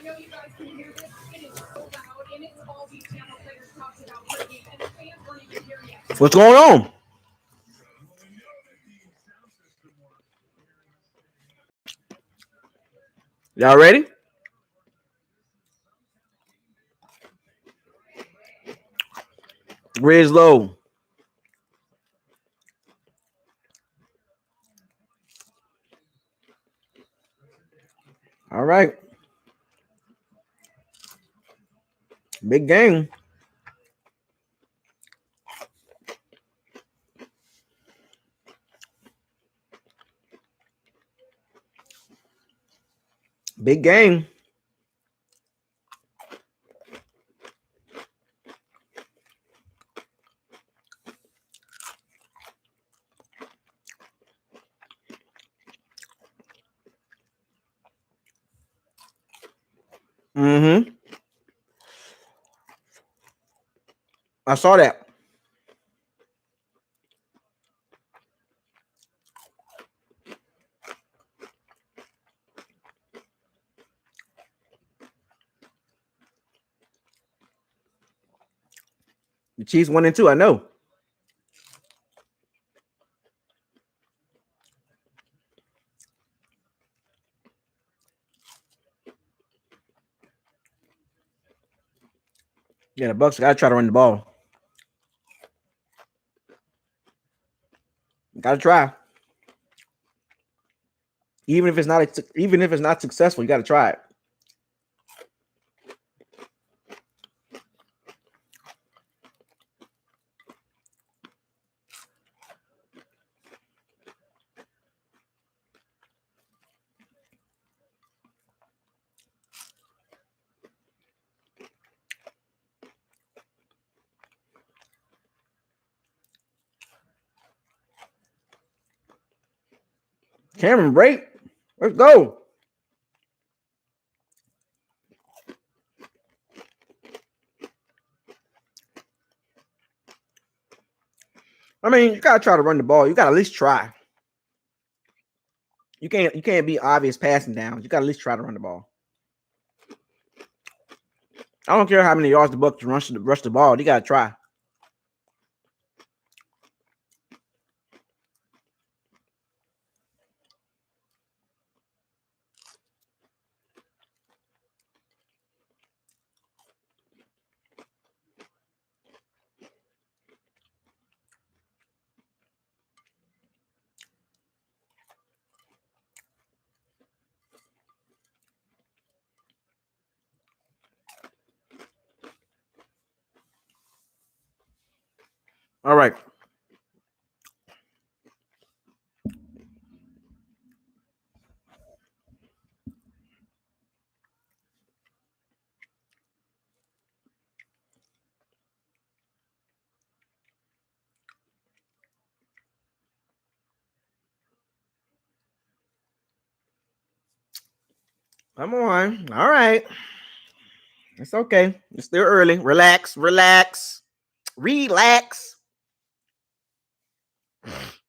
know you guys can hear this. It is so loud, and it's all these channel players talked about Pregame, and the fans weren't even here yet. What's going on? Y'all ready? Riz low. All right. Big game. Big game. Mm-hmm. I saw that. The Chiefs 1-2. I know. Yeah, the Bucs gotta try to run the ball. Gotta try. Even if it's not successful, you gotta try it. Cameron Brate, let's go. I mean, you gotta try to run the ball. You gotta at least try. You can't be obvious passing down. You gotta at least try to run the ball. I don't care how many yards the Bucs rush the ball. You gotta try. All right. Come on. All right. It's okay. It's still early. Relax.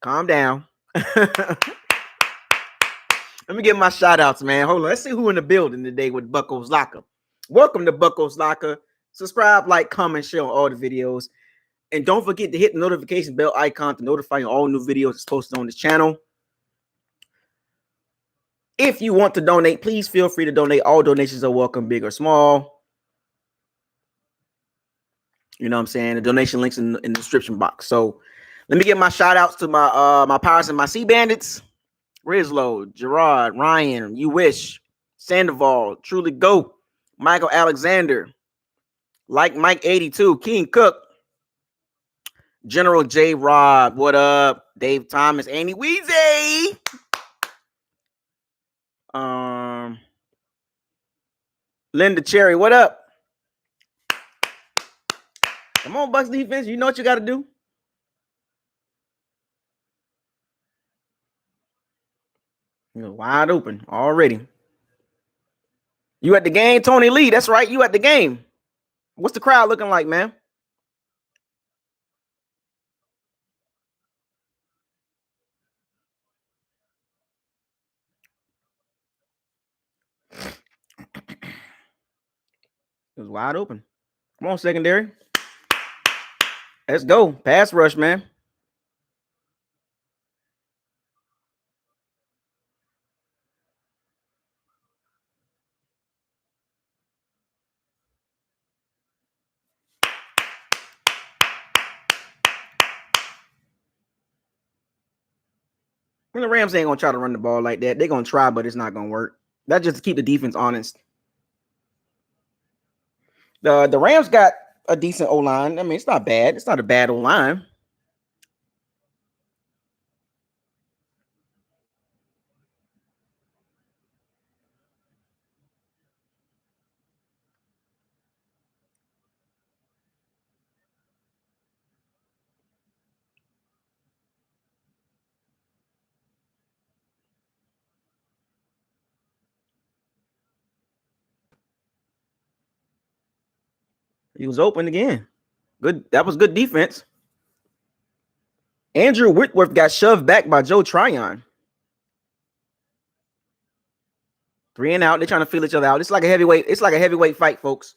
Calm down. Let me get my shout outs, man. Hold on. Let's see who in the building today with BucosLocker. Welcome to BucosLocker. Subscribe, like, comment, share on all the videos. And don't forget to hit the notification bell icon to notify you all new videos that's posted on this channel. If you want to donate, please feel free to donate. All donations are welcome, big or small. You know what I'm saying? The donation links in the description box. So let me get my shout outs to my Pirates and my Sea Bandits. Rizlo, Gerard, Ryan, You Wish, Sandoval, Truly Go, Michael Alexander, Like Mike 82, King Cook, General J Rod, what up? Dave Thomas, Annie Weezy. Linda Cherry, what up? Come on, Bucs defense. You know what you got to do. You're wide open already. You at the game, Tony Lee? That's right. You at the game. What's the crowd looking like, man? It was wide open. Come on, secondary. Let's go. Pass rush, man. When the Rams ain't gonna try to run the ball like that, they're gonna try, but it's not gonna work. That's just to keep the defense honest. The Rams got a decent O line. I mean, it's not bad. It's not a bad O line. He was open again. Good. That was good defense. Andrew Whitworth got shoved back by Joe Tryon. 3 and out. They're trying to feel each other out. It's like a heavyweight. It's like a heavyweight fight, folks.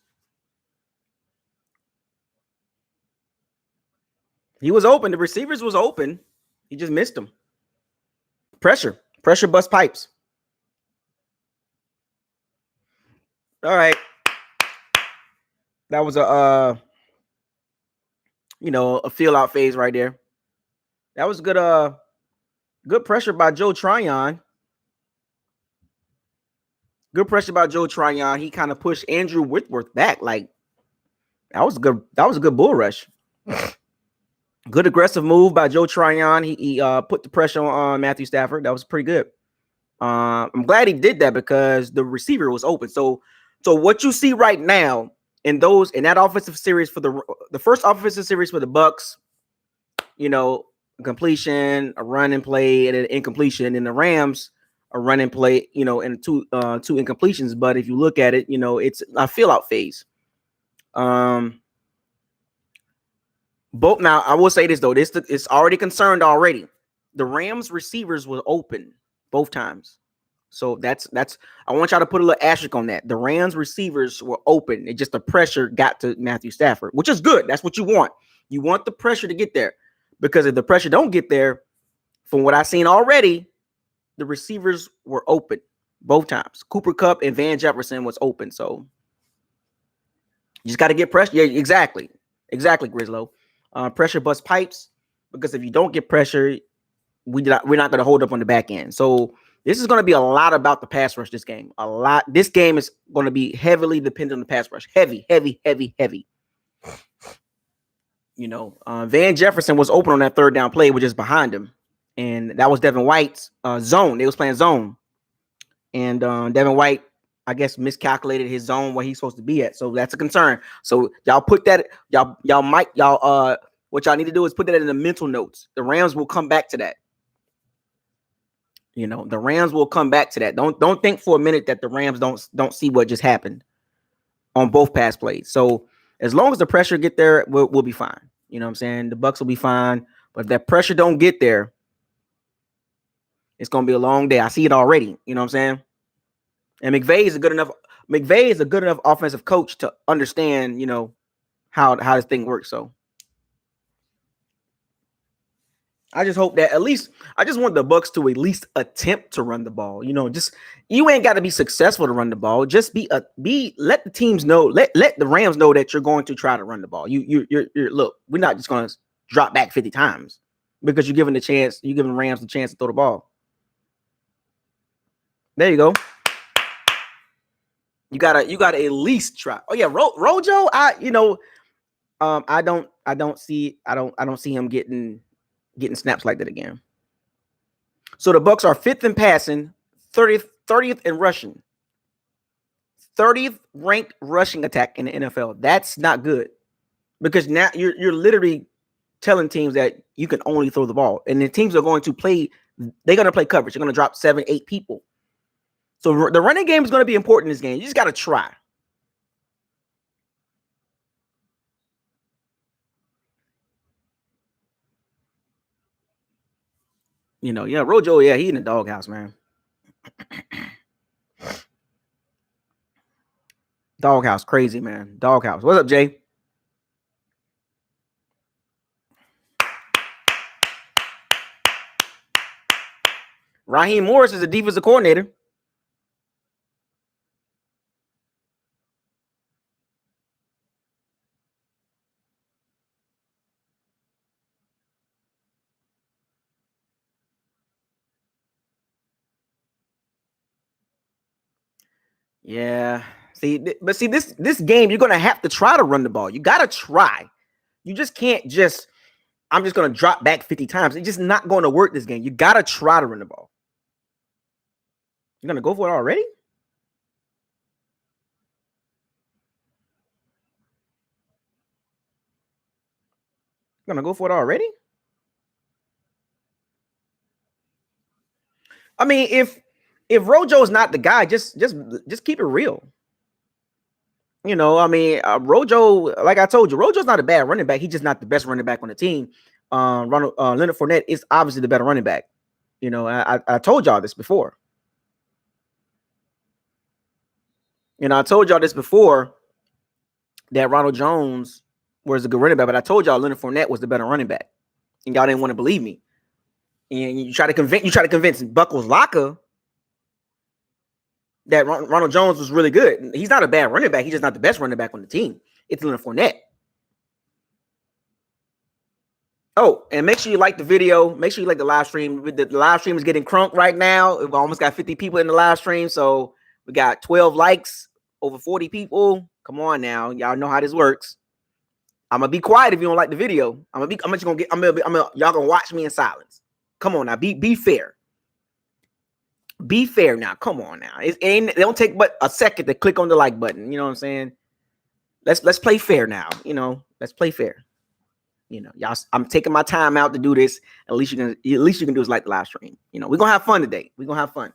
He was open. The receivers was open. He just missed them. Pressure. Pressure bust pipes. All right. That was a a feel out phase right there. That was good pressure by Joe Tryon. Good pressure by Joe Tryon. He kind of pushed Andrew Whitworth back. Like that was a good bull rush. Good aggressive move by Joe Tryon. He put the pressure on Matthew Stafford. That was pretty good. I'm glad he did that because the receiver was open. So what you see right now in that offensive series for the first offensive series for the Bucs, completion, a run and play, and an incompletion. In the Rams, a run and play, and two incompletions. But if you look at it, it's a fill out phase. Both now, I will say this though, it's already concerned already. The Rams receivers were open both times. So that's I want y'all to put a little asterisk on that. The Rams receivers were open. It just the pressure got to Matthew Stafford, which is good. That's what you want. You want the pressure to get there. Because if the pressure don't get there, from what I've seen already, the receivers were open both times. Cooper Kupp and Van Jefferson was open. So you just got to get pressure. Yeah, exactly. Exactly, Grislow. Pressure bust pipes, because if you don't get pressure, we're not going to hold up on the back end. So this is going to be a lot about the pass rush this game. A lot. This game is going to be heavily dependent on the pass rush. Heavy. Van Jefferson was open on that third down play, which is behind him. And that was Devin White's zone. They was playing zone. And Devin White, I guess, miscalculated his zone where he's supposed to be at. So that's a concern. So y'all put that, what y'all need to do is put that in the mental notes. The Rams will come back to that. The Rams will come back to that. Don't think for a minute that the Rams don't see what just happened on both pass plays. So as long as the pressure get there, we'll be fine. You know what I'm saying? The Bucs will be fine. But if that pressure don't get there, it's going to be a long day. I see it already. You know what I'm saying? And McVay is a good enough offensive coach to understand, how this thing works. So I just hope that I just want the Bucs to at least attempt to run the ball. You ain't got to be successful to run the ball. Just let the teams know, let the Rams know that you're going to try to run the ball. You're look, we're not just going to drop back 50 times because you're giving Rams the chance to throw the ball. There you go. You gotta at least try. Oh yeah, Rojo. I don't see him getting snaps like that again. So the Bucs are 5th in passing, 30th in rushing, 30th ranked rushing attack in the NFL. That's not good, because now you're literally telling teams that you can only throw the ball, and the teams are going to play. They're going to play coverage. They're going to drop 7, 8 people. So the running game is going to be important in this game. You just got to try. Rojo, he in the doghouse, man. Doghouse, crazy, man. Doghouse. What's up, Jay? Raheem Morris is a defensive coordinator. Yeah. But this game, you're gonna have to try to run the ball. You gotta try. You just can't just. I'm just gonna drop back 50 times. It's just not going to work this game. You gotta try to run the ball. You're gonna go for it already? You're gonna go for it already? I mean, if Rojo's not the guy, just keep it real. You know, I mean, Rojo, like I told you, Rojo's not a bad running back. He's just not the best running back on the team. Leonard Fournette is obviously the better running back. You know, I told y'all this before. You know, I told y'all this before that Ronald Jones was a good running back, but I told y'all Leonard Fournette was the better running back, and y'all didn't want to believe me. And you try to convince BucosLocker that Ronald Jones was really good. He's not a bad running back. He's just not the best running back on the team. It's Leonard Fournette. Oh, and make sure you like the video. Make sure you like the live stream. The live stream is getting crunk right now. We've almost got 50 people in the live stream. So we got 12 likes, over 40 people. Come on now. Y'all know how this works. I'm gonna be quiet if you don't like the video. Y'all gonna watch me in silence. Come on now. Be fair. Be fair now. Come on now. It don't take but a second to click on the like button. You know what I'm saying? Let's play fair now. You know, let's play fair. You know, y'all, I'm taking my time out to do this. At least you can do is like the live stream. You know, we're gonna have fun today. We're gonna have fun.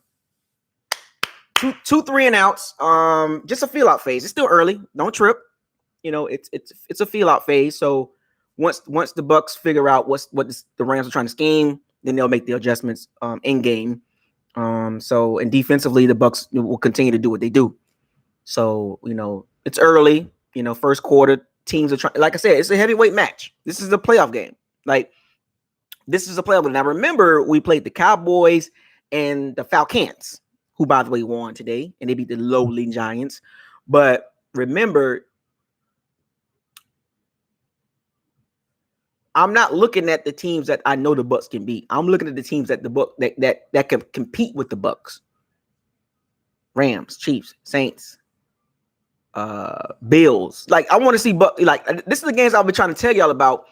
Two 3 and outs. Just a feel out phase. It's still early. Don't trip. You know, it's a feel out phase. So once the Bucs figure out what the Rams are trying to scheme, then they'll make the adjustments in game. So and defensively, the Bucs will continue to do what they do. So, you know, it's early, you know, first quarter. Teams are trying, like I said, it's a heavyweight match. This is a playoff game. Like, this is a playoff game. Now, remember, we played the Cowboys and the Falcons, who, by the way, won today, and they beat the lowly Giants. But remember, I'm not looking at the teams that I know the Bucs can beat. I'm looking at the teams that that can compete with the Bucs. Rams, Chiefs, Saints, Bills. Like, I want to see this is the games I've been trying to tell y'all about.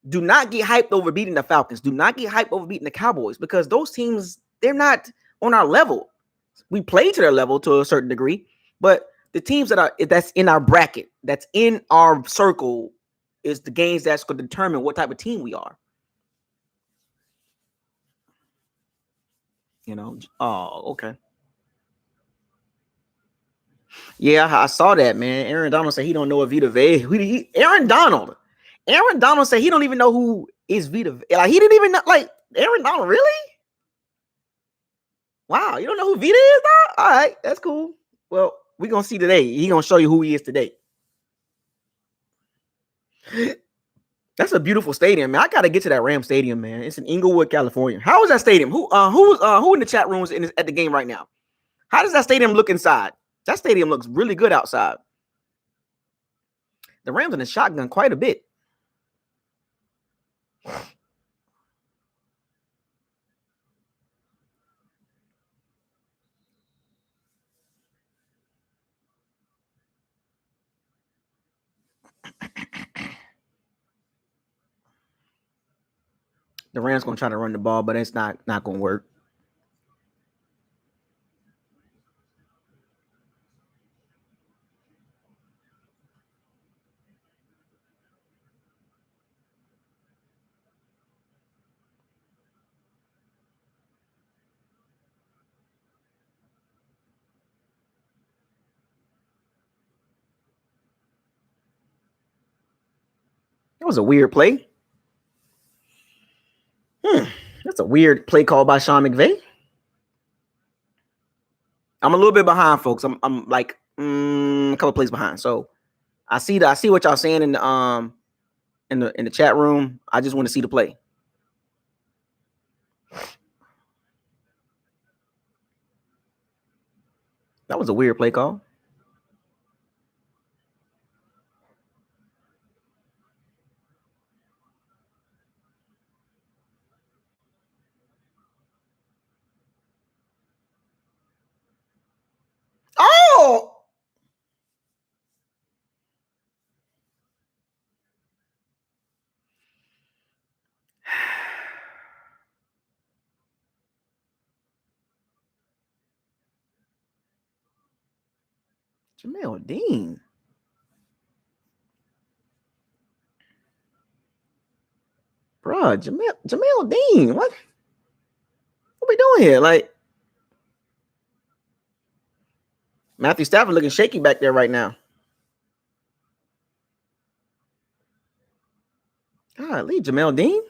Do not get hyped over beating the Falcons. Do not get hyped over beating the Cowboys, because those teams, they're not on our level. We play to their level to a certain degree, but the teams that's in our bracket, that's in our circle, is the games that's going to determine what type of team we are. You know? Oh, okay. Yeah, I saw that, man. Aaron Donald said he don't know what Vita Vea. Aaron Donald said he don't even know who is Vita. Like, he didn't even know. Like, Aaron Donald, really? Wow, you don't know who Vita is now? All right, that's cool. Well, we're gonna see today. He's gonna show you who he is today. That's a beautiful stadium, man. I gotta get to that Ram Stadium, man. It's in Inglewood, California. How is that stadium? Who in the chat rooms at the game right now? How does that stadium look inside? That stadium looks really good outside. The Rams in the shotgun quite a bit. The Rams gonna try to run the ball, but it's not gonna work. That was a weird play. That's a weird play call by Sean McVay. I'm a little bit behind, folks. I'm like a couple plays behind. So I see what y'all saying in the chat room. I just want to see the play. That was a weird play call. Oh! Jamel Dean. Bruh, Jamel Dean. What we doing here? Like, Matthew Stafford looking shaky back there right now. God, leave Jamel Dean.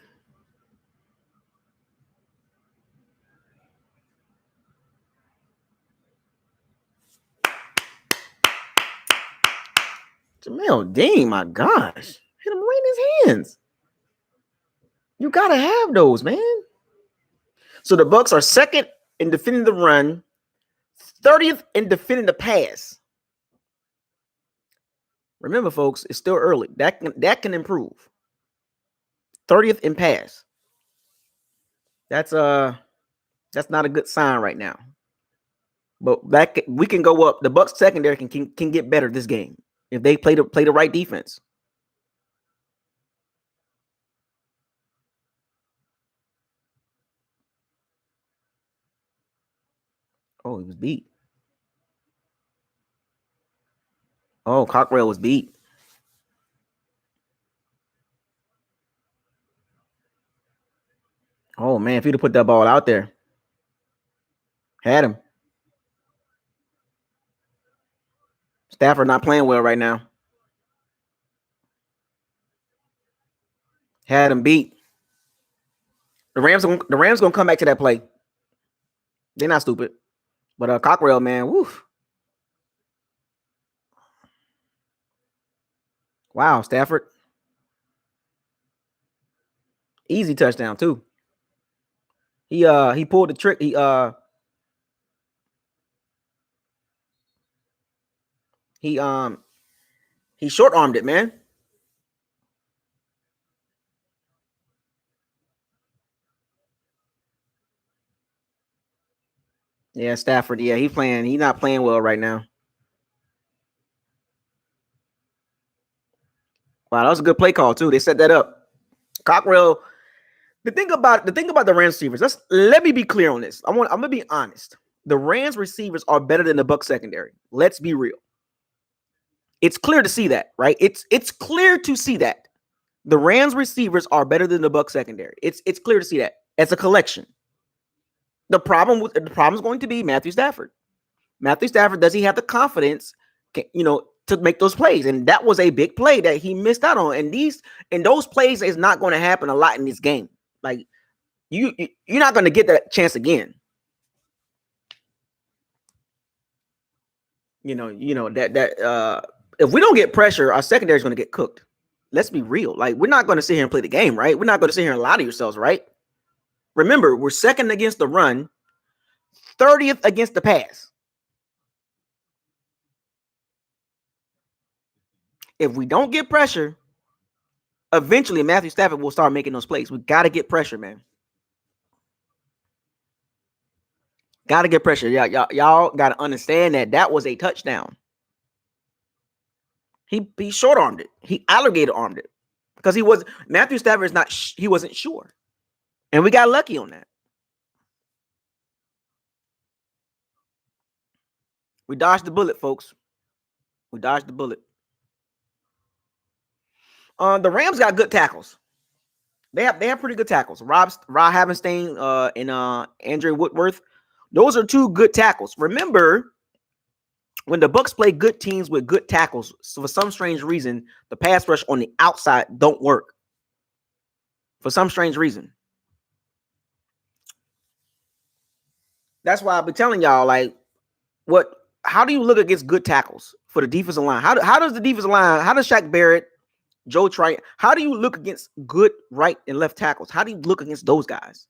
Jamel Dean, my gosh. Hit him right in his hands. You gotta have those, man. So the Bucs are second in defending the run, 30th in defending the pass. Remember, folks, it's still early. That can improve. 30th in pass. That's not a good sign right now. But we can go up. The Bucs secondary can get better this game if they play the right defense. Oh, he was beat. Oh, Cockrell was beat. Oh man, if he'd have put that ball out there, had him. Stafford not playing well right now. Had him beat. The Rams gonna come back to that play. They're not stupid. But Cockrell, man, woof. Wow, Stafford. Easy touchdown too. He pulled the trick. He short armed it, man. Yeah, Stafford. Yeah, he's not playing well right now. Wow, that was a good play call too. They set that up. Cockrell. The thing about the Rams receivers. Let me be clear on this. I'm gonna be honest. The Rams receivers are better than the Bucs secondary. Let's be real. It's clear to see that, right? It's clear to see that the Rams receivers are better than the Bucs secondary. It's clear to see that as a collection. The problem is going to be Matthew Stafford. Matthew Stafford, does he have the confidence, to make those plays? And that was a big play that he missed out on. And those plays is not going to happen a lot in this game. Like you're not going to get that chance again. That if we don't get pressure, our secondary is going to get cooked. Let's be real. Like, we're not going to sit here and play the game, right? We're not going to sit here and lie to yourselves, right? Remember, we're second against the run, 30th against the pass. If we don't get pressure, eventually Matthew Stafford will start making those plays. We got to get pressure, man. Got to get pressure. Y'all got to understand that was a touchdown. He short armed it. He alligator armed it because Matthew Stafford he wasn't sure, and we got lucky on that. We dodged the bullet, folks. We dodged the bullet. The Rams got good tackles. They have pretty good tackles. Rob Havenstein and Andre Whitworth. Those are two good tackles. Remember, when the Bucs play good teams with good tackles, so for some strange reason, the pass rush on the outside don't work. For some strange reason. That's why I've been telling y'all, like, how do you look against good tackles for the defensive line? How does the defensive line, how does Shaq Barrett, Joe Triton, how do you look against good right and left tackles? How do you look against those guys?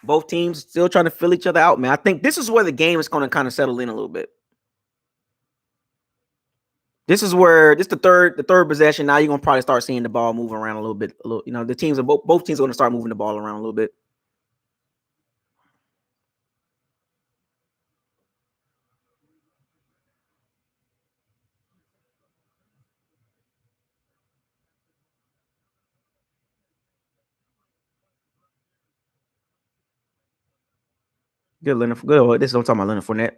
Both teams still trying to fill each other out, man. I think this is where the game is going to kind of settle in a little bit. This is where the third possession. Now you're gonna probably start seeing the ball moving around a little bit. The teams are both teams are gonna start moving the ball around a little bit. Good, Leonard. Good. This is what I'm talking about, Leonard Fournette.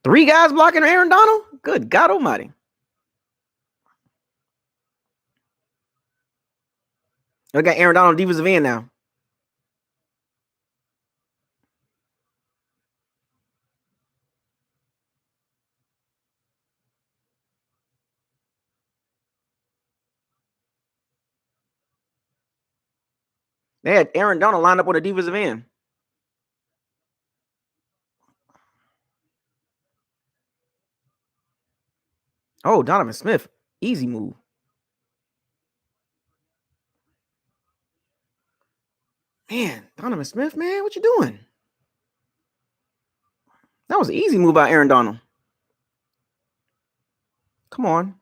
Three guys blocking Aaron Donald? Good God almighty. I got Aaron Donald defensive end now. They had Aaron Donald lined up on the defensive end. Oh, Donovan Smith. Easy move. Man, Donovan Smith, man, what you doing? That was an easy move by Aaron Donald. Come on.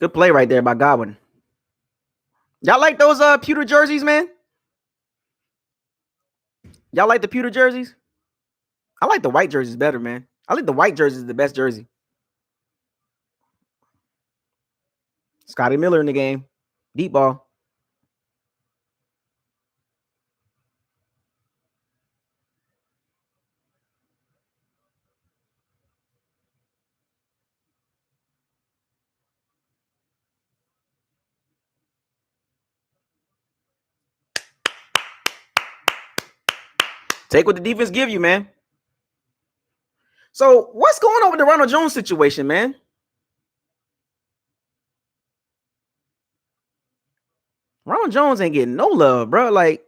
Good play right there by Godwin. Y'all like those pewter jerseys, man? Y'all like the pewter jerseys? I like the white jerseys better, man. I think the white jersey is the best jersey. Scotty Miller in the game. Deep ball. Take what the defense give you, man. So what's going on with the Ronald Jones situation, man? Ronald Jones ain't getting no love, bro. Like,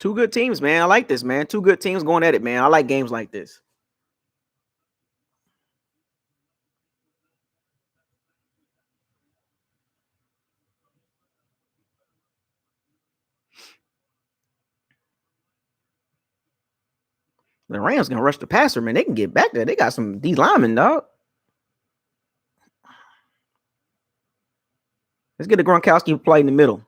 two good teams, man. I like this, man. Two good teams going at it, man. I like games like this. The Rams gonna rush the passer, man. They can get back there. They got some D linemen, dog. Let's get the Gronkowski to play in the middle.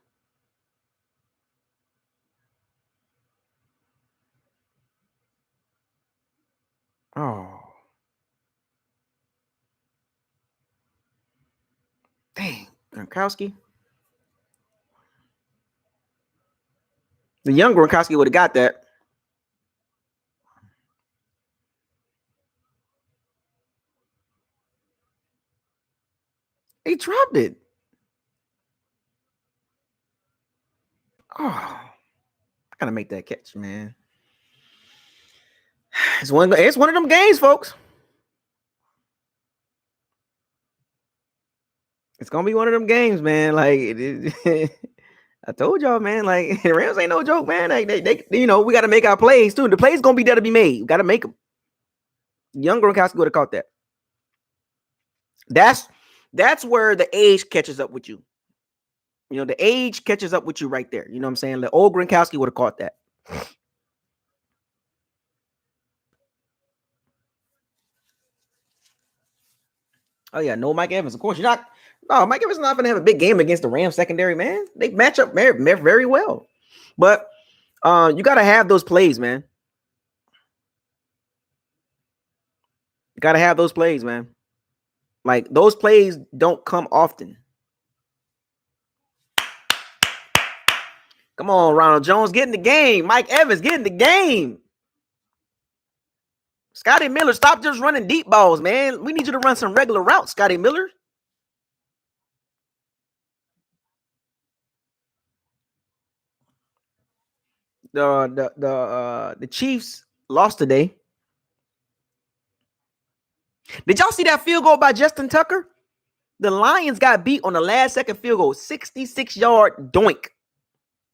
Oh. Dang. Gronkowski. The young Gronkowski would have got that. He dropped it. Oh. Gotta make that catch, man. It's one of them games, folks. It's gonna be one of them games, man. Like I told y'all, man. Like the Rams ain't no joke, man. Like they we got to make our plays too. The plays gonna be there to be made. We got to make them. Young Gronkowski would have caught that. That's where the age catches up with you. The age catches up with you right there. You know what I'm saying? The old Gronkowski would have caught that. Oh yeah, no Mike Evans. Of course, you're not. No, Mike Evans is not going to have a big game against the Rams secondary, man. They match up very well, but you got to have those plays, man. You got to have those plays, man. Like those plays don't come often. Come on, Ronald Jones, get in the game. Mike Evans, get in the game. Scotty Miller, stop just running deep balls, man. We need you to run some regular routes, Scotty Miller. The Chiefs lost today. Did y'all see that field goal by Justin Tucker? The Lions got beat on the last second field goal, 66-yard doink,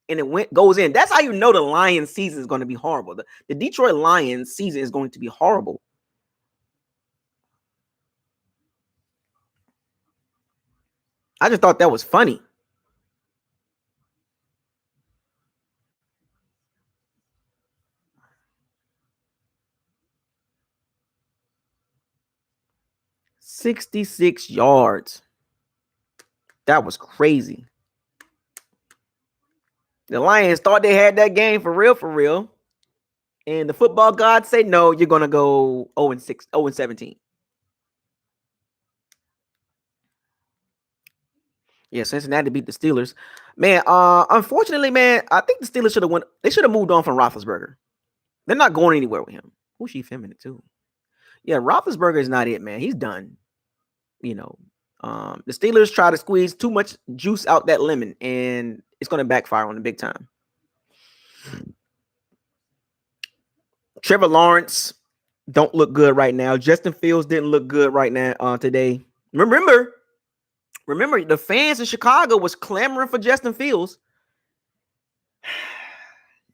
and it goes in. That's how you know the Lions season is going to be horrible. The Detroit Lions season is going to be horrible. I just thought that was funny. $66 yards. That was crazy. The Lions thought they had that game for real. And the football gods say, no, you're going to go 0-6, 0-17. Yeah, Cincinnati beat the Steelers. Man, unfortunately, man, I think the Steelers should have won. They should have moved on from Roethlisberger. They're not going anywhere with him. Who's she feminine too? Yeah, Roethlisberger is not it, man. He's done. You know, the Steelers try to squeeze too much juice out that lemon, and it's going to backfire on the big time. Trevor Lawrence don't look good right now. Justin Fields didn't look good right now today. Remember, the fans in Chicago was clamoring for Justin Fields.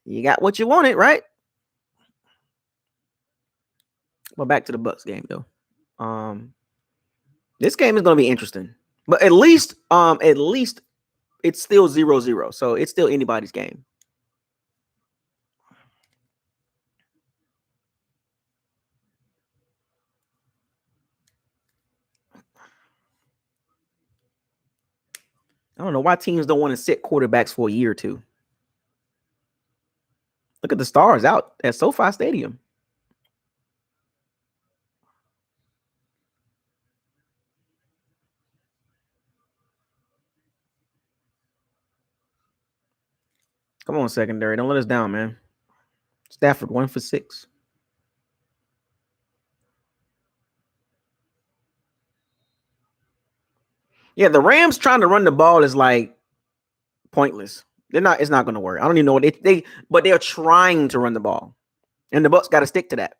You got what you wanted, right? Well, back to the Bucs game though. This game is going to be interesting, but at least it's still 0-0, so it's still anybody's game. I don't know why teams don't want to sit quarterbacks for a year or two. Look at the stars out at SoFi Stadium. Come on, secondary. Don't let us down, man. Stafford 1 for 6. Yeah, the Rams trying to run the ball is like pointless. It's not going to work. I don't even know what but they're trying to run the ball. And the Bucs got to stick to that.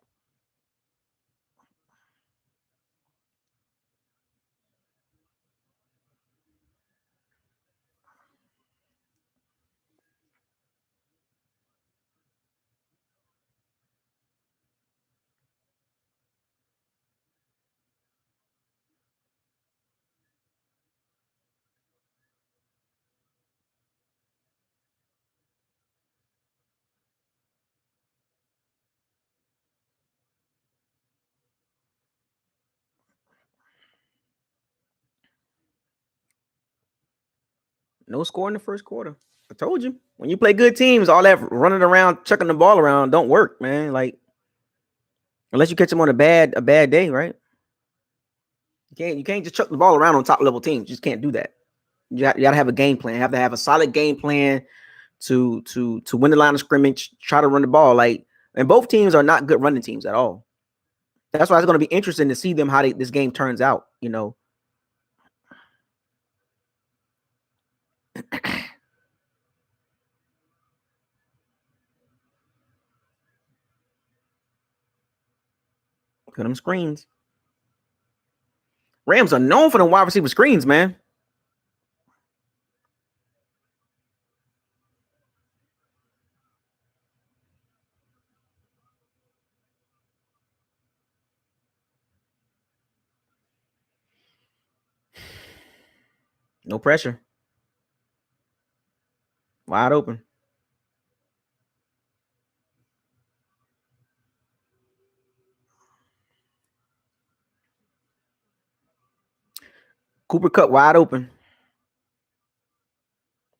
No score in the first quarter. I told you. When you play good teams, all that running around, chucking the ball around don't work, man. Like, unless you catch them on a bad day, right? You can't just chuck the ball around on top level teams. You just can't do that. You got to have a game plan. You have to have a solid game plan to win the line of scrimmage, try to run the ball. Like, and both teams are not good running teams at all. That's why it's going to be interesting to see them how this game turns out. You know. Look at them screens. Rams are known for the wide receiver screens, man. No pressure. Wide open. Cooper Kupp wide open.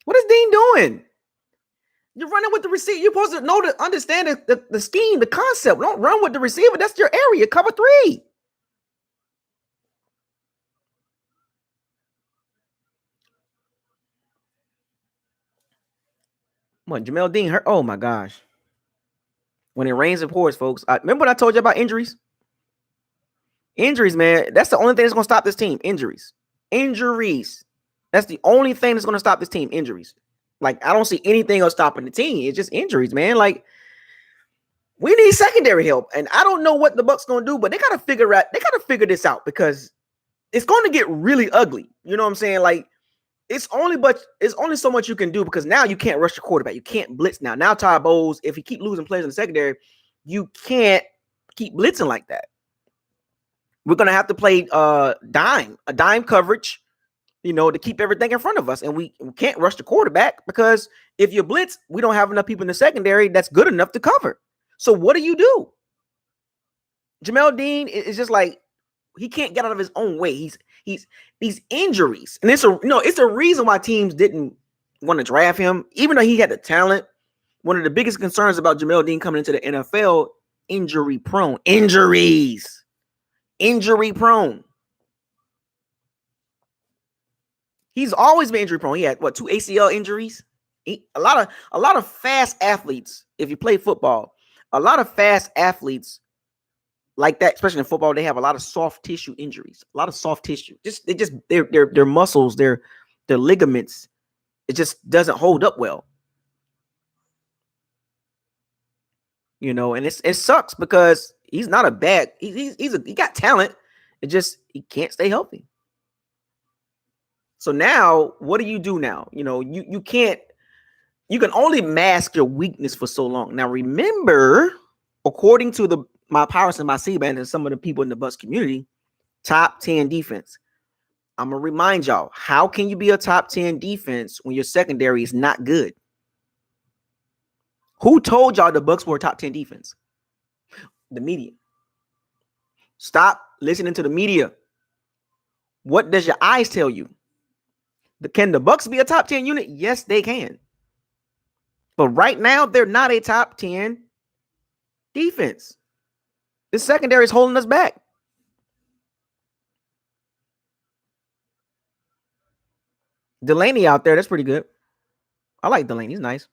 What is Dean doing? You're running with the receiver. You're supposed to know to understand the scheme, the concept. Don't run with the receiver. That's your area. Cover 3. What, Jamel Dean hurt? Oh my gosh. When it rains and pours, folks. Remember what I told you about injuries? Injuries, man. That's the only thing that's going to stop this team. Injuries. That's the only thing that's going to stop this team. Injuries. Like, I don't see anything else stopping the team. It's just injuries, man. Like, we need secondary help. And I don't know what the Bucs going to do, but they got to figure this out because it's going to get really ugly. You know what I'm saying? Like, it's only so much you can do because now you can't rush the quarterback. You can't blitz now. Now Todd Bowles, if he keep losing players in the secondary, you can't keep blitzing like that. We're going to have to play a dime coverage, to keep everything in front of us. And we can't rush the quarterback because if you blitz, we don't have enough people in the secondary that's good enough to cover. So what do? Jamel Dean is just like, he can't get out of his own way. He's these injuries. And it's a reason why teams didn't want to draft him, even though he had the talent. One of the biggest concerns about Jamel Dean coming into the NFL, injury prone. Injury prone. He's always been injury prone. He had 2 ACL injuries. A lot of fast athletes, if you play football, a lot of fast athletes like that, especially in football, they have a lot of soft tissue injuries. A lot of soft tissue. Their muscles, their ligaments, it just doesn't hold up well. And it sucks because he's not a bad. He got talent. It just he can't stay healthy. So now, what do you do now? You can't. You can only mask your weakness for so long. Now, remember, according to my powers and my C-band and some of the people in the Bucs community, top 10 defense. I'm going to remind y'all, how can you be a top 10 defense when your secondary is not good? Who told y'all the Bucs were a top 10 defense? The media. Stop listening to the media. What does your eyes tell you? Can the Bucs be a top 10 unit? Yes, they can. But right now, they're not a top 10 defense. The secondary is holding us back. Delaney out there, that's pretty good. I like Delaney. He's nice.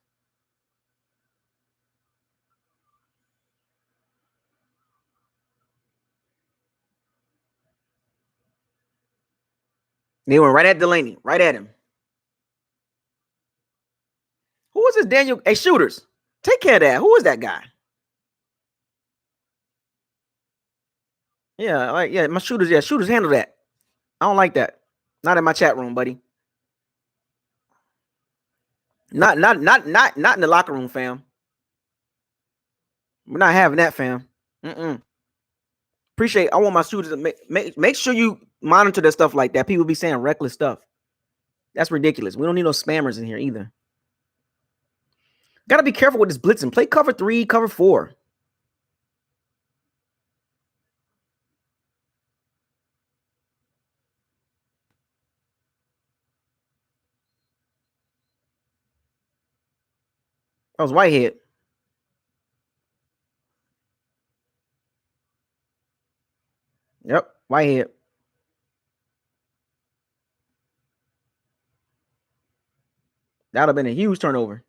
They went right at Delaney, right at him. Who is this Daniel? Hey, shooters, take care of that. Who is that guy? Yeah, my shooters. Yeah, shooters handle that. I don't like that. Not in my chat room, buddy. Not in the locker room, fam. We're not having that, fam. Appreciate. I want my shooters to make sure you monitor that stuff like that. People be saying reckless stuff. That's ridiculous. We don't need no spammers in here either. Got to be careful with this blitzing. Play cover 3, cover 4. That was Whitehead. Yep, Whitehead. That would have been a huge turnover.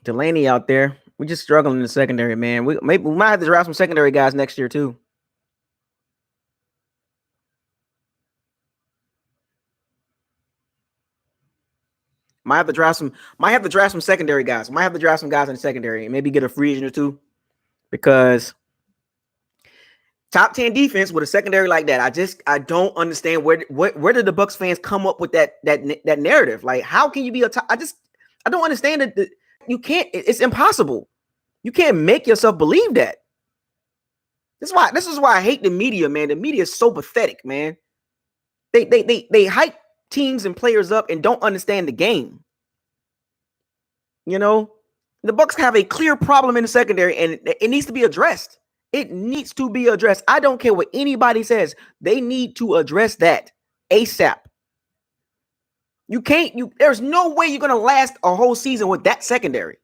Delaney out there. We're just struggling in the secondary, man. We might have to draft some secondary guys next year too. Might have to draft some secondary guys. Might have to draft some guys in the secondary and maybe get a free agent or two. Because top 10 defense with a secondary like that, I don't understand where did the Bucs fans come up with that narrative? Like, how can you be a top? I don't understand it. You can't. It's impossible. You can't make yourself believe that. This is why I hate the media, man. The media is so pathetic, man. They hype teams and players up and don't understand the game. You know, the Bucs have a clear problem in the secondary, and it needs to be addressed. It needs to be addressed. I don't care what anybody says. They need to address that ASAP. You can't, there's no way you're going to last a whole season with that secondary.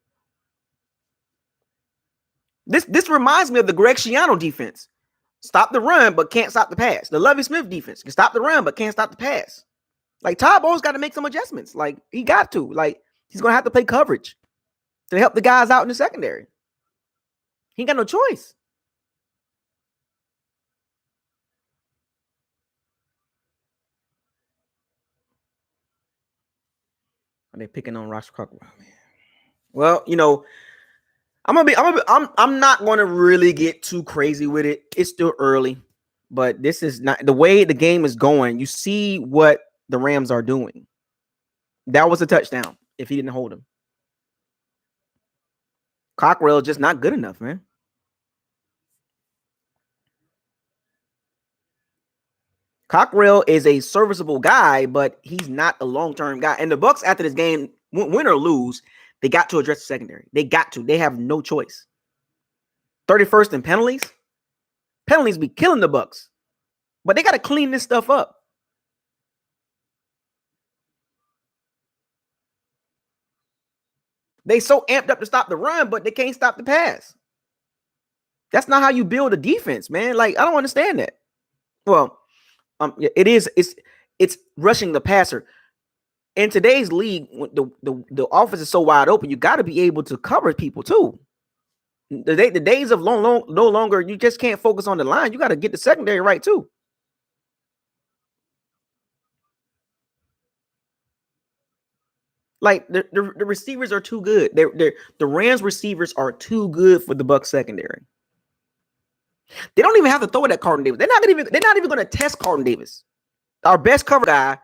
This reminds me of the Greg Schiano defense. Stop the run, but can't stop the pass. The Lovie Smith defense can stop the run, but can't stop the pass. Like, Todd Bowles got to make some adjustments. Like, he got to. Like, he's going to have to play coverage to help the guys out in the secondary. He ain't got no choice. Are they picking on Ross Clark? Oh, man. Well, you know, I'm not going to really get too crazy with it. It's still early, but this is not the way the game is going. You see what the Rams are doing. That was a touchdown if he didn't hold him. Cockrell is just not good enough, man. Cockrell is a serviceable guy, but he's not a long-term guy. And the Bucs, after this game, win or lose, they got to address the secondary. They got to. They have no choice. 31st in penalties. Penalties be killing the Bucs. But they got to clean this stuff up. They so amped up to stop the run, but they can't stop the pass. That's not how you build a defense, man. Like, I don't understand that. Well, it is. It's rushing the passer. In today's league, the offense is so wide open, you got to be able to cover people too. The days of no longer, you just can't focus on the line. You got to get the secondary right too. Like the receivers are too good. The Rams receivers are too good for the Bucs secondary. They don't even have to throw it at Carlton Davis. They're not even going to test Carlton Davis. Our best cover guy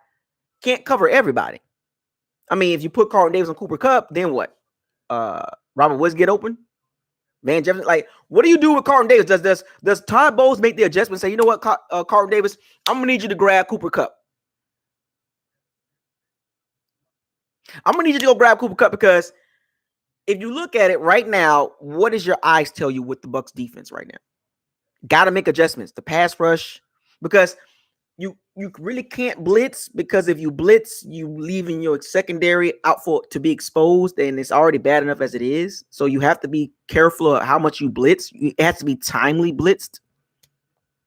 can't cover everybody. I mean, if you put Carlton Davis on Cooper Kupp, then what? Robert Woods get open? Van Jefferson, like, what do you do with Carlton Davis? Does Todd Bowles make the adjustment? Say, you know what, Carlton Davis, I'm gonna need you to grab Cooper Kupp. I'm gonna need you to go grab Cooper Kupp because if you look at it right now, what does your eyes tell you with the Bucs defense right now? Got to make adjustments. The pass rush, because you really can't blitz, because if you blitz, you leaving your secondary out to be exposed, and it's already bad enough as it is. So you have to be careful of how much you blitz. It has to be timely blitzed.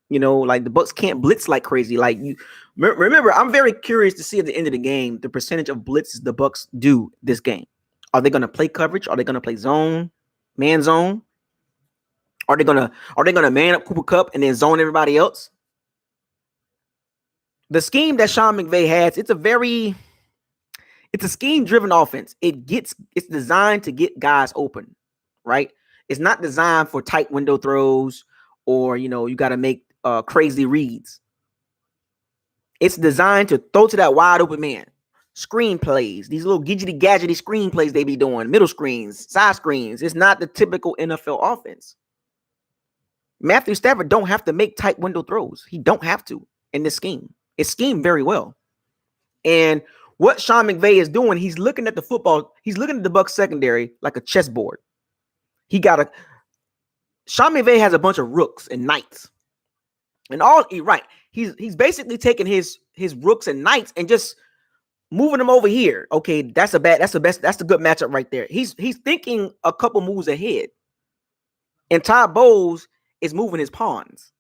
You know, like the Bucs can't blitz like crazy. Like, you remember, I'm very curious to see at the end of the game the percentage of blitzes the Bucs do this game. Are they going to play coverage? Are they going to play man zone? Are they gonna man up Cooper Kupp and then zone everybody else? The scheme that Sean McVay has, it's a scheme-driven offense. It's designed to get guys open, right? It's not designed for tight window throws or, you know, you got to make crazy reads. It's designed to throw to that wide open man. Screen plays, these little gadgety screen plays they be doing, middle screens, side screens. It's not the typical NFL offense. Matthew Stafford don't have to make tight window throws. He don't have to in this scheme. It's schemed very well. And what Sean McVay is doing, he's looking at the football. He's looking at the Bucs secondary like a chessboard. Sean McVay has a bunch of rooks and knights. And he's basically taking his rooks and knights and just moving them over here. Okay, that's a good matchup right there. He's thinking a couple moves ahead. And Todd Bowles is moving his pawns.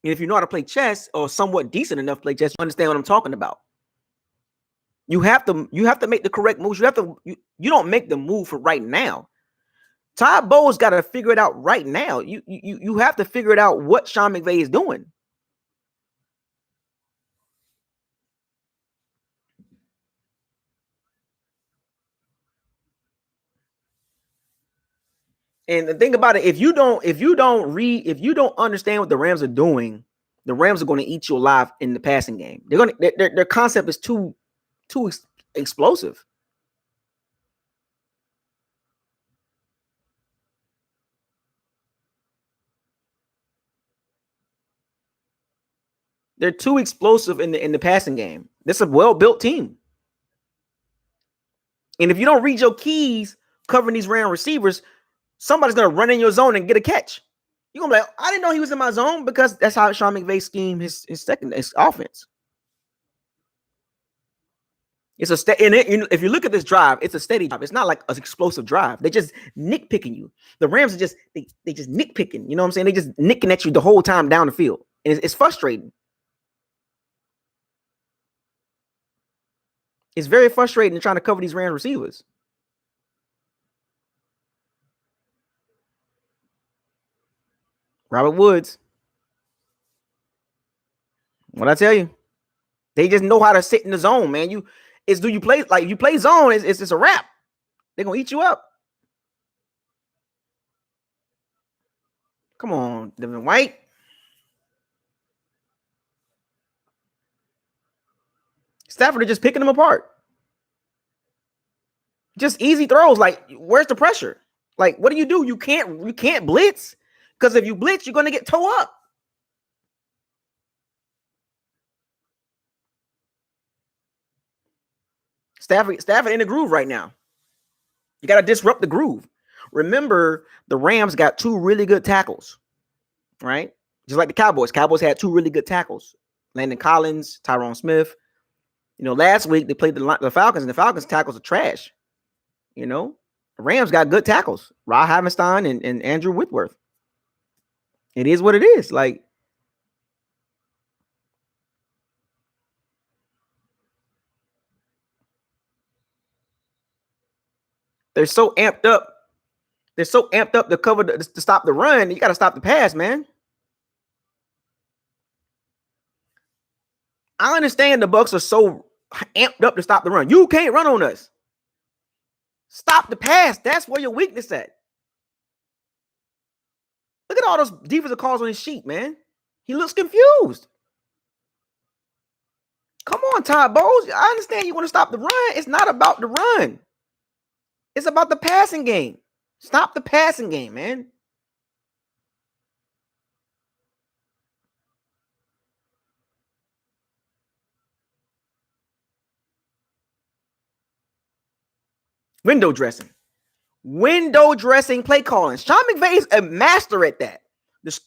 And if you know how to play chess, or somewhat decent enough to play chess, you understand what I'm talking about. You have to make the correct moves. You don't make the move for right now. Todd Bowles got to figure it out right now. You have to figure it out what Sean McVay is doing. And the thing about it, if you don't understand what the Rams are doing, the Rams are going to eat you alive in the passing game. Their concept is too explosive. They're too explosive in the passing game. This is a well-built team. And if you don't read your keys covering these random receivers, somebody's going to run in your zone and get a catch. You're going to be like, I didn't know he was in my zone, because that's how Sean McVay schemed his offense. It's if you look at this drive, it's a steady drive. It's not like an explosive drive. They're just nitpicking you. The Rams are just they just nitpicking. You know what I'm saying? They just nicking at you the whole time down the field. And it's frustrating. It's very frustrating trying to cover these Rams receivers. Robert Woods. What I tell you? They just know how to sit in the zone, man. You play zone, it's just a wrap. They're gonna eat you up. Come on, Devin White. Stafford are just picking them apart. Just easy throws. Like, where's the pressure? Like, what do? You can't blitz, because if you blitz, you're gonna get toe up. Stafford in the groove right now. You got to disrupt the groove. Remember, the Rams got 2 really good tackles, right? Just like the Cowboys. Cowboys had 2 really good tackles. Landon Collins, Tyrone Smith. Last week they played the Falcons, and the Falcons' tackles are trash. The Rams got good tackles. Rod Havenstein and Andrew Whitworth. It is what it is. Like, they're so amped up. They're so amped up to cover to stop the run. You got to stop the pass, man. I understand the Bucs are so amped up to stop the run. You can't run on us. Stop the pass. That's where your weakness at. Look at all those defensive calls on his sheet, man. He looks confused. Come on, Todd Bowles. I understand you want to stop the run. It's not about the run. It's about the passing game. Stop the passing game, man. Window dressing play calling. Sean McVay is a master at that.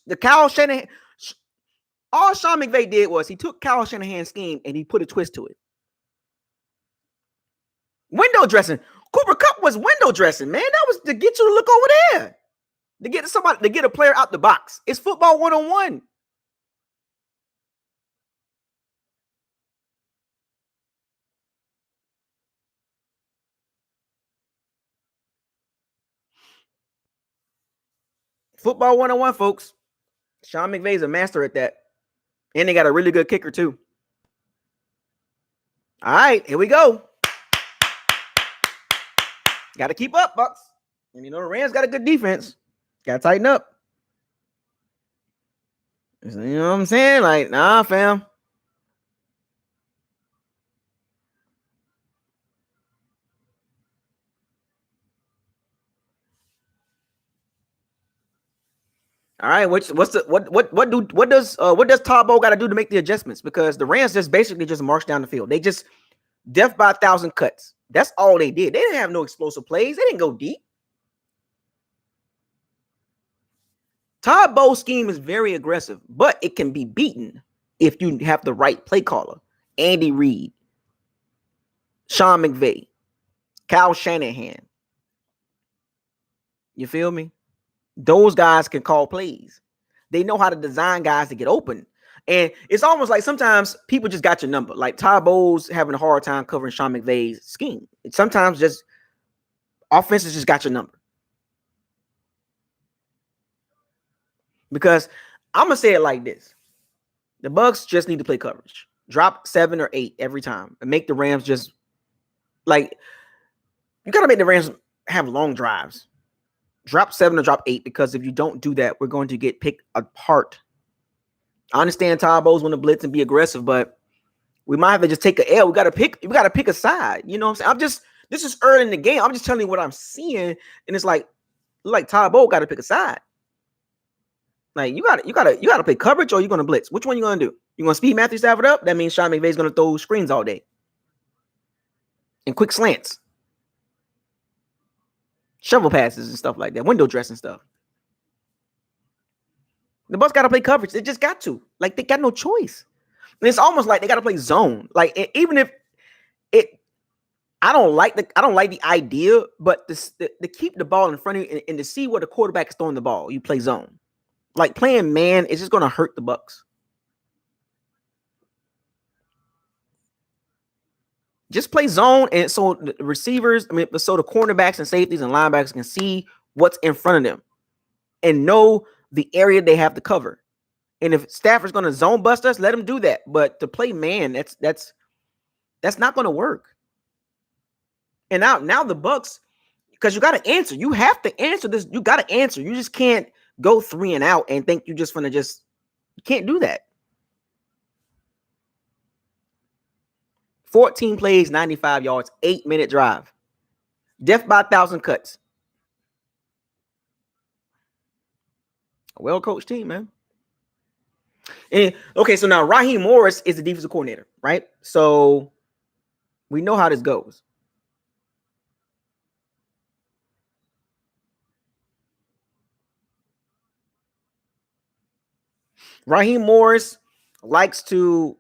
The Kyle Shanahan, all Sean McVay did was he took Kyle Shanahan's scheme and he put a twist to it. Window dressing. Cooper Kupp was window dressing, man. That was to get you to look over there. To get a player out the box. It's football 1-on-1. Football 1-on-1, folks. Sean McVay is a master at that. And they got a really good kicker, too. All right, here we go. Got to keep up, Bucs. And the Rams got a good defense. Got to tighten up. You know what I'm saying? Like, nah, fam. All right, what does Todd Bowles got to do to make the adjustments? Because the Rams just basically just marched down the field. They just death by 1,000 cuts. That's all they did. They didn't have no explosive plays. They didn't go deep. Todd Bowles' scheme is very aggressive, but it can be beaten if you have the right play caller. Andy Reid, Sean McVay, Kyle Shanahan. You feel me? Those guys can call plays. They know how to design guys to get open. And it's almost like sometimes people just got your number. Like Todd Bowles having a hard time covering Sean McVay's scheme. Sometimes just offenses just got your number. Because I'm going to say it like this. The Bucs just need to play coverage. Drop 7 or 8 every time. And make the Rams just like, you got to make the Rams have long drives. Drop 7 or drop 8, because if you don't do that, we're going to get picked apart. I understand Todd Bowles want to blitz and be aggressive, but we might have to just take an L. We got to pick a side. You know what I'm saying? This is early in the game. I'm just telling you what I'm seeing. And it's like Todd Bowles got to pick a side. Like you got to play coverage, or you're going to blitz. Which one you going to do? You want to speed Matthew Stafford up? That means Sean McVay's going to throw screens all day and quick slants, shovel passes and stuff like that, window dressing stuff. The Bucs got to play coverage. They just got to. Like, they got no choice. And it's almost like they got to play zone. Like, even if it, I don't like the idea, but to keep the ball in front of you and to see where the quarterback is throwing the ball, you play zone. Like, playing man is just going to hurt the Bucs. Just play zone, and so the receivers, so the cornerbacks and safeties and linebackers can see what's in front of them and know the area they have to cover. And if Stafford's going to zone bust us, let him do that. But to play man, that's not going to work. And now the Bucs, because you got to answer. You have to answer this. You got to answer. You just can't go 3 and out and think you're just going to you can't do that. 14 plays, 95 yards, 8-minute drive. Death by 1,000 cuts. A well-coached team, man. And okay, so now Raheem Morris is the defensive coordinator, right? So we know how this goes. Raheem Morris likes to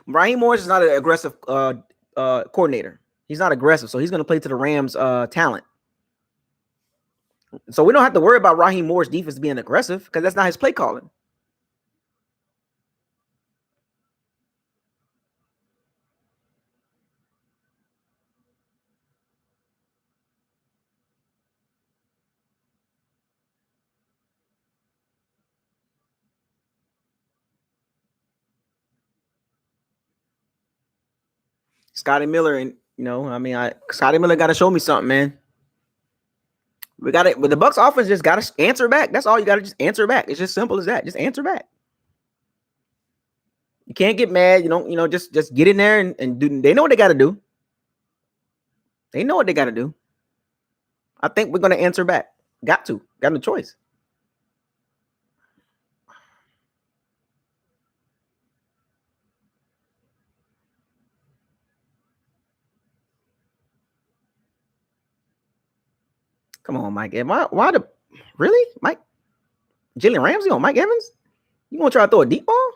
Raheem Morris is not an aggressive coordinator. He's not aggressive, so he's going to play to the Rams' talent. So we don't have to worry about Raheem Morris' defense being aggressive because that's not his play calling. Scotty Miller, and Scotty Miller got to show me something, man. We got it, but the Bucs offense just got to answer back. That's all you got to just answer back. It's just simple as that. Just answer back. You can't get mad. Just get in there and do. They know what they got to do. They know what they got to do. I think we're going to answer back. Got no choice. Come on, Mike. Why really? Mike? Jalen Ramsey on Mike Evans? You want to try to throw a deep ball?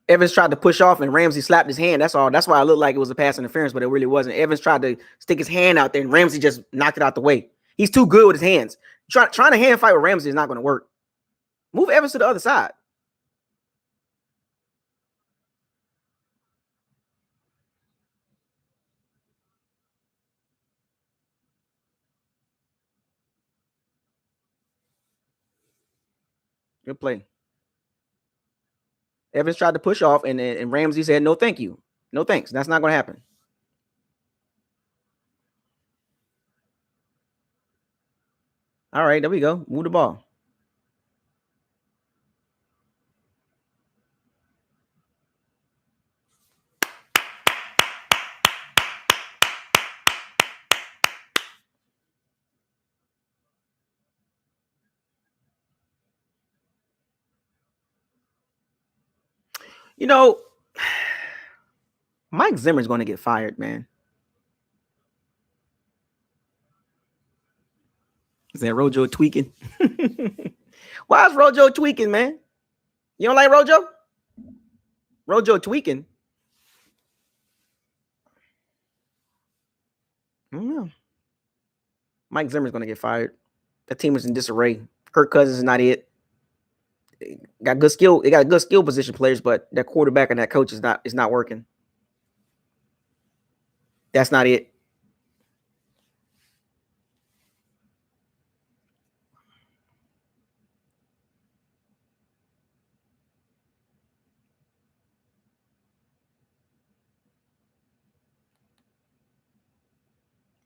Evans tried to push off and Ramsey slapped his hand. That's all. That's why it looked like it was a pass interference, but it really wasn't. Evans tried to stick his hand out there and Ramsey just knocked it out the way. He's too good with his hands. Trying to hand fight with Ramsey is not going to work. Move Evans to the other side. Good play. Evans tried to push off, and Ramsey said, no, thank you. No, thanks. That's not going to happen. All right, there we go. Move the ball. Mike Zimmer's going to get fired, man. Is that Rojo tweaking? Why is Rojo tweaking, man? You don't like Rojo? Rojo tweaking. I don't know. Mike Zimmer's going to get fired. That team is in disarray. Kirk Cousins is not it. They got good skill. They got good skill position players, but that quarterback and that coach is not working. That's not it.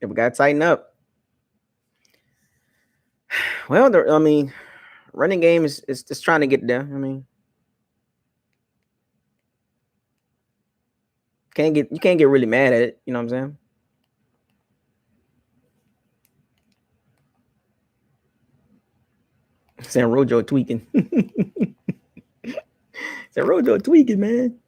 Yeah, we got to tighten up. Well, running game is just trying to get there. You can't get really mad at it. You know what I'm saying? Saying Rojo tweaking. Saying Rojo tweaking, man.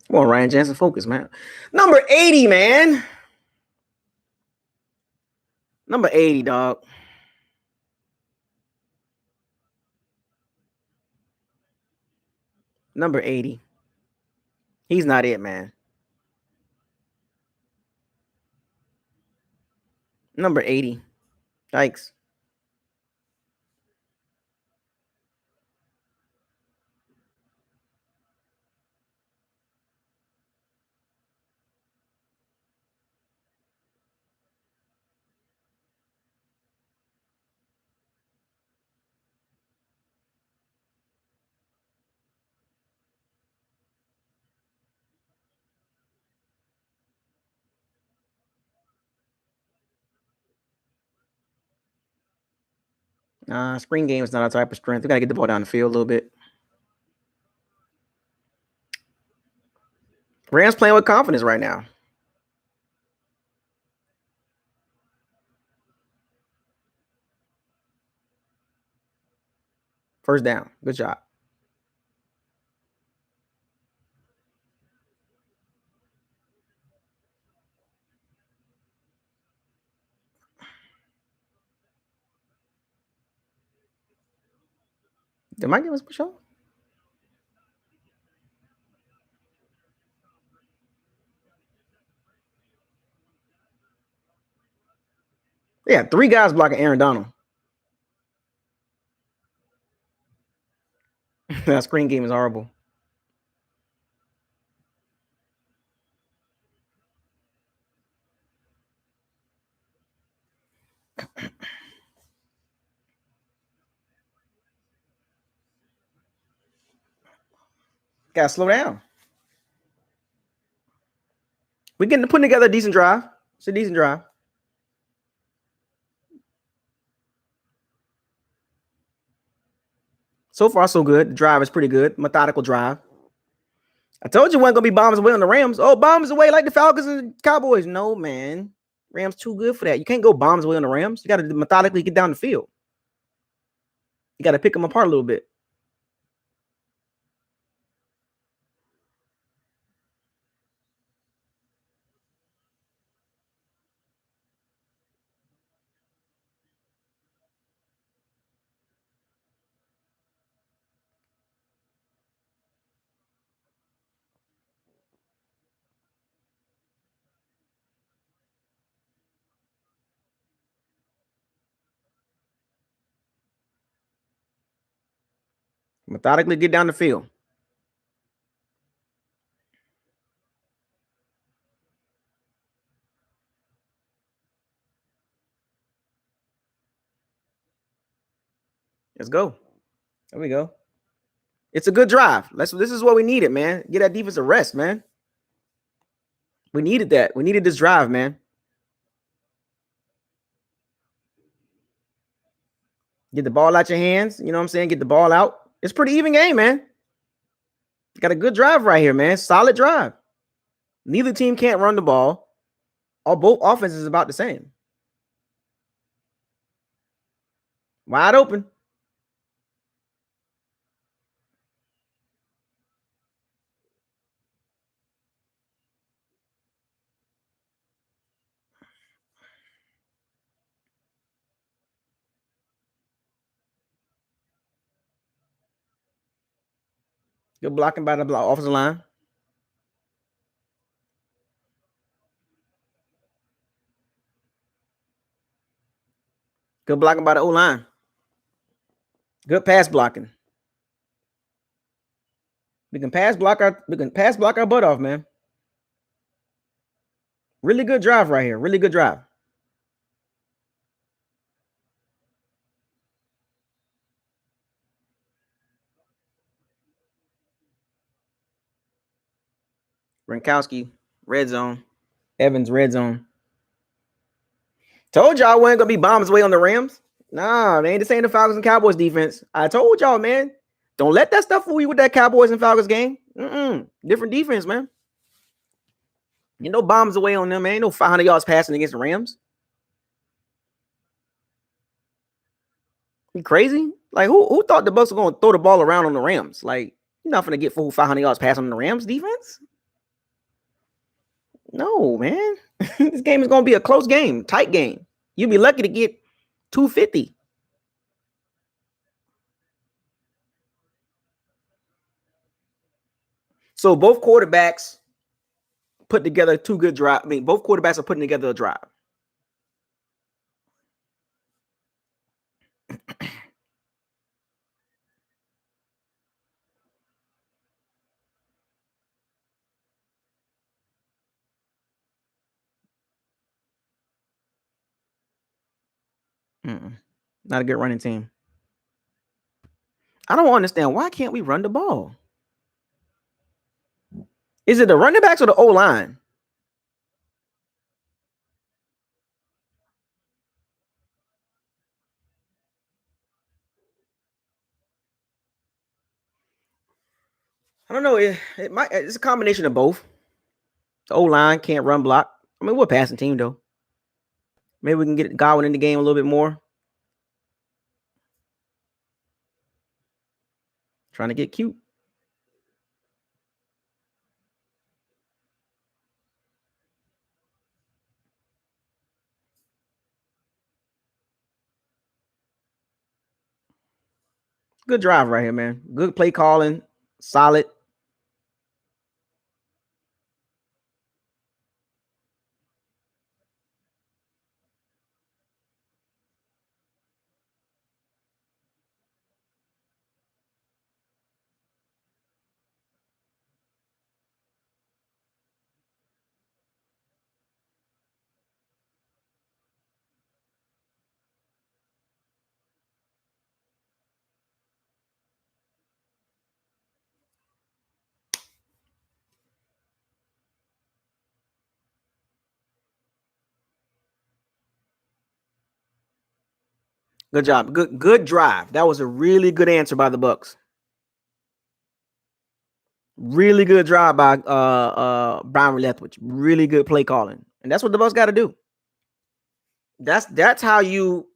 Come on, Ryan Jansen, focus, man. Number 80, man. Number 80, dog. Number 80. He's not it, man. Number 80. Yikes. Spring game is not our type of strength. We gotta get the ball down the field a little bit. Rams playing with confidence right now. First down. Good job. Did Mike give us a push off? Yeah, 3 guys blocking Aaron Donald. That screen game is horrible. Gotta slow down. We're putting together a decent drive. It's a decent drive. So far, so good. The drive is pretty good. Methodical drive. I told you wasn't gonna be bombs away on the Rams. Oh, bombs away like the Falcons and Cowboys. No, man. Rams too good for that. You can't go bombs away on the Rams. You got to methodically get down the field. You got to pick them apart a little bit. Methodically get down the field. Let's go. There we go. It's a good drive. This is what we needed, man. Get that defense a rest, man. We needed that. We needed this drive, man. Get the ball out your hands. You know what I'm saying? Get the ball out. It's pretty even game, man. Got a good drive right here, man. Solid drive. Neither team can't run the ball. Both offenses is about the same. Wide open. Good blocking by the offensive line. Good blocking by the O-line. Good pass blocking. We can pass block our butt off, man. Really good drive right here. Really good drive. Gronkowski, red zone. Evans, red zone. Told y'all wasn't gonna be bombs away on the Rams. Nah, man, this ain't the Falcons and Cowboys defense. I told y'all, man. Don't let that stuff fool you with that Cowboys and Falcons game. Different defense, man. You know, bombs away on them, man. Ain't no 500 yards passing against the Rams. You crazy? Like, who thought the Bucs were going to throw the ball around on the Rams? Like, you're not going to get full 500 yards passing on the Rams defense? No, man. This game is going to be a close game, tight game. You'll be lucky to get 250. So both quarterbacks put together two good drives. I mean, both quarterbacks are putting together a drive. Not a good running team. I don't understand. Why can't we run the ball? Is it the running backs or the O-line? I don't know. It might. It's a combination of both. The O-line can't run block. I mean, we're a passing team, though. Maybe we can get Godwin in the game a little bit more. Trying to get cute. Good drive right here, man. Good play calling. Solid. Good job. Good drive. That was a really good answer by the Bucs. Really good drive by Brian Leftwich. Really good play calling. And that's what the Bucs got to do. That's how you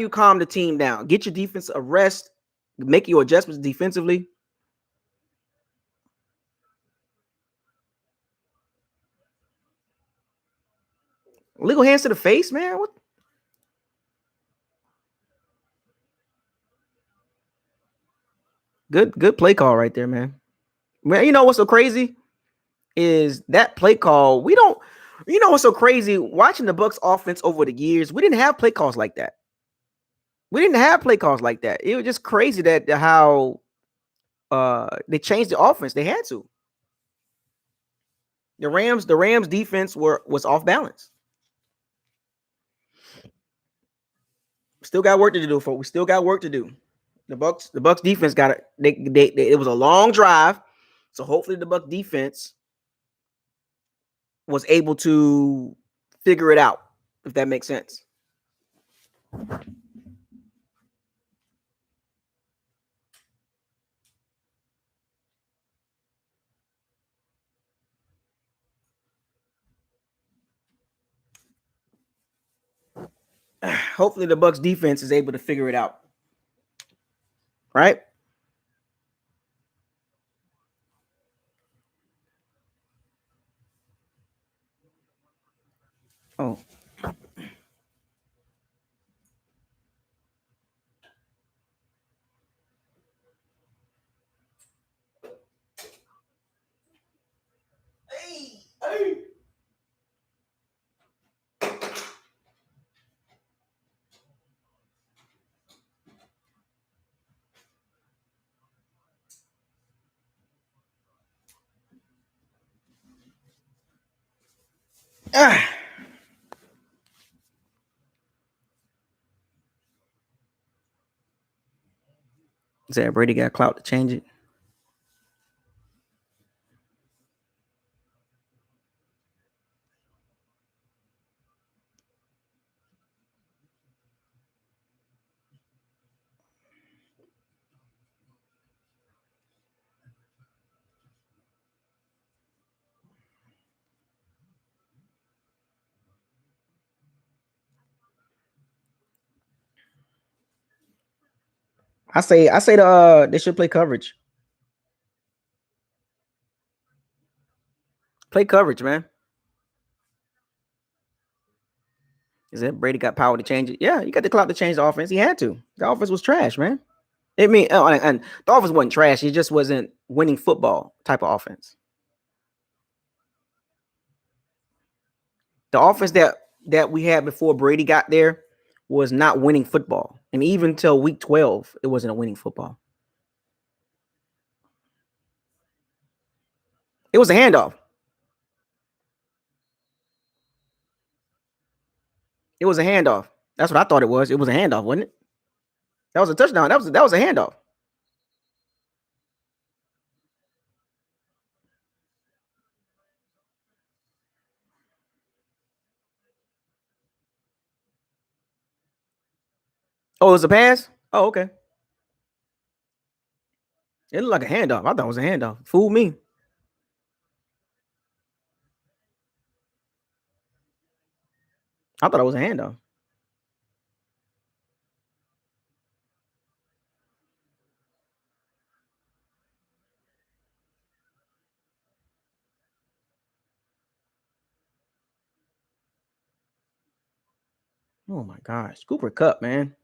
calm the team down. Get your defense a rest. Make your adjustments defensively. Legal hands to the face, man. What? Good play call right there, man. Man, you know what's so crazy is that play call. You know what's so crazy? Watching the Bucs offense over the years, we didn't have play calls like that. It was just crazy that how they changed the offense. They had to. The Rams defense was off balance. Still got work to do, folks. We still got work to do. The Bucs defense got it. It was a long drive, so hopefully the Bucs defense was able to figure it out, if that makes sense. Hopefully the Bucs defense is able to figure it out. Right? Oh. Hey. Ah. Said Brady got clout to change it. I say they should play coverage. Play coverage, man. Is it Brady got power to change it? Yeah, you got the clout to change the offense. He had to. The offense was trash, man. I mean, and the offense wasn't trash. It just wasn't winning football type of offense. The offense that we had before Brady got there was not winning football, and even till week 12, it wasn't a winning football. It was a handoff. It was a handoff. That's what I thought it was. It was a handoff, wasn't it? That was a touchdown. That was a handoff. Oh, it was a pass? Oh, okay. It looked like a handoff. I thought it was a handoff. Fooled me. I thought it was a handoff. Oh my gosh. Cooper Kupp, man.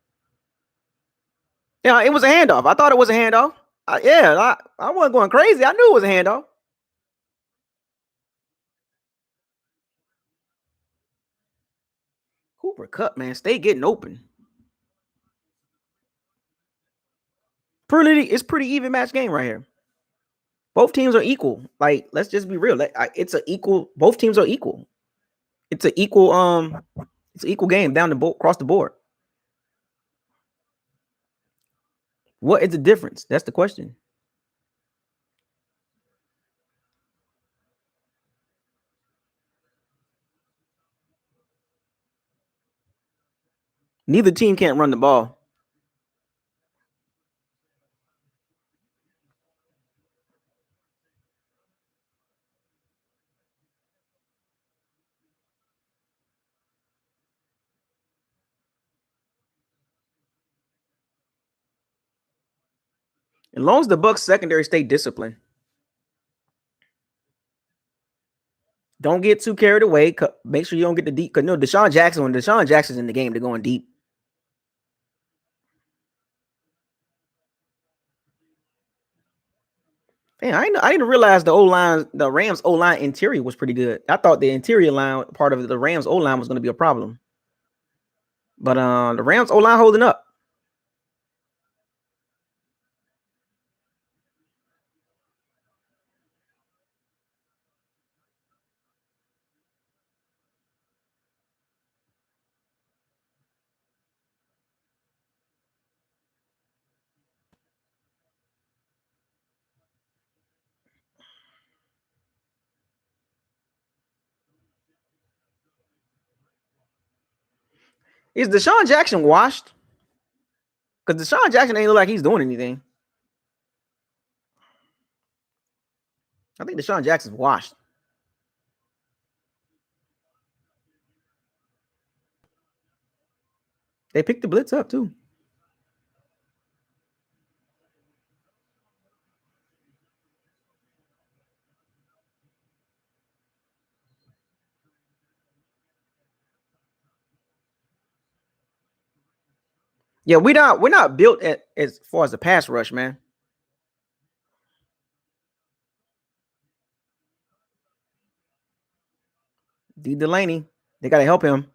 Yeah, it was a handoff. I thought it was a handoff. I wasn't going crazy. I knew it was a handoff. Cooper Kupp, man, stay getting open. It's pretty even match game right here. Both teams are equal. Like, let's just be real. It's a equal. Both teams are equal. It's a equal. It's an equal game down the across the board. What is the difference? That's the question. Neither team can't run the ball. As long as the Bucs secondary stay disciplined, don't get too carried away. Make sure you don't get the deep. Because no, when Deshaun Jackson's in the game, they're going deep. Man, I didn't realize the Rams O line interior was pretty good. I thought the interior line part of the Rams O line was going to be a problem, but the Rams O line holding up. Is Deshaun Jackson washed? Because Deshaun Jackson ain't look like he's doing anything. I think Deshaun Jackson's washed. They picked the blitz up too. Yeah, we're not built as far as the pass rush, man. D Delaney, they got to help him.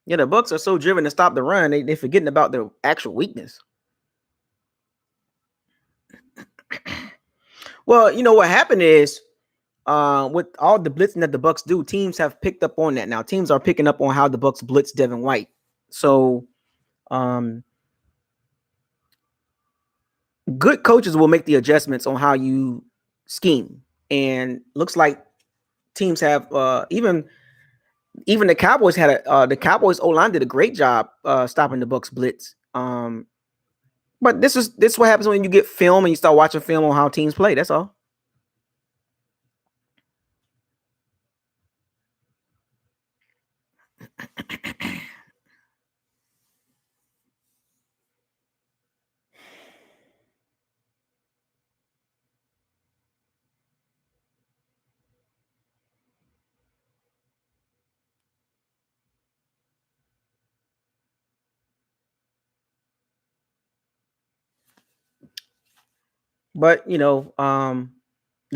Yeah, the Bucs are so driven to stop the run, they're forgetting about their actual weakness. Well, you know what happened is, with all the blitzing that the Bucs do, teams have picked up on that now. Teams are picking up on how the Bucs blitz Devin White. So, good coaches will make the adjustments on how you scheme, and looks like teams have even the Cowboys had the Cowboys O-line did a great job stopping the Bucs blitz. But this is what happens when you get film and you start watching film on how teams play. That's all. But the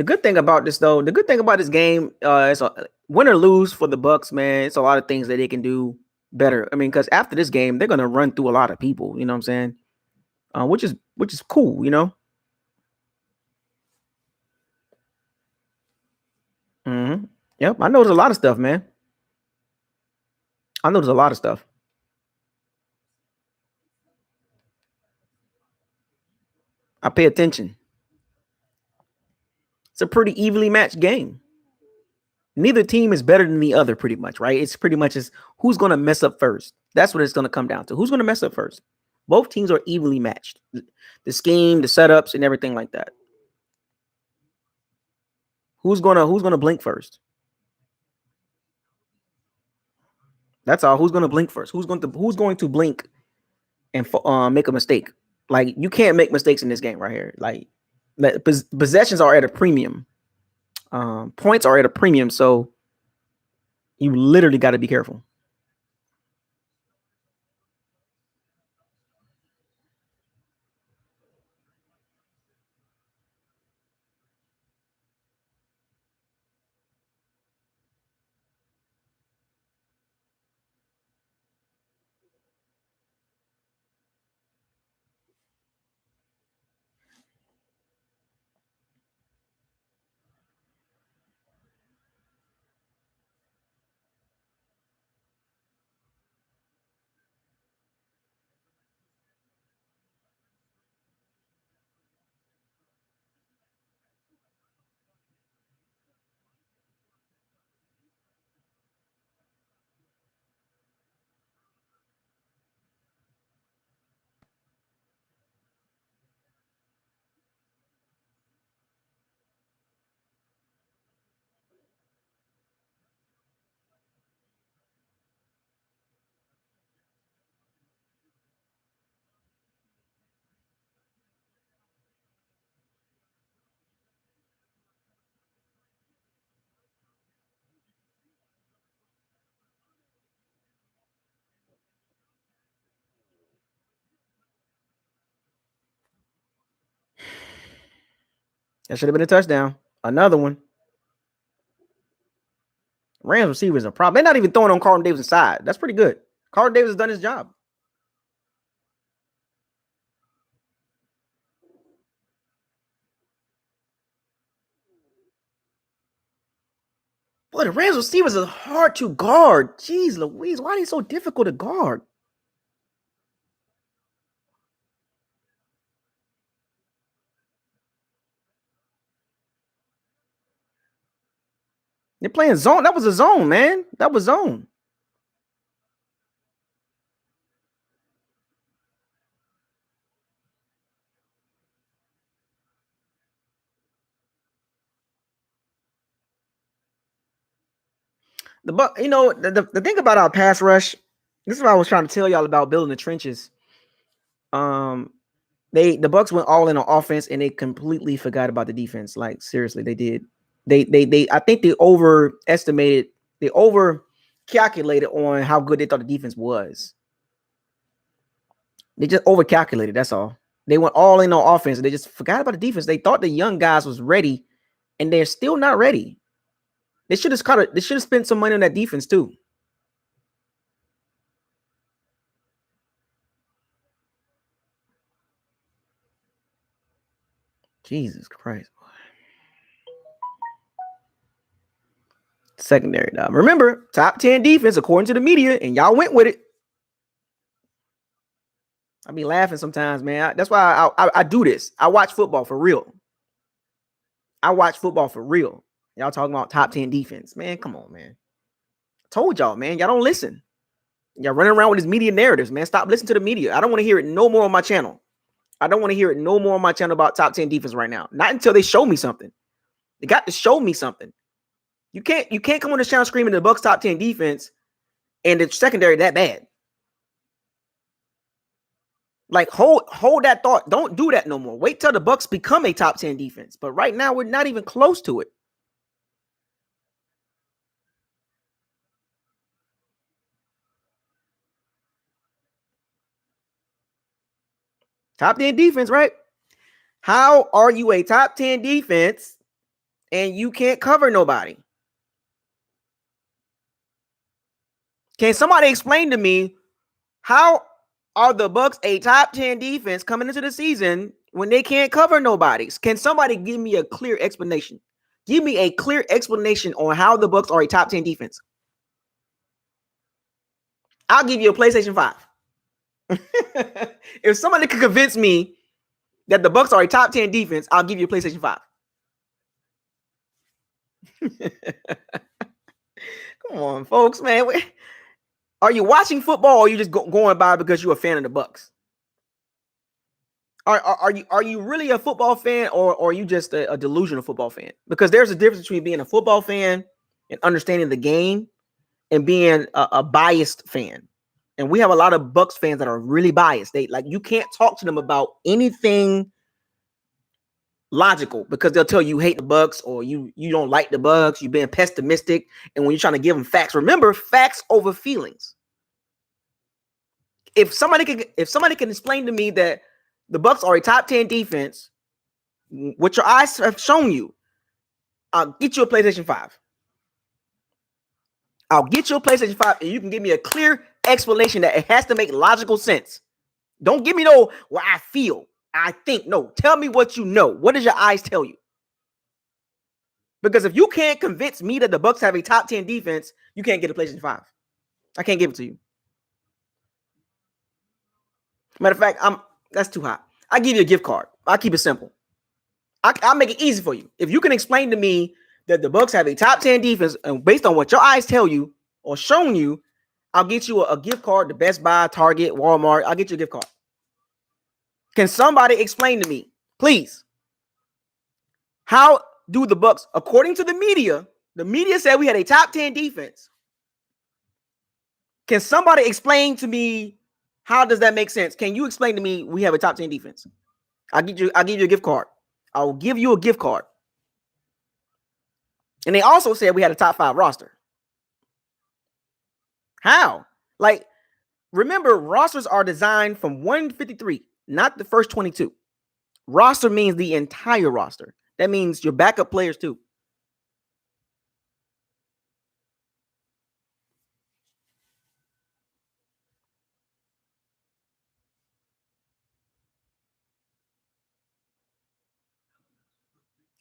good thing about this game, it's a win or lose for the Bucs, man. It's a lot of things that they can do better. I mean, because after this game, they're gonna run through a lot of people. You know what I'm saying? Which is cool. Mm-hmm. Yep, I know there's a lot of stuff, man. I know there's a lot of stuff. I pay attention. It's a pretty evenly matched game. Neither team is better than the other, pretty much, right? It's pretty much just who's going to mess up first. That's what it's going to come down to. Who's going to mess up first? Both teams are evenly matched. The scheme, the setups, and everything like that. Who's gonna blink first? That's all. Who's gonna blink first? Who's going to blink and make a mistake? Like, you can't make mistakes in this game right here. Like, possessions are at a premium. Points are at a premium, so you literally got to be careful. That should have been a touchdown. Another one. Rams receivers are a problem. They're not even throwing on Carlton Davis' side. That's pretty good. Carlton Davis has done his job. Boy, the Rams receivers are hard to guard. Jeez Louise, why are they so difficult to guard? They're playing zone. That was a zone, man. That was zone. The thing about our pass rush, this is what I was trying to tell y'all about building the trenches. The Bucs went all in on offense and they completely forgot about the defense. Like, seriously, they did. They I think they over calculated on how good they thought the defense was. They just over calculated. That's all. They went all in on offense and they just forgot about the defense. They thought the young guys was ready, and they're still not ready. They should have spent some money on that defense too. Jesus Christ. Secondary, dog. Remember, top 10 defense according to the media, and y'all went with it. I be laughing sometimes, man. That's why I do this. I watch football for real. Y'all talking about top 10 defense. Man, come on, man. Told y'all, man. Y'all don't listen. Y'all running around with these media narratives, man. Stop listening to the media. I don't want to hear it no more on my channel. About top 10 defense right now. Not until they show me something. They got to show me something. You can't come on this channel screaming the Bucs top 10 defense and the secondary that bad. Like, hold that thought. Don't do that no more. Wait till the Bucs become a top 10 defense. But right now, we're not even close to it. Top 10 defense, right? How are you a top 10 defense and you can't cover nobody? Can somebody explain to me how are the Bucs a top 10 defense coming into the season when they can't cover nobody? Can somebody give me a clear explanation? Give me a clear explanation on how the Bucs are a top 10 defense. I'll give you a PlayStation 5. If somebody could convince me that the Bucs are a top 10 defense, I'll give you a PlayStation 5. Come on, folks, man. Are you watching football or are you just going by because you're a fan of the Bucs? Are you really a football fan or are you just a delusional football fan? Because there's a difference between being a football fan and understanding the game and being a biased fan. And we have a lot of Bucs fans that are really biased. You can't talk to them about anything logical because they'll tell you hate the Bucs or you don't like the Bucs. You're being pessimistic, and when you're trying to give them facts, remember, facts over feelings. If somebody can explain to me that the Bucs are a top 10 defense, what your eyes have shown you, I'll get you a PlayStation 5. I'll get you a PlayStation 5, and you can give me a clear explanation that it has to make logical sense. Don't give me no, well, I feel, I think. No, tell me what you know. What does your eyes tell you? Because if you can't convince me that the Bucs have a top 10 defense, you can't get a PlayStation 5. I can't give it to you. Matter of fact, that's too hot. I give you a gift card. I'll keep it simple. I'll make it easy for you. If you can explain to me that the Bucs have a top 10 defense, and based on what your eyes tell you or shown you, I'll get you a gift card to Best Buy, Target, Walmart. I'll get you a gift card. Can somebody explain to me, please, how do the Bucs, according to the media said we had a top 10 defense. Can somebody explain to me how does that make sense? Can you explain to me we have a top 10 defense? I'll give you a gift card. I will give you a gift card. And they also said we had a top 5 roster. How? Like, remember, rosters are designed from 153, not the first 22. Roster means the entire roster. That means your backup players too.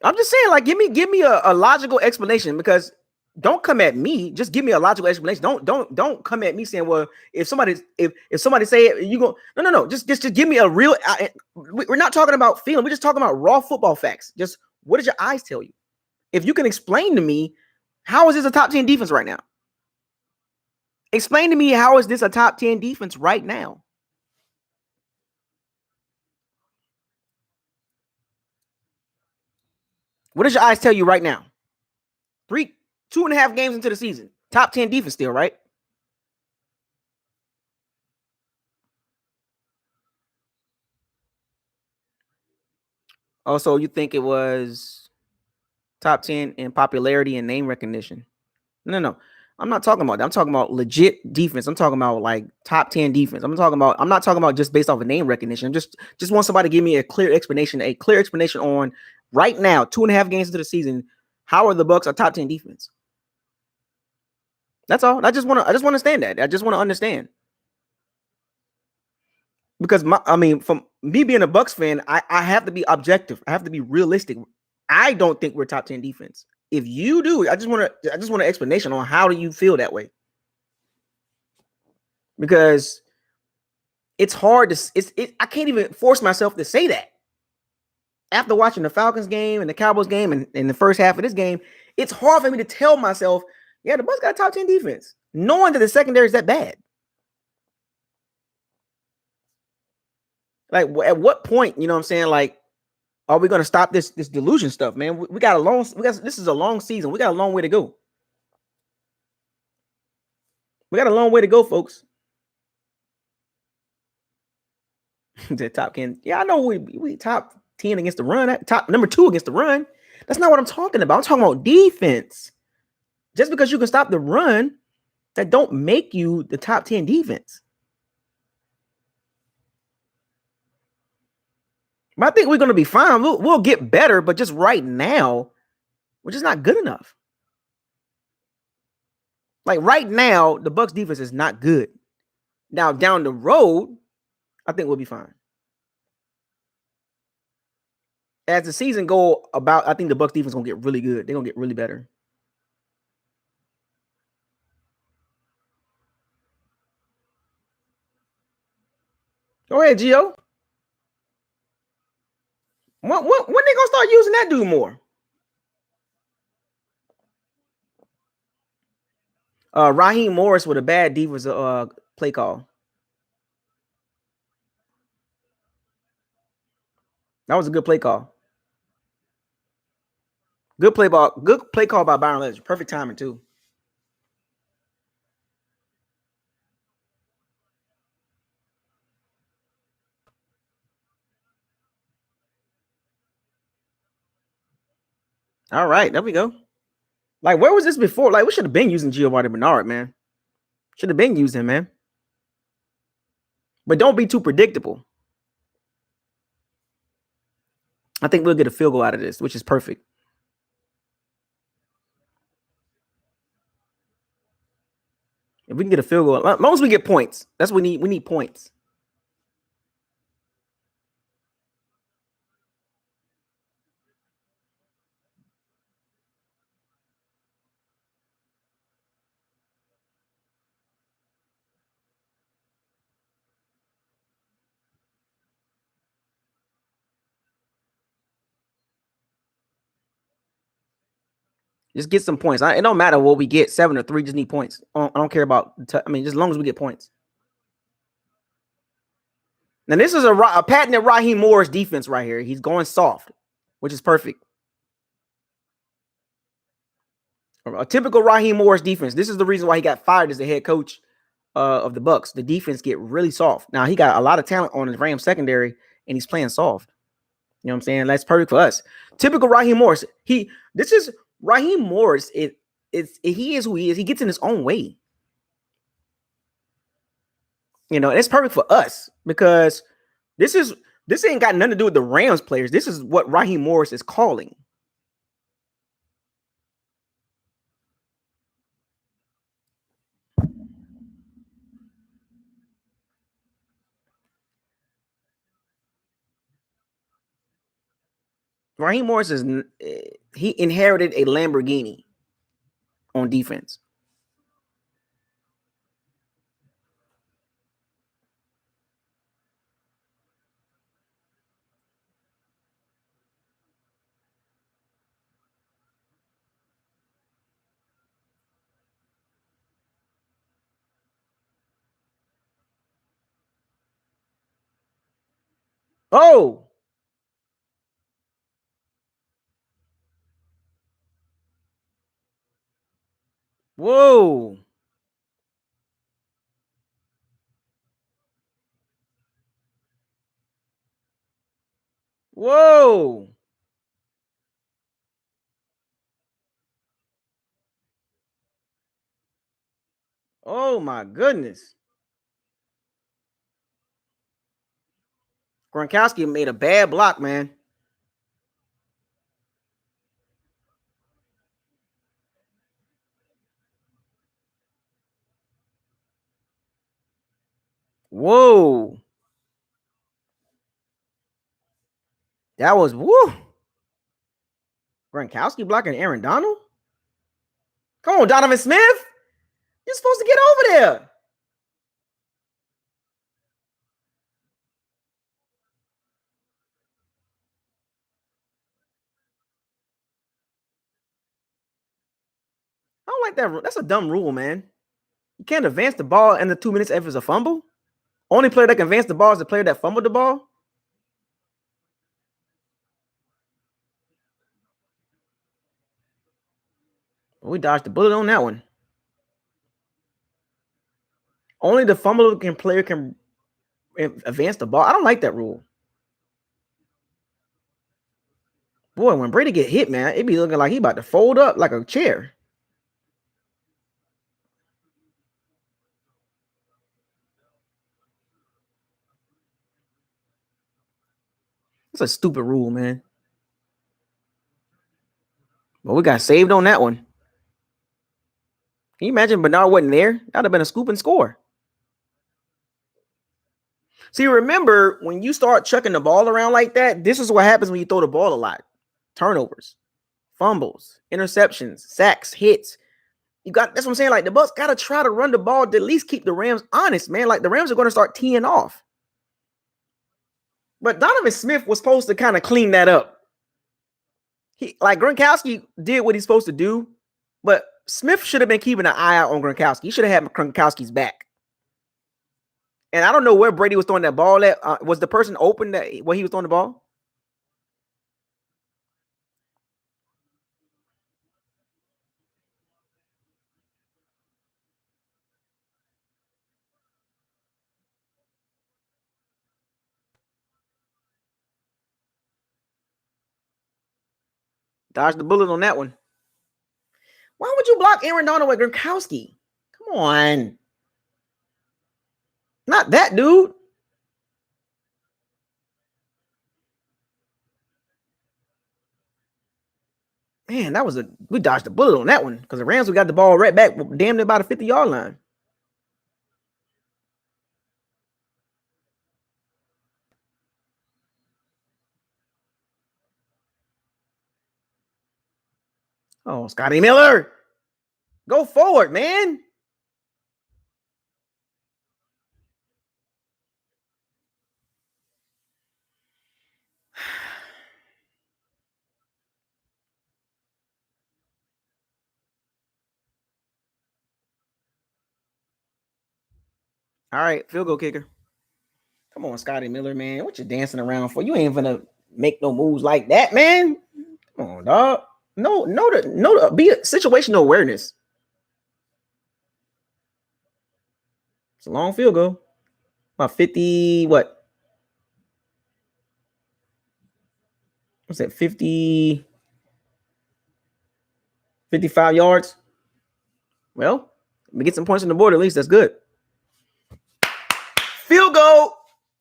I'm just saying, like, give me a logical explanation, because don't come at me. Just give me a logical explanation. Don't come at me saying, well, if somebody say it, you go, no. Just give me a real. We're not talking about feeling. We're just talking about raw football facts. Just what does your eyes tell you? If you can explain to me, how is this a top 10 defense right now? Explain to me, how is this a top 10 defense right now? What does your eyes tell you right now? 2.5 games into the season, top 10 defense still, right? Also, you think it was top 10 in popularity and name recognition? No. I'm not talking about that. I'm talking about legit defense. I'm talking about like top 10 defense. I'm not talking about just based off of name recognition. I'm just want somebody to give me a clear explanation on right now, 2.5 games into the season, how are the Bucs a top 10 defense? That's all. I just want to understand that. I just want to understand. because from me being a Bucs fan, I have to be objective. I have to be realistic. I don't think we're top 10 defense. If you do, I just want an explanation on how do you feel that way? Because it's hard to I can't even force myself to say that. After watching the Falcons game and the Cowboys game and in the first half of this game, it's hard for me to tell myself, yeah, the Bucs got a top 10 defense, knowing that the secondary is that bad. Like, at what point, you know what I'm saying? Like, are we going to stop this delusion stuff, man? We got this is a long season. We got a long way to go. We got a long way to go, folks. The top 10. Yeah, I know we top 10 against the run, top number 2 against the run. That's not what I'm talking about. I'm talking about defense. Just because you can stop the run, that don't make you the top 10 defense. But I think we're going to be fine. We'll get better, but just right now, we're just not good enough. Like right now, the Bucs defense is not good. Now down the road, I think we'll be fine. As the season go about, I think the Bucs defense gonna get really good. They're gonna get really better. Go ahead, Gio. When they gonna start using that dude more? Raheem Morris with a bad defense play call. That was a good play call. Good play call by Byron Leftwich. Perfect timing too. All right, there we go. Like, where was this before? Like, we should have been using Giovanni Bernard, man. Should have been using him, man. But don't be too predictable. I think we'll get a field goal out of this, which is perfect. If we can get a field goal, as long as we get points, that's what we need. We need points. Just get some points. It don't matter what we get, 7 or 3. Just need points. I don't care about. Just as long as we get points. Now this is a patented Raheem Morris defense right here. He's going soft, which is perfect. A typical Raheem Morris defense. This is the reason why he got fired as the head coach of the Bucs. The defense get really soft. Now he got a lot of talent on his Rams secondary, and he's playing soft. You know what I'm saying? That's perfect for us. Typical Raheem Morris. This is Raheem Morris. He is who he is. He gets in his own way. You know, it's perfect for us because this ain't got nothing to do with the Rams players. This is what Raheem Morris is calling. Raheem Morris he inherited a Lamborghini on defense. Oh, whoa. Whoa. Oh my goodness. Gronkowski made a bad block, man. Whoa. That was woo. Gronkowski blocking Aaron Donald. Come on, Donovan Smith. You're supposed to get over there. I don't like that. That's a dumb rule, man. You can't advance the ball in the 2 minutes if it's a fumble. Only player that can advance the ball is the player that fumbled the ball. We dodged the bullet on that one. Only the fumble player can advance the ball. I don't like that rule. Boy, when Brady get hit, man, it be looking like he about to fold up like a chair. It's a stupid rule, man. But we got saved on that one. Can you imagine Bernard wasn't there? That'd have been a scoop and score. See, remember, when you start chucking the ball around like that, this is what happens when you throw the ball a lot. Turnovers, fumbles, interceptions, sacks, hits. That's what I'm saying. Like, the Bucs got to try to run the ball to at least keep the Rams honest, man. Like, the Rams are going to start teeing off. But Donovan Smith was supposed to kind of clean that up. Gronkowski did what he's supposed to do, but Smith should have been keeping an eye out on Gronkowski. He should have had Gronkowski's back. And I don't know where Brady was throwing that ball at. Was the person open where he was throwing the ball? Dodged the bullet on that one. Why would you block Aaron Donald with Gronkowski? Come on. Not that dude. Man, we dodged the bullet on that one because the Rams, we got the ball right back, damn near about a 50-yard line. Oh, Scotty Miller. Go forward, man. All right, field goal kicker. Come on, Scotty Miller, man. What you dancing around for? You ain't gonna make no moves like that, man. Come on, dog. No, be a situational awareness. It's a long field goal. About 50, what? What's that? 50, 55 yards. Well, we get some points on the board at least. That's good. Field goal.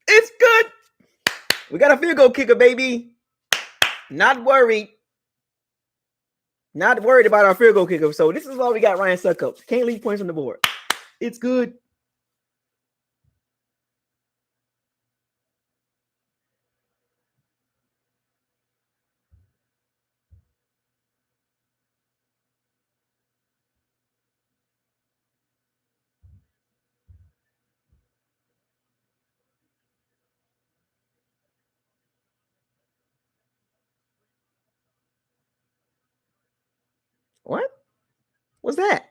It's good. We got a field goal kicker, baby. Not worried. Not worried about our field goal kicker. So this is why we got Ryan Suckup. Can't leave points on the board. It's good. What? What's that?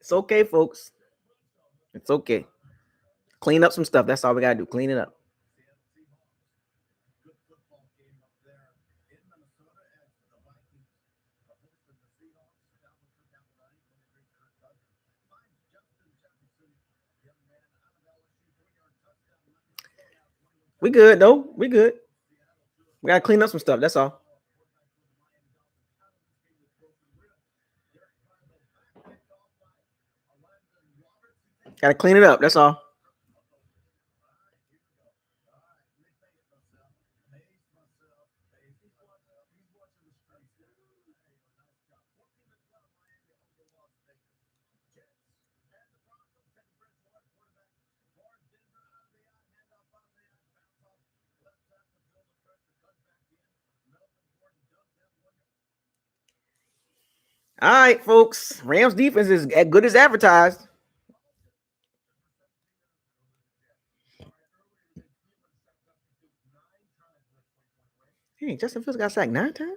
It's okay, folks. It's okay. Clean up some stuff. That's all we got to do. Clean it up. We good, though. We good. We got to clean up some stuff. That's all. Got to clean it up. That's all. All right, folks. Rams defense is as good as advertised. Hey, Justin Fields got sacked 9 times.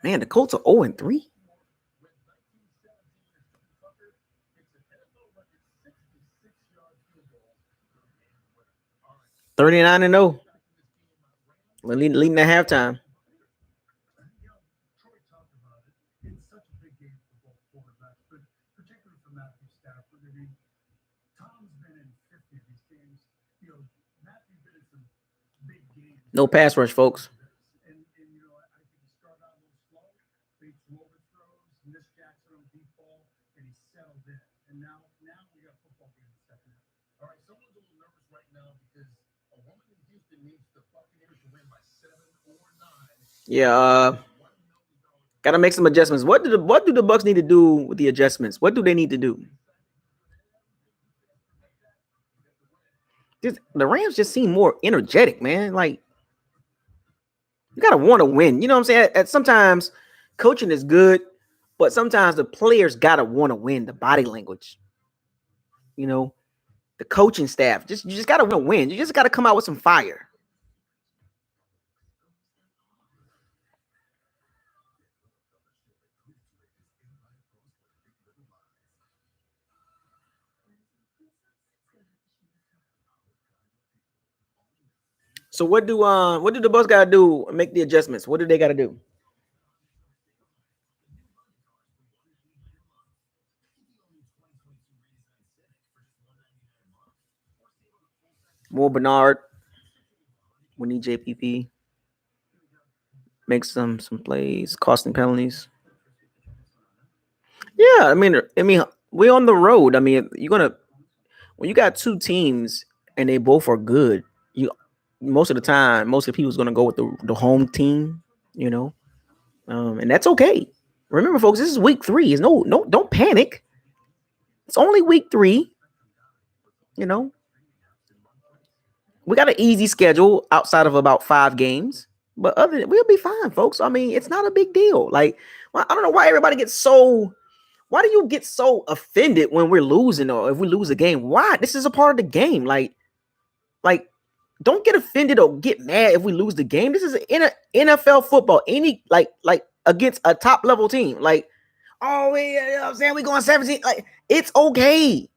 Man, the Colts are 0-3. $39-0. Leading at halftime. No pass rush, folks. Yeah, gotta make some adjustments. What do the Bucs need to do with the adjustments? What do they need to do? The Rams just seem more energetic, man. Like, you gotta want to win. You know what I'm saying? At sometimes coaching is good, but sometimes the players gotta want to win. The body language, you know, the coaching staff. You just gotta want to win. You just gotta come out with some fire. So what do the Bucs gotta do? Make the adjustments. What do they gotta do? More Bernard. We need JPP. Make some plays, costing penalties. Yeah, I mean, we're on the road. I mean, when you got two teams and they both are good, most of the time, most of the people's gonna go with the home team, you know, and that's okay. Remember, folks, this is week 3. It's don't panic. It's only week 3. You know, we got an easy schedule outside of about 5 games, but we'll be fine, folks. I mean, it's not a big deal. Like, I don't know why everybody gets so. Why do you get so offended when we're losing or if we lose a game? Why? This is a part of the game. Like, don't get offended or get mad if we lose the game. This is NFL football. Any like against a top level team. Like, oh, you know what I'm saying, we going 17. Like, it's okay.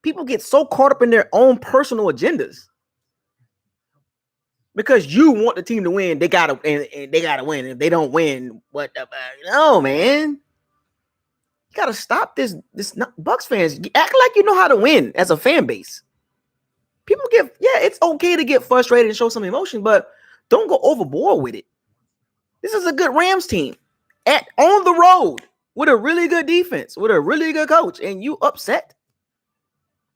People get so caught up in their own personal agendas. Because you want the team to win, they gotta and they gotta win. If they don't win, what the no, man. You gotta stop this Bucs fans. Act like you know how to win as a fan base. People it's okay to get frustrated and show some emotion, but don't go overboard with it. This is a good Rams team on the road with a really good defense, with a really good coach, and you upset.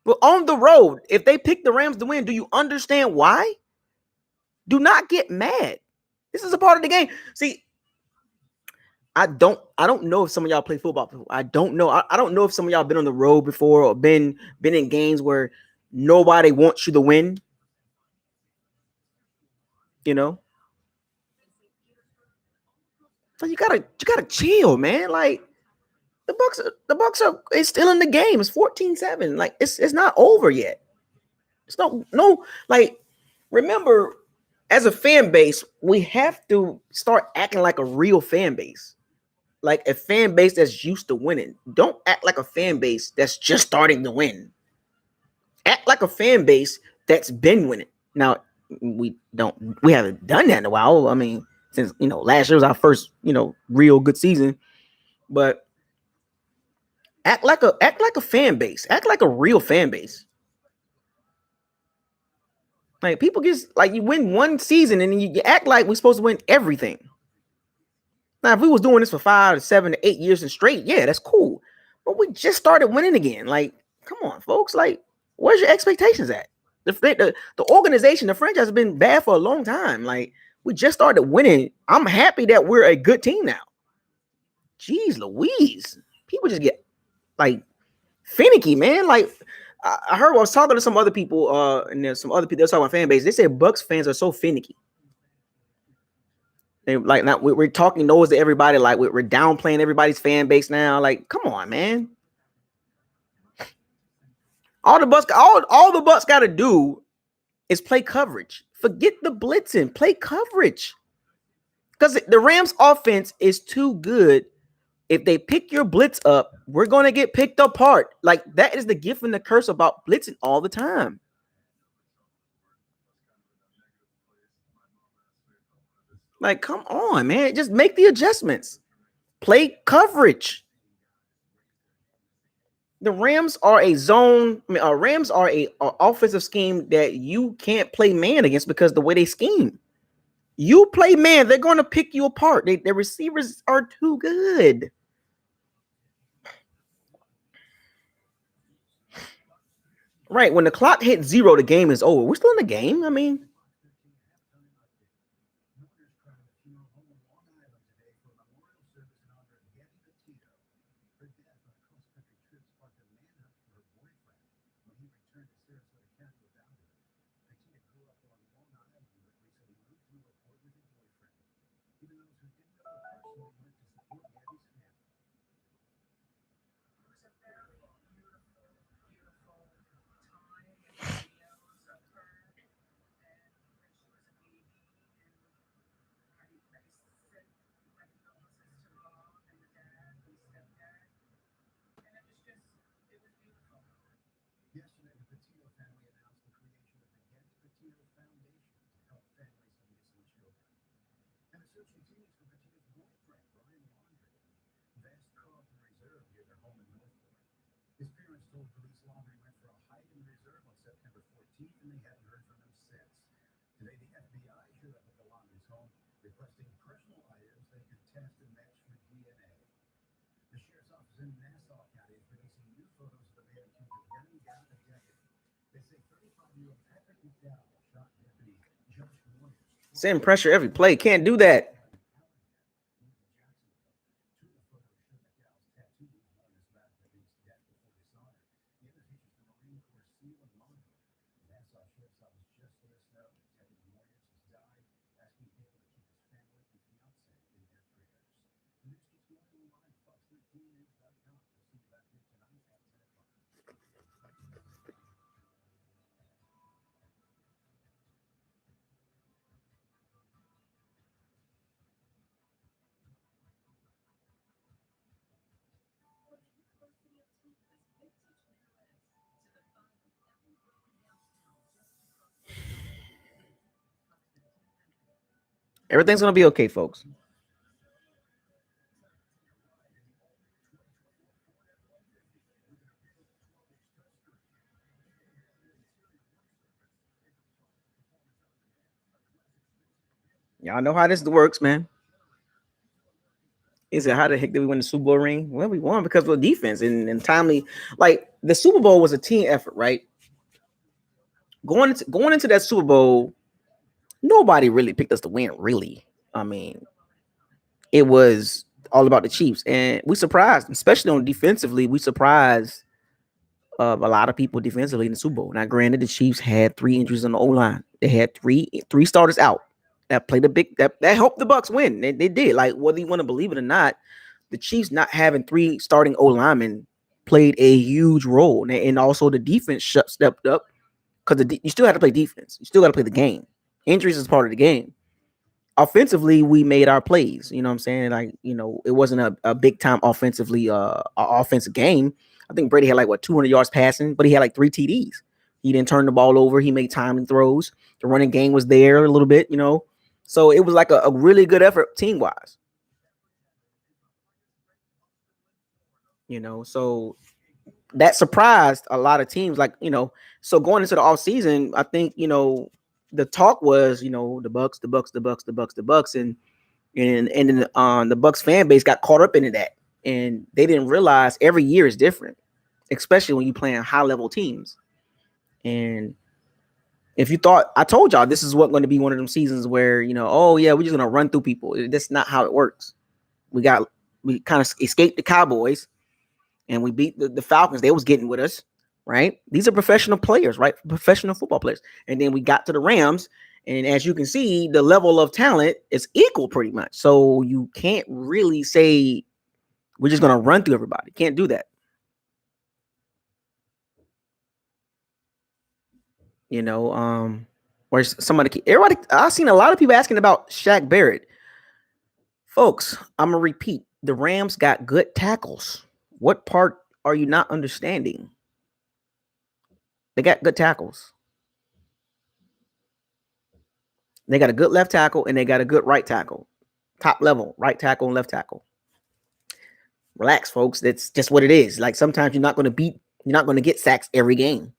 But on the road, if they pick the Rams to win, do you understand why? Do not get mad. This is a part of the game. See, I don't know if some of y'all play football before. I don't know. I don't know if some of y'all been on the road before or been in games where nobody wants you to win. You know? So you gotta chill, man. Like, the Bucs are still in the game. It's 14-7. Like, it's not over yet. It's no like, remember, as a fan base, we have to start acting like a real fan base. Like a fan base that's used to winning. Don't act like a fan base that's just starting to win. Act like a fan base that's been winning. Now, we haven't done that in a while. I mean, since last year was our first, real good season. But act like a fan base. Act like a real fan base. Like people just like you win one season and you act like we're supposed to win everything. Now, if we was doing this for 5 to 7 to 8 years straight, yeah, that's cool. But we just started winning again. Like, come on, folks. Like, where's your expectations at? The organization, the franchise has been bad for a long time. Like, we just started winning. I'm happy that we're a good team now. Jeez Louise. People just get like finicky, man. Like I heard I was talking to some other people, and there's some other people that talking about fan base. They said Bucs fans are so finicky. They like not we're talking nose to everybody, like we're downplaying everybody's fan base now. Like, come on, man. All the Bucs got to do is play coverage. Forget the blitzing, play coverage. Because the Rams offense is too good. If they pick your blitz up, we're going to get picked apart. Like, that is the gift and the curse about blitzing all the time. Like, come on, man. Just make the adjustments. Play coverage. The Rams are a zone. I mean, Rams are a offensive scheme that you can't play man against because the way they scheme. You play man, they're going to pick you apart. Their receivers are too good. Right. When the clock hits 0, the game is over. We're still in the game. I mean, send pressure every play. Can't do that. Everything's going to be okay, folks. Y'all know how this works, man. Is it how the heck did we win the Super Bowl ring? Well, we won because of defense and timely. Like, the Super Bowl was a team effort, right? Going into that Super Bowl, nobody really picked us to win, really. I mean, it was all about the Chiefs. And we surprised, especially on defensively, we surprised a lot of people defensively in the Super Bowl. Now, granted, the Chiefs had 3 injuries on the O-line. They had three starters out. That played a big that helped the Bucs win. They did. Like, whether you want to believe it or not, the Chiefs not having 3 starting O linemen played a huge role. And also the defense stepped up because you still had to play defense. You still got to play the game. Injuries is part of the game. Offensively, we made our plays. You know what I'm saying? Like, it wasn't a big time offensively, offensive game. I think Brady had like 200 yards passing, but he had like 3 TDs. He didn't turn the ball over. He made timely throws. The running game was there a little bit, So it was like a really good effort team wise. So that surprised a lot of teams. Like, so going into the off season, I think, the talk was, the Bucs, the Bucs, the Bucs, the Bucs, the Bucs, and then the Bucs fan base got caught up into that, and they didn't realize every year is different, especially when you playing high level teams. And if you thought, I told y'all this is what going to be one of them seasons where oh yeah, we're just gonna run through people. That's not how it works. We kind of escaped the Cowboys, and we beat the Falcons. They was getting with us, right? These are professional players, right? Professional football players. And then we got to the Rams, and as you can see, the level of talent is equal pretty much. So you can't really say we're just gonna run through everybody. Can't do that. Where everybody, I've seen a lot of people asking about Shaq Barrett. Folks, I'm gonna repeat: the Rams got good tackles. What part are you not understanding? They got good tackles. They got a good left tackle and they got a good right tackle. Top level right tackle and left tackle. Relax, folks. That's just what it is. Like sometimes you're not going to get sacks every game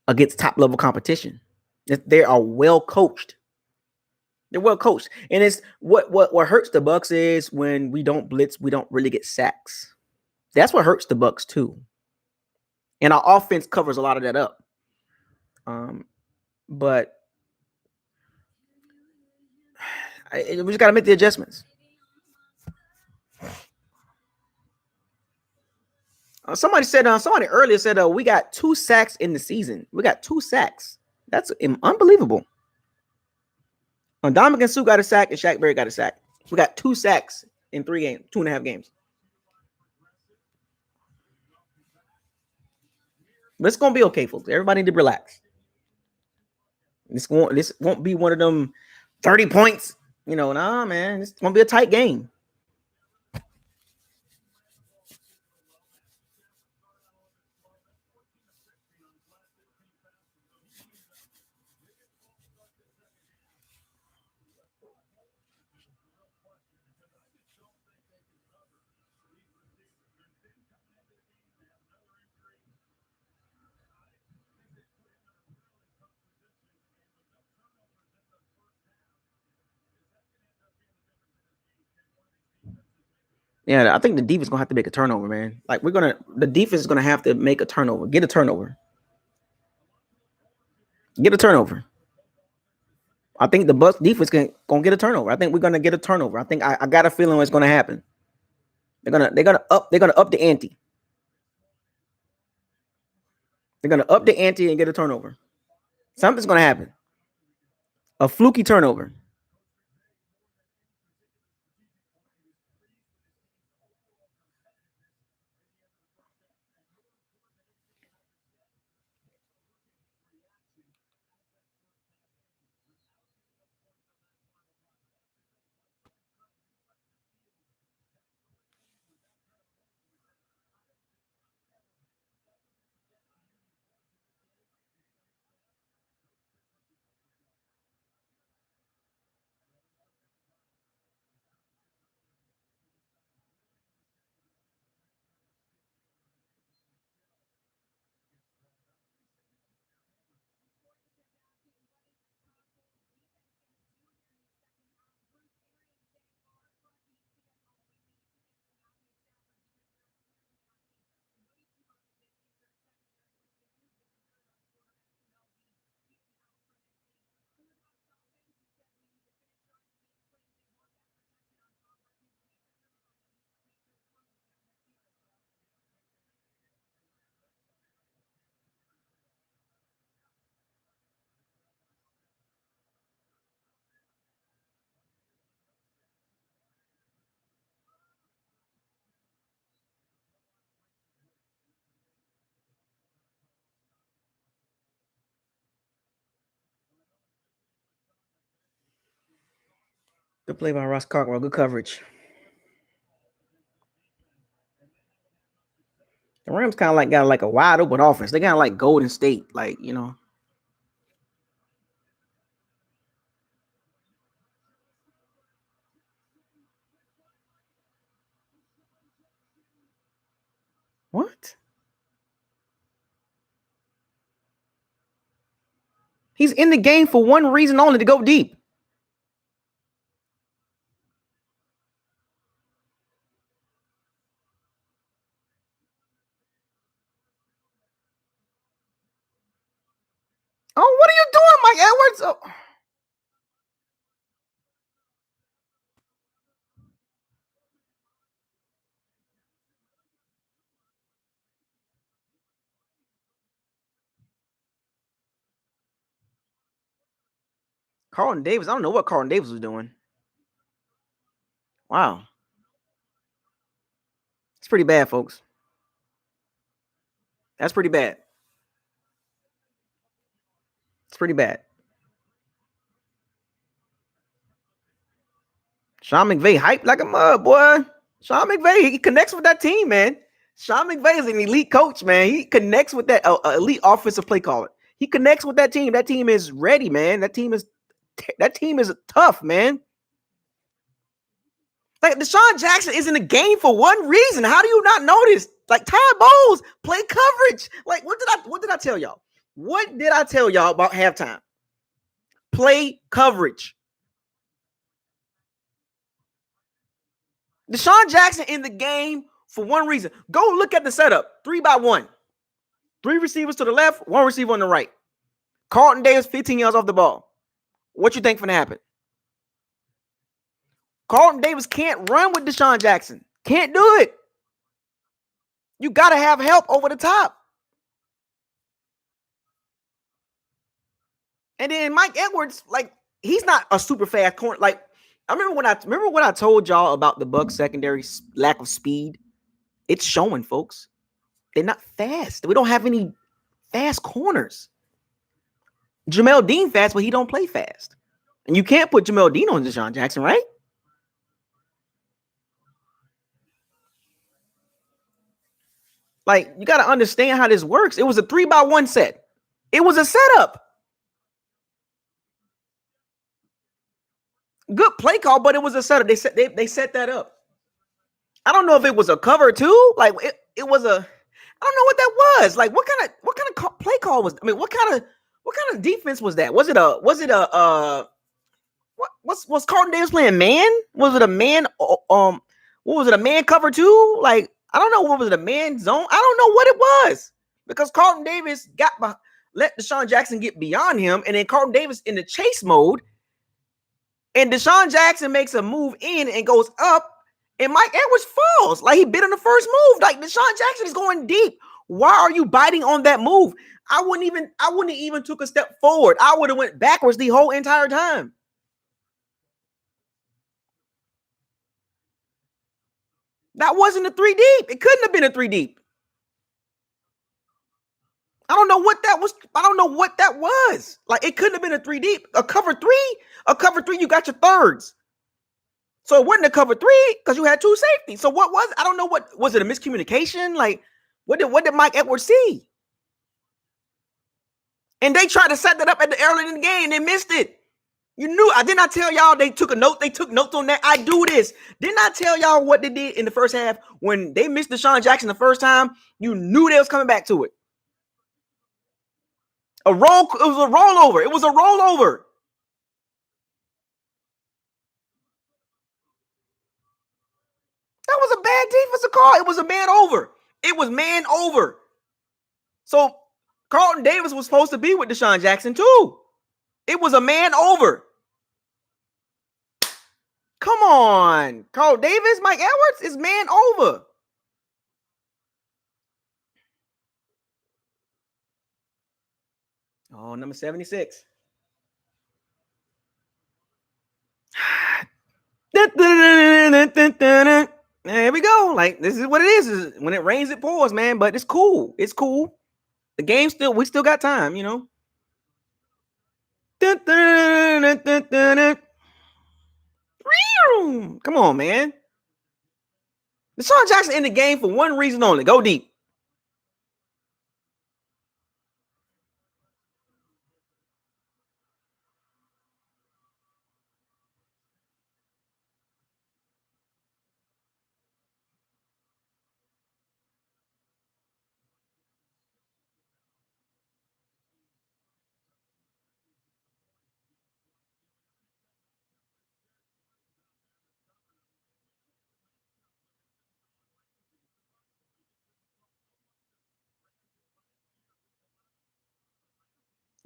against top level competition. They are well coached. They're well coached. And it's what hurts the Bucs is when we don't blitz, we don't really get sacks. That's what hurts the Bucs too. And our offense covers a lot of that up. But we just got to make the adjustments. Somebody earlier said we got 2 sacks in the season. We got 2 sacks. That's unbelievable. Dominican Sue got a sack and Shaq Barrett got a sack. We got 2 sacks in 3 games, 2.5 games. But it's gonna be okay, folks. Everybody need to relax. This won't be one of them 30 points. Nah, man. It's gonna be a tight game. Yeah, I think the defense is gonna have to make a turnover, man. Like the defense is gonna have to make a turnover, get a turnover. Get a turnover. I think the Bucs defense gonna get a turnover. I think we're gonna get a turnover. I think I got a feeling what's gonna happen. They're gonna up the ante. They're gonna up the ante and get a turnover. Something's gonna happen. A fluky turnover. Good play by Ross Cockrell. Good coverage. The Rams kind of like got like a wide open offense. They got like Golden State, What? He's in the game for one reason only, to go deep. Oh, what are you doing, Mike Edwards? Oh. Carlton Davis. I don't know what Carlton Davis was doing. Wow. It's pretty bad, folks. That's pretty bad. It's pretty bad. Sean McVay hyped like a mud, boy. Sean McVay, he connects with that team, man. Sean McVay is an elite coach, man. He connects with that elite offensive play caller. He connects with that team. That team is ready, man. That team is tough, man. Like, Deshaun Jackson is in the game for one reason. How do you not notice? Like, Ty Bowles play coverage. Like, what did I tell y'all? What did I tell y'all about halftime? Play coverage. Deshaun Jackson in the game for one reason. Go look at the setup. 3-by-1. 3 receivers to the left, 1 receiver on the right. Carlton Davis 15 yards off the ball. What you think finna happen? Carlton Davis can't run with Deshaun Jackson. Can't do it. You got to have help over the top. And then Mike Edwards, like, he's not a super fast corner. Like, I remember when I told y'all about the Bucs secondary lack of speed. It's showing, folks. They're not fast. We don't have any fast corners. Jamel Dean fast, but he don't play fast. And you can't put Jamel Dean on Deshaun Jackson, right? Like, you got to understand how this works. It was a 3-by-1 set. It was a setup. Good play call, but it was a setup. They set that up. I don't know if it was a cover too. Like, it was a. I don't know what that was. Like, what kind of play call was? I mean, what kind of defense was that? Was it a was Carlton Davis playing man? Was it a man? What was it, a man cover too? Like, I don't know. What was it, a man zone? I don't know what it was, because Carlton Davis let Deshaun Jackson get beyond him, and then Carlton Davis in the chase mode, and Deshaun Jackson makes a move in and goes up, and Mike Edwards falls like he bit on the first move. Like, Deshaun Jackson is going deep. Why are you biting on that move? I wouldn't even took a step forward. I would have went backwards the whole entire time. That wasn't a 3 deep. It couldn't have been a 3 deep. I don't know what that was. I don't know what that was. Like, it couldn't have been a 3 deep. A cover three, you got your thirds. So it wasn't a cover 3 because you had 2 safeties. So what was it? I don't know. What was it, a miscommunication? Like, what did Mike Edwards see? And they tried to set that up at the early in the game and they missed it. You knew. I did not tell y'all they took a note. They took notes on that. I do this. Didn't I tell y'all what they did in the first half when they missed Deshaun Jackson the first time? You knew they was coming back to it. It was a rollover. It was a rollover. That was a bad defensive call. It was a man over. It was man over. So Carlton Davis was supposed to be with Deshaun Jackson too. It was a man over. Come on. Carl Davis, Mike Edwards is man over. Oh, number 76. There we go. Like, this is what it is. When it rains, it pours, man. But it's cool. It's cool. The game we still got time, you know. Come on, man. Deshaun Jackson in the game for one reason only. Go deep.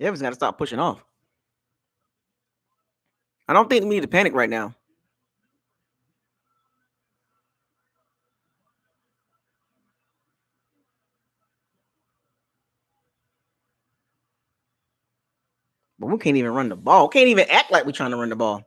Devin's got to stop pushing off. I don't think we need to panic right now. But we can't even run the ball. Can't even act like we're trying to run the ball.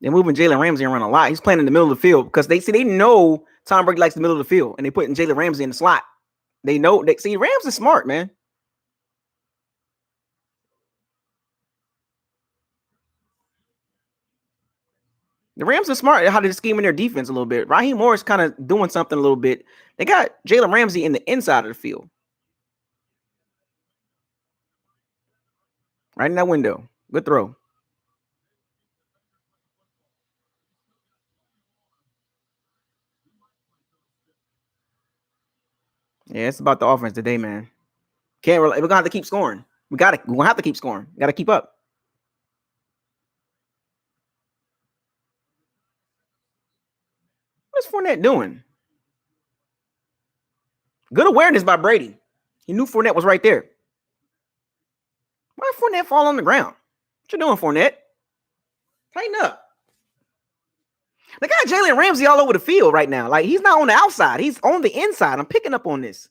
They're moving Jalen Ramsey around a lot. He's playing in the middle of the field because they know Tom Brady likes the middle of the field, and they putting Jalen Ramsey in the slot. They know Rams is smart, man. The Rams are smart how to scheme in their defense a little bit. Raheem Morris kind of doing something a little bit. They got Jalen Ramsey in the inside of the field. Right in that window. Good throw. Yeah, it's about the offense today, man. We're gonna have to keep scoring. We're gonna have to keep scoring. Gotta keep up. What's Fournette doing? Good awareness by Brady. He knew Fournette was right there. Why did Fournette fall on the ground? What you doing, Fournette? Tighten up. They got Jalen Ramsey all over the field right now. Like, he's not on the outside. He's on the inside. I'm picking up on this.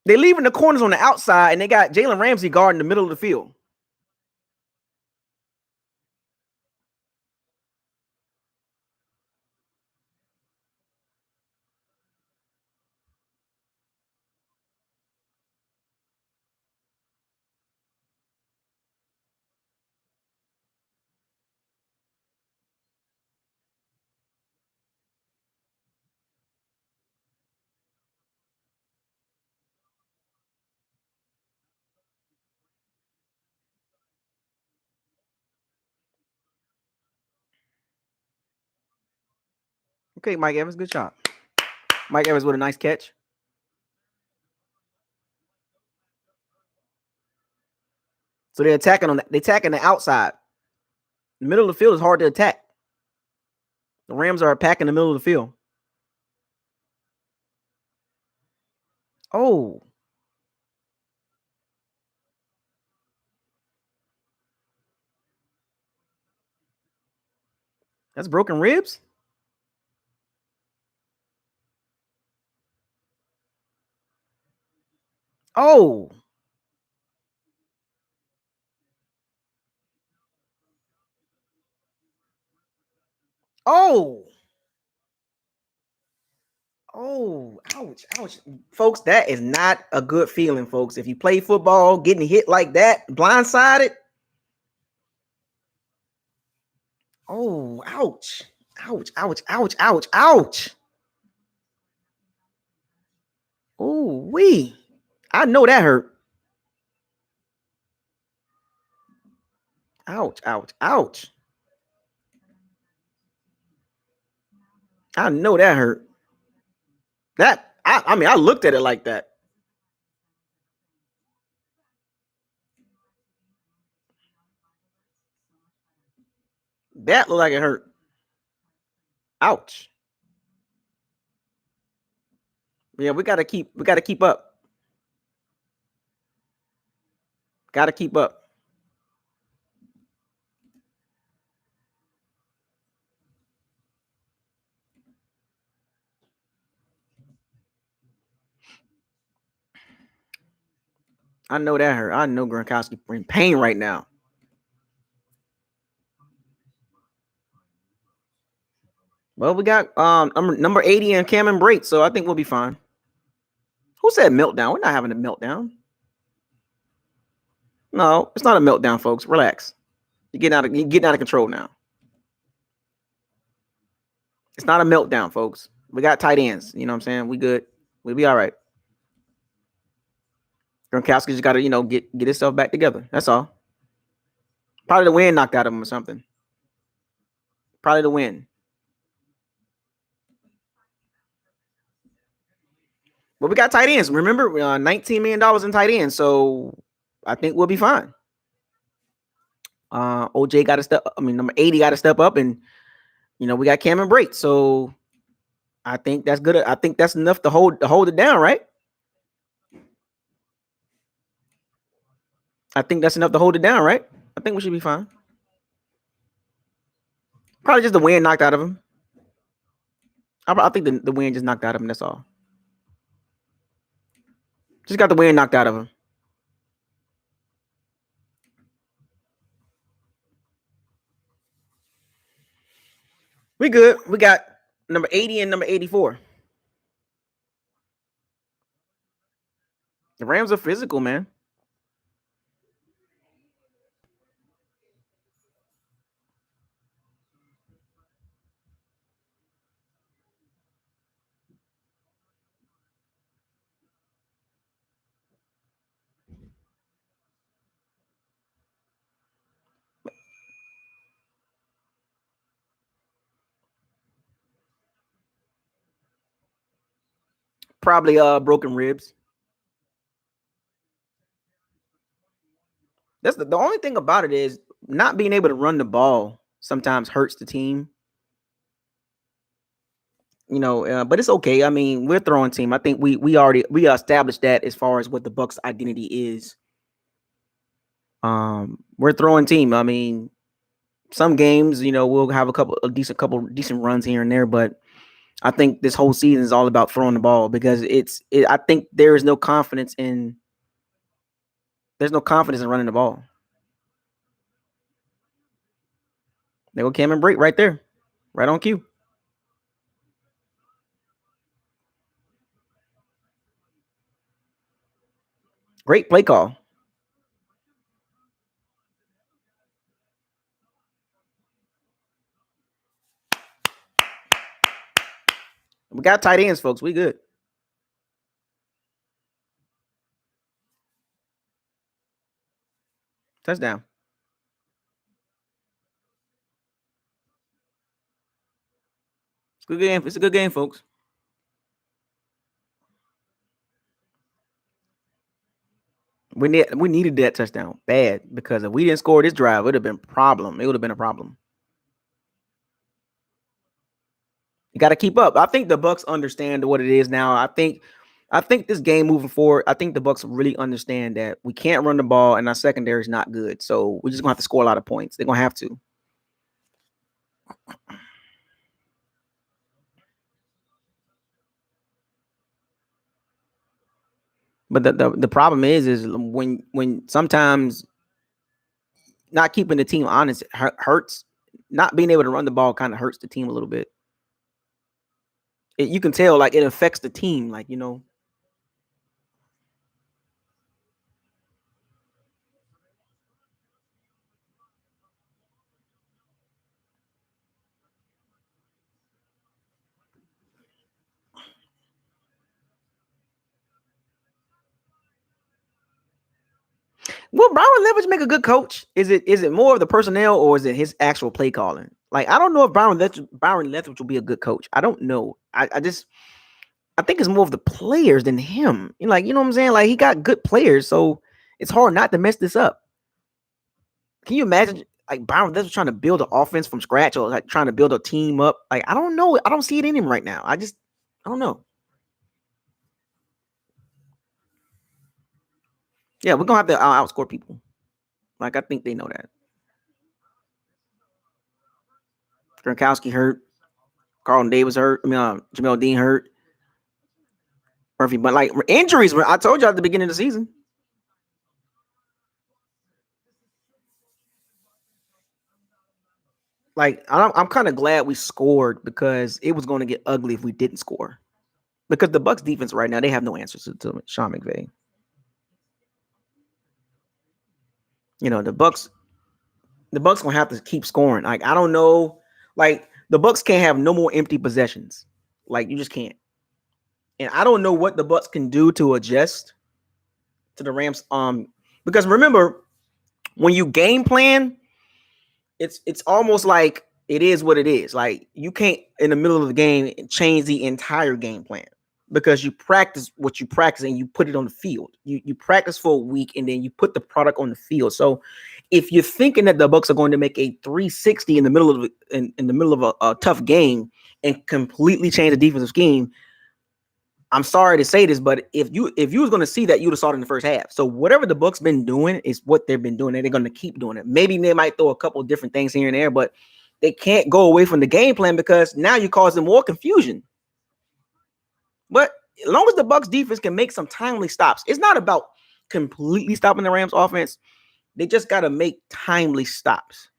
They're leaving the corners on the outside, and they got Jalen Ramsey guarding the middle of the field. Okay, Mike Evans, good job. Mike Evans with a nice catch. So they're attacking the outside. The middle of the field is hard to attack. The Rams are attacking the middle of the field. Oh. That's broken ribs? Oh. Oh. Oh, ouch, ouch. Folks, that is not a good feeling, folks. If you play football, getting hit like that, blindsided. Oh, ouch. Ouch, ouch, ouch, ouch, ouch. Oh, I know that hurt. Ouch, ouch, ouch. I know that hurt. I mean, I looked at it like that. That looked like it hurt. Ouch. Yeah, we gotta keep up. Gotta keep up. I know that hurt. I know Gronkowski in pain right now. Well, we got number 80 and Cam and Brate, so I think we'll be fine. Who said meltdown? We're not having a meltdown. No, it's not a meltdown, folks. Relax. You're getting out of control now. It's not a meltdown, folks. We got tight ends. You know what I'm saying? We good. We'll be all right. Gronkowski just got to, get himself back together. That's all. Probably the wind knocked out of him or something. Probably the win. But we got tight ends. Remember, $19 million in tight ends. So I think we'll be fine. OJ got to step. I mean, number 80 got to step up, and we got Cam and Brake. So I think that's good. I think that's enough to hold it down, right? I think that's enough to hold it down, right? I think we should be fine. Probably just the wind knocked out of him. I think the wind just knocked out of him. That's all. Just got the wind knocked out of him. We good. We got number 80 and number 84. The Rams are physical, man. Probably broken ribs. That's the only thing about it is not being able to run the ball sometimes hurts the team. But it's okay. I mean, we're a throwing team. I think we established that as far as what the Bucs identity is. We're a throwing team. I mean, some games, we'll have a couple decent runs here and there, but I think this whole season is all about throwing the ball because I think there's no confidence in running the ball. They go Cam and Brake right there, right on cue. Great play call. We got tight ends, folks. We good. Touchdown. It's a good game. It's a good game, folks. We needed that touchdown bad because if we didn't score this drive, it would have been a problem. It would have been a problem. You got to keep up. I think the Bucs understand what it is now. I think this game moving forward, I think the Bucs really understand that we can't run the ball and our secondary is not good. So we're just gonna have to score a lot of points. They're gonna have to. But the problem is when sometimes not keeping the team honest hurts. Not being able to run the ball kind of hurts the team a little bit. You can tell like it affects the team, like Will Byron Leftwich make a good coach? Is it more of the personnel or is it his actual play calling? Like I don't know if Byron Leftwich will be a good coach. I don't know. I think it's more of the players than him. You know what I'm saying? Like he got good players, so it's hard not to mess this up. Can you imagine like Byron Leftwich trying to build an offense from scratch or like trying to build a team up? Like I don't know. I don't see it in him right now. I don't know. Yeah, we're gonna have to outscore people. Like I think they know that. Gronkowski hurt. Carlton Davis hurt. I mean, Jamel Dean hurt. Murphy, but like injuries, I told you at the beginning of the season. Like I'm kind of glad we scored because it was going to get ugly if we didn't score. Because the Bucs defense right now, they have no answers to Sean McVay. The Bucs gonna have to keep scoring. Like I don't know, like the Bucs can't have no more empty possessions. Like you just can't. And I don't know what the Bucs can do to adjust to the Rams. Because remember, when you game plan, it's almost like it is what it is. Like, you can't in the middle of the game change the entire game plan because you practice what you practice and you put it on the field. You practice for a week and then you put the product on the field. So if you're thinking that the Bucs are going to make a 360 in the middle of in the middle of a tough game and completely change the defensive scheme, I'm sorry to say this, but if you was going to see that, you'd have saw it in the first half. So whatever the Bucs been doing is what they've been doing, and they're going to keep doing it. Maybe they might throw a couple of different things here and there, but they can't go away from the game plan because now you're causing more confusion. But as long as the Bucs defense can make some timely stops, it's not about completely stopping the Rams offense. They just got to make timely stops.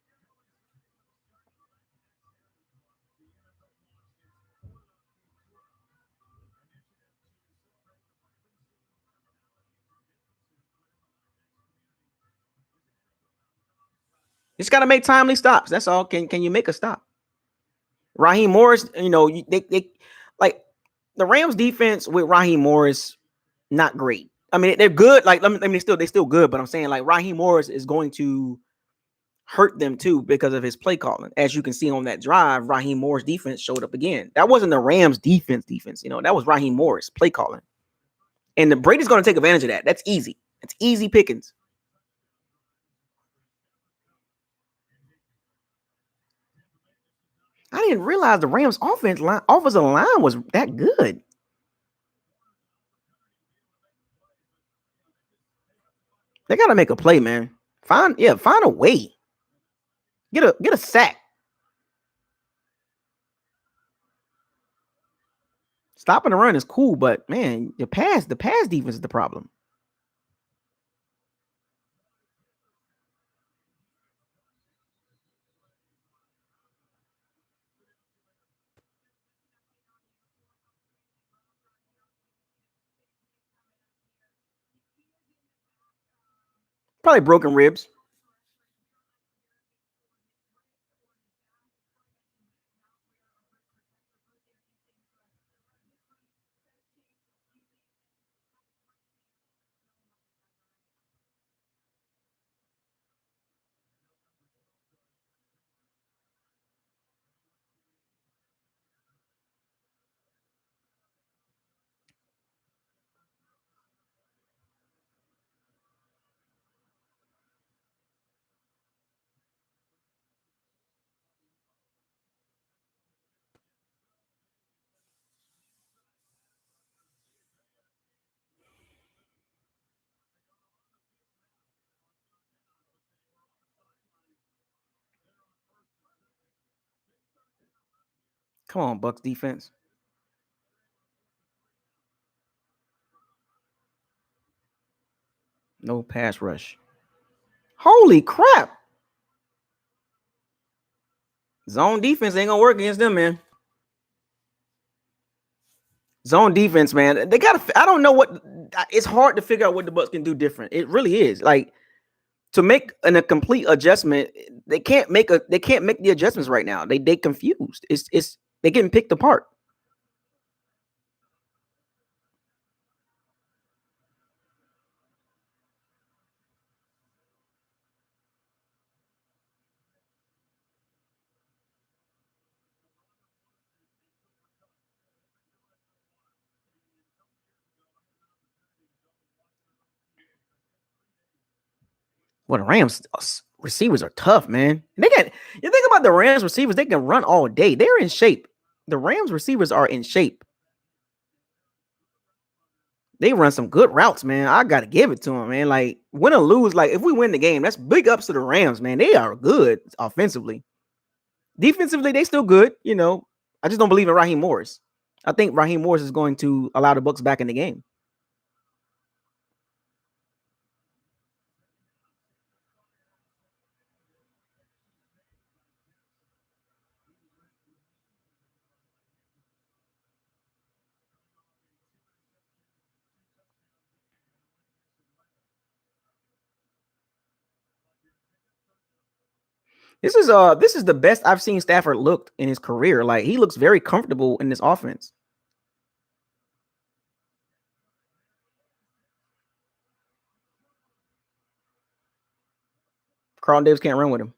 Just got to make timely stops. That's all. Can you make a stop? Raheem Morris, they like the Rams defense with Raheem Morris, not great. I mean, they're good. Like, they're still good, but I'm saying like Raheem Morris is going to hurt them too because of his play calling. As you can see on that drive, Raheem Morris defense showed up again. That wasn't the Rams defense. That was Raheem Morris play calling. And the Brady's going to take advantage of that. That's easy. It's easy pickings. I didn't realize the Rams offensive line was that good. They got to make a play, man. Find a way. Get a sack. Stopping the run is cool, but man, the pass defense is the problem. Probably broken ribs. Come on, Bucs defense. No pass rush. Holy crap. Zone defense ain't gonna work against them, man. Zone defense, man. They gotta. I don't know what. It's hard to figure out what the Bucs can do different. It really is. Like, to make a complete adjustment, they can't make the adjustments right now. They confused. It's they getting picked apart. Well, the Rams receivers are tough, man. They got you think about the Rams receivers, they can run all day. They're in shape. The Rams receivers are in shape. They run some good routes, man. I gotta give it to them, man. Like, win or lose, like if we win the game, that's big ups to the Rams, man. They are good offensively. Defensively, they still good. I just don't believe in Raheem Morris. I think Raheem Morris is going to allow the Bucs back in the game. This is the best I've seen Stafford looked in his career. Like, he looks very comfortable in this offense. Carlton Davis can't run with him.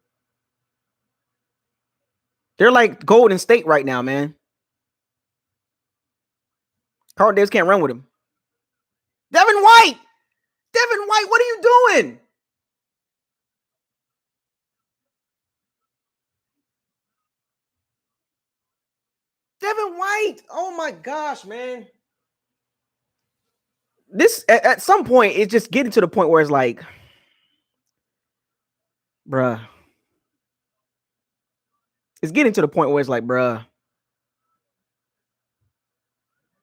They're like Golden State right now, man. Carl Davis can't run with him. Devin White! Devin White, what are you doing? Devin White! Oh my gosh, man. This at some point, it's just getting to the point where it's like, bruh. It's getting to the point where it's like, bruh.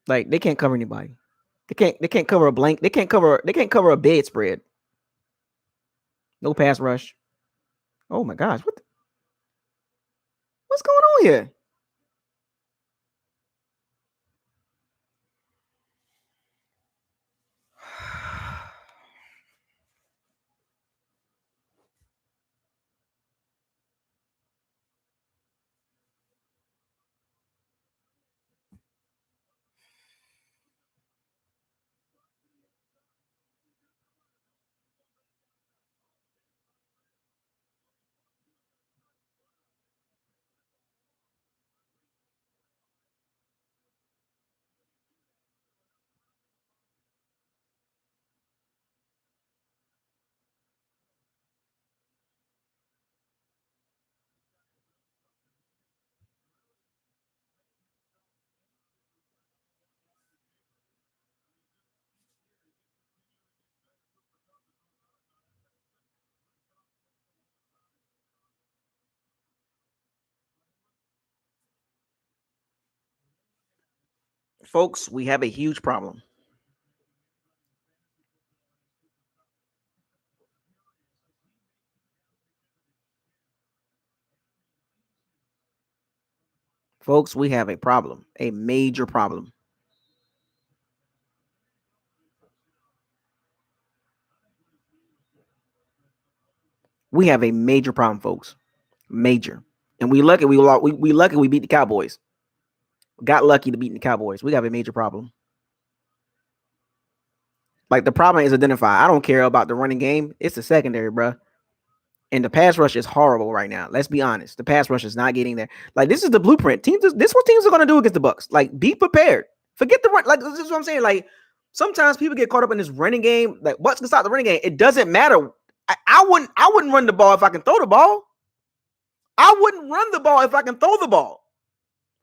Like, they can't cover anybody. They can't cover a blank. They can't cover a bed spread. No pass rush. Oh my gosh. What's going on here? Folks, we have a huge problem. Folks, we have a problem. A major problem. We have a major problem, folks. Major. And we lucky we beat the Cowboys. Got lucky to beat the Cowboys. We have a major problem. Like, the problem is identified. I don't care about the running game. It's the secondary, bro. And the pass rush is horrible right now. Let's be honest. The pass rush is not getting there. Like, this is the blueprint. This is what teams are going to do against the Bucs. Like, be prepared. Forget the run. Like, this is what I'm saying. Like, sometimes people get caught up in this running game. Like, Bucs can stop the running game. It doesn't matter. I wouldn't run the ball if I can throw the ball. I wouldn't run the ball if I can throw the ball.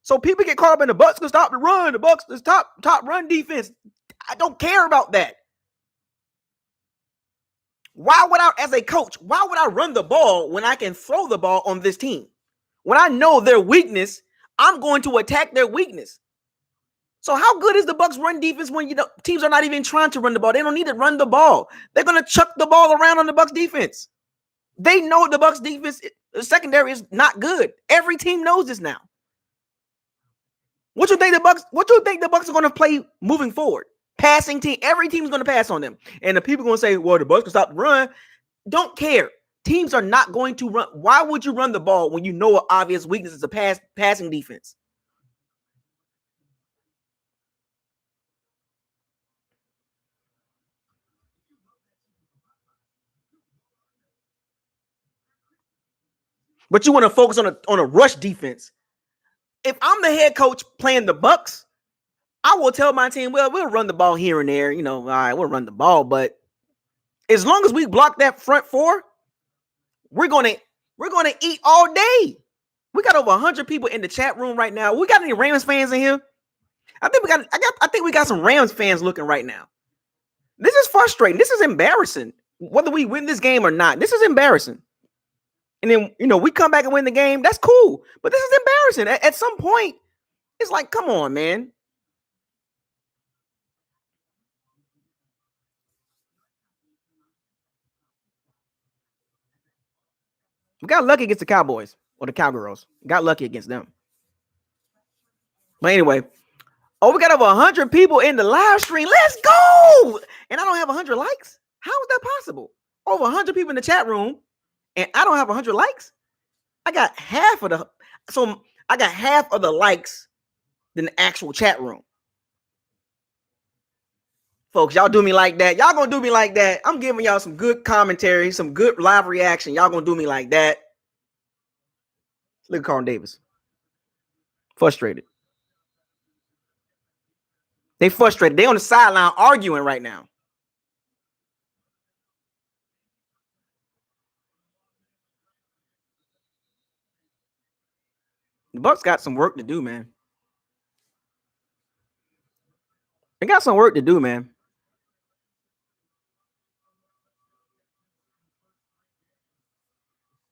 So people get caught up in the Bucs can stop the run. The Bucs is top run defense. I don't care about that. Why would I, as a coach, why would I run the ball when I can throw the ball on this team? When I know their weakness, I'm going to attack their weakness. So how good is the Bucs run defense when teams are not even trying to run the ball? They don't need to run the ball. They're going to chuck the ball around on the Bucs defense. They know the Bucs defense, the secondary is not good. Every team knows this now. What you think the Bucs are going to play moving forward? Passing team. Every team's going to pass on them. And the people are going to say, well, the Bucs can stop the run. Don't care. Teams are not going to run. Why would you run the ball when you know an obvious weakness is a passing defense? But you want to focus on a rush defense. If I'm the head coach playing the Bucs, I will tell my team, well, we'll run the ball here and there. All right, we'll run the ball. But as long as we block that front four, we're gonna eat all day. We got over 100 people in the chat room right now. We got any Rams fans in here? I think we got some Rams fans looking right now. This is frustrating. This is embarrassing. Whether we win this game or not, this is embarrassing. And then, we come back and win the game. That's cool. But this is embarrassing. At some point, it's like, come on, man. We got lucky against the Cowboys or the Cowgirls. Got lucky against them. But anyway, we got over 100 people in the live stream. Let's go! And I don't have 100 likes. How is that possible? Over 100 people in the chat room, and I don't have 100 likes. I got half of the likes than the actual chat room. Folks, y'all do me like that. Y'all gonna do me like that. I'm giving y'all some good commentary, some good live reaction. Y'all gonna do me like that. Look at Carl Davis. Frustrated. They frustrated. They on the sideline arguing right now. The Bucs got some work to do, man. They got some work to do, man.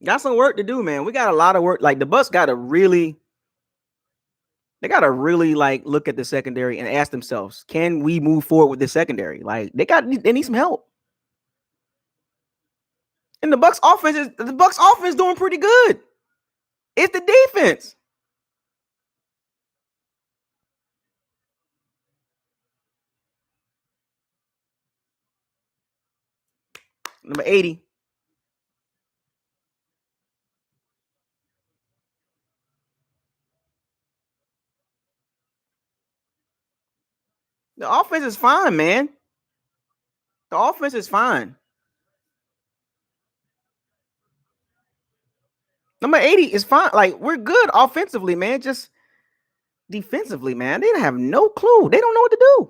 Got some work to do, man. We got a lot of work. Like the Bucs got to really, they got to really like look at the secondary and ask themselves, can we move forward with the secondary? Like they need some help. And the Bucs offense doing pretty good. It's the defense. Number 80. The offense is fine, man. The offense is fine. Number 80 is fine. Like, we're good offensively, man. Just defensively, man. They have no clue. They don't know what to do.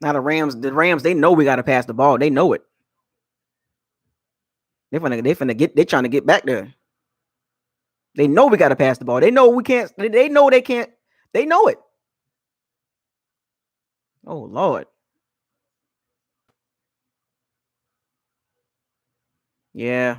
Now the Rams, they know we got to pass the ball. They know it. They're trying to get back there. They know we got to pass the ball. They know we can't. They know they can't. They know it. Oh, Lord. Yeah.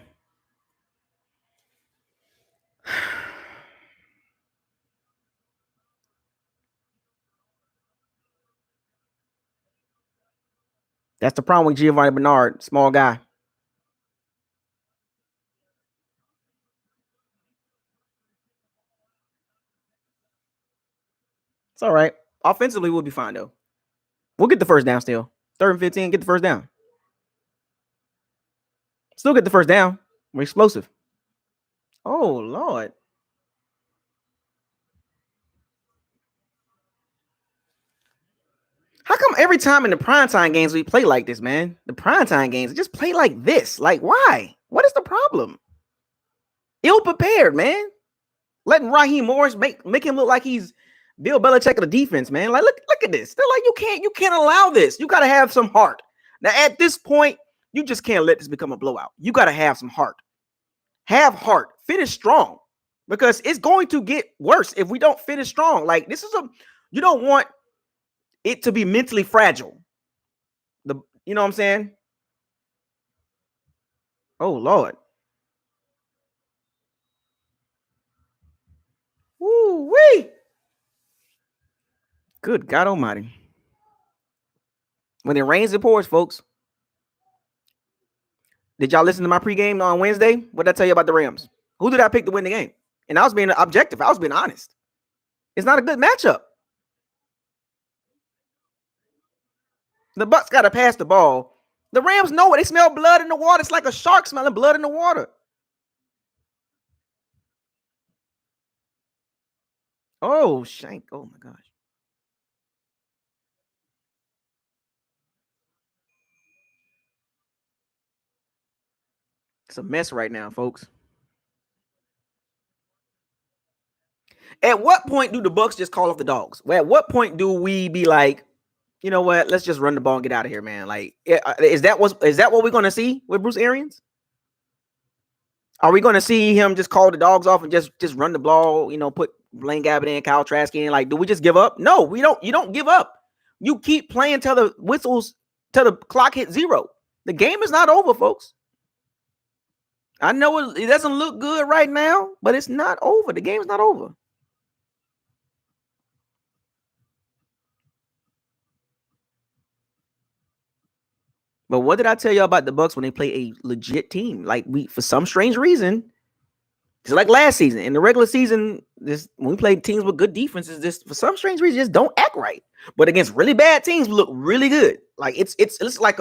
That's the problem with Giovanni Bernard, small guy. It's all right. Offensively, we'll be fine, though. We'll get the first down still. 3rd and 15, get the first down. Still get the first down. We're explosive. Oh, Lord. How come every time in the primetime games we play like this, man? The primetime games just play like this. Like, why? What is the problem? Ill prepared, man. Letting Raheem Morris make him look like he's Bill Belichick of the defense, man. Like, look at this. They're like, you can't allow this. You got to have some heart. Now, at this point, you just can't let this become a blowout. You got to have some heart. Have heart. Finish strong. Because it's going to get worse if we don't finish strong. Like, you don't want it to be mentally fragile. You know what I'm saying? Oh, Lord. Woo-wee. Good God almighty. When it rains, it pours, folks. Did y'all listen to my pregame on Wednesday? What did I tell you about the Rams? Who did I pick to win the game? And I was being objective. I was being honest. It's not a good matchup. The Bucs got to pass the ball. The Rams know it. They smell blood in the water. It's like a shark smelling blood in the water. Oh, Shank. Oh, my gosh. It's a mess right now, folks. At what point do the Bucs just call off the dogs? Well, at what point do we be like, you know what? Let's just run the ball and get out of here, man. Like, is that what we're going to see with Bruce Arians? Are we going to see him just call the dogs off and just run the ball? You know, put Blaine Gabbert in, Kyle Trask in. Like, do we just give up? No, we don't. You don't give up. You keep playing till the clock hits 0. The game is not over, folks. I know it doesn't look good right now, but it's not over. The game's not over. But what did I tell you about the Bucs when they play a legit team? Like for some strange reason, just like last season in the regular season, when we played teams with good defenses, this for some strange reason just don't act right. But against really bad teams, we look really good. Like it's like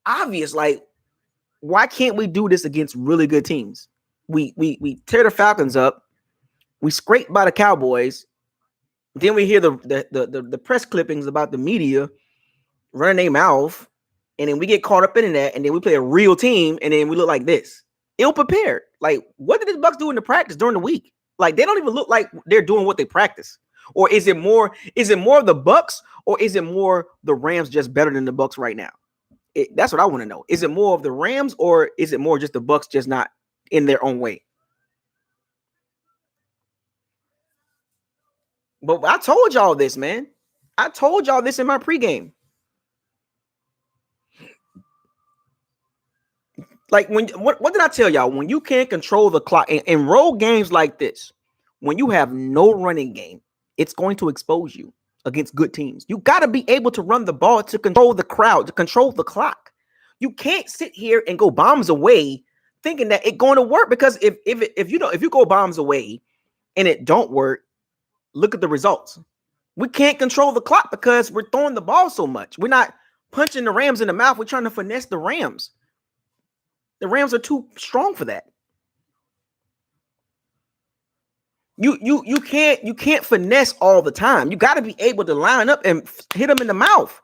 obvious. Like, why can't we do this against really good teams? We tear the Falcons up, we scrape by the Cowboys, then we hear the press clippings about the media running their mouth, and then we get caught up in that, and then we play a real team, and then we look like this, ill prepared. Like, what did the Bucs do in the practice during the week? Like, they don't even look like they're doing what they practice. Or is it more of the Bucs, or is it more the Rams just better than the Bucs right now? That's what I want to know. Is it more of the Rams, or is it more just the Bucs just not in their own way? But I told y'all this, man. I told y'all this in my pregame. Like, what did I tell y'all? When you can't control the clock in road games like this, when you have no running game, it's going to expose you against good teams. You got to be able to run the ball to control the crowd, to control the clock. You can't sit here and go bombs away thinking that it's going to work, because if you go bombs away and it don't work, look at the results. We can't control the clock because we're throwing the ball so much. We're not punching the Rams in the mouth. We're trying to finesse the Rams. The Rams are too strong for that. You can't finesse all the time. You got to be able to line up and hit them in the mouth.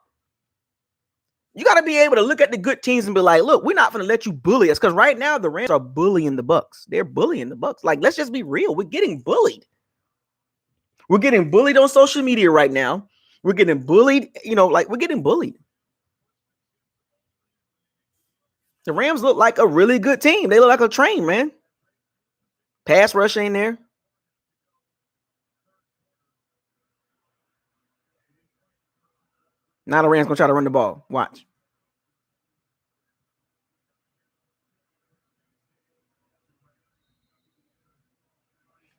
You got to be able to look at the good teams and be like, look, we're not going to let you bully us, because right now the Rams are bullying the Bucs. They're bullying the Bucs. Like, let's just be real. We're getting bullied. We're getting bullied on social media right now. We're getting bullied, we're getting bullied. The Rams look like a really good team. They look like a train, man. Pass rush ain't there. Now the Rams gonna try to run the ball. Watch.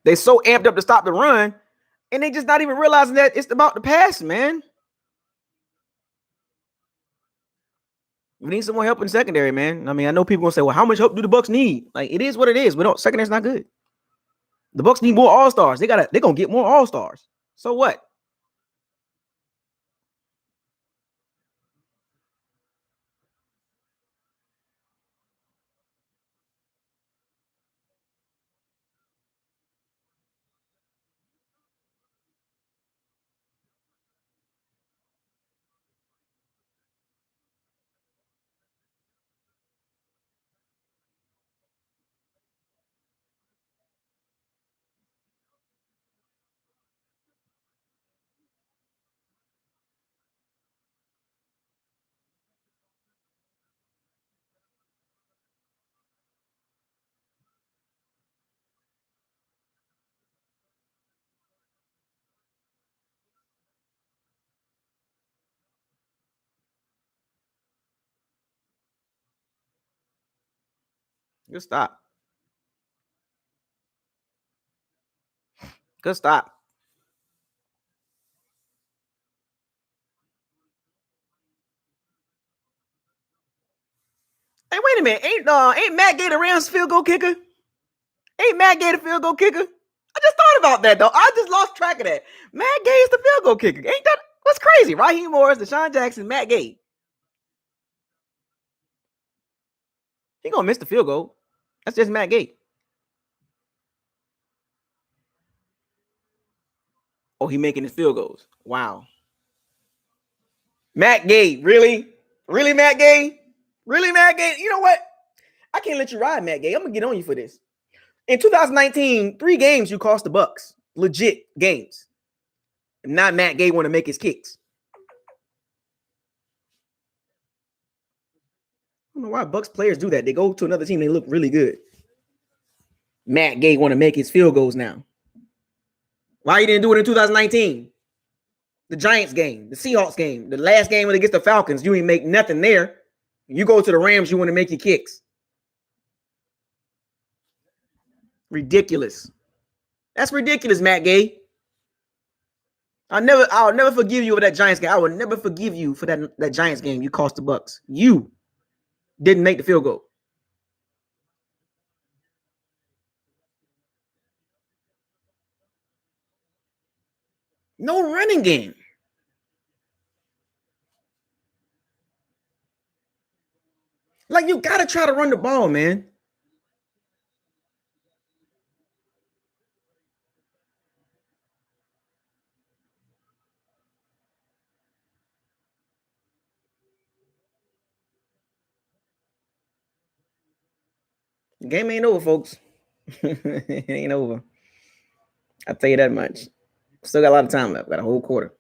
They so amped up to stop the run, and they just not even realizing that it's about the pass, man. We need some more help in secondary, man. I mean, I know people gonna say, well, how much help do the Bucs need? Like, it is what it is. Secondary's not good. The Bucs need more all-stars. They're gonna get more all-stars. So what? Good stop. Good stop. Hey, wait a minute. Ain't Matt Gay the Rams field goal kicker? Ain't Matt Gay the field goal kicker? I just thought about that, though. I just lost track of that. Matt Gay is the field goal kicker. Ain't that what's crazy? Raheem Morris, Deshaun Jackson, Matt Gay. He gonna miss the field goal. That's just Matt Gay. Oh, he making his field goals. Wow. Matt Gay, really? Really, Matt Gay? Really, Matt Gay? You know what? I can't let you ride, Matt Gay. I'm gonna get on you for this. In 2019, 3 games you cost the Bucs. Legit games. Not Matt Gay want to make his kicks. I don't know why Bucs players do that. They go to another team, they look really good. Matt Gay want to make his field goals now. Why you didn't do it in 2019? The Giants game, the Seahawks game, the last game against the Falcons, you ain't make nothing there. You go to the Rams, you want to make your kicks. Ridiculous. That's ridiculous, Matt Gay. I'll never forgive you for that Giants game. I will never forgive you for that Giants game you cost the Bucs. You didn't make the field goal. No running game. Like, you gotta try to run the ball, man. The game ain't over, folks. It ain't over. I'll tell you that much. Still got a lot of time left. Got a whole quarter.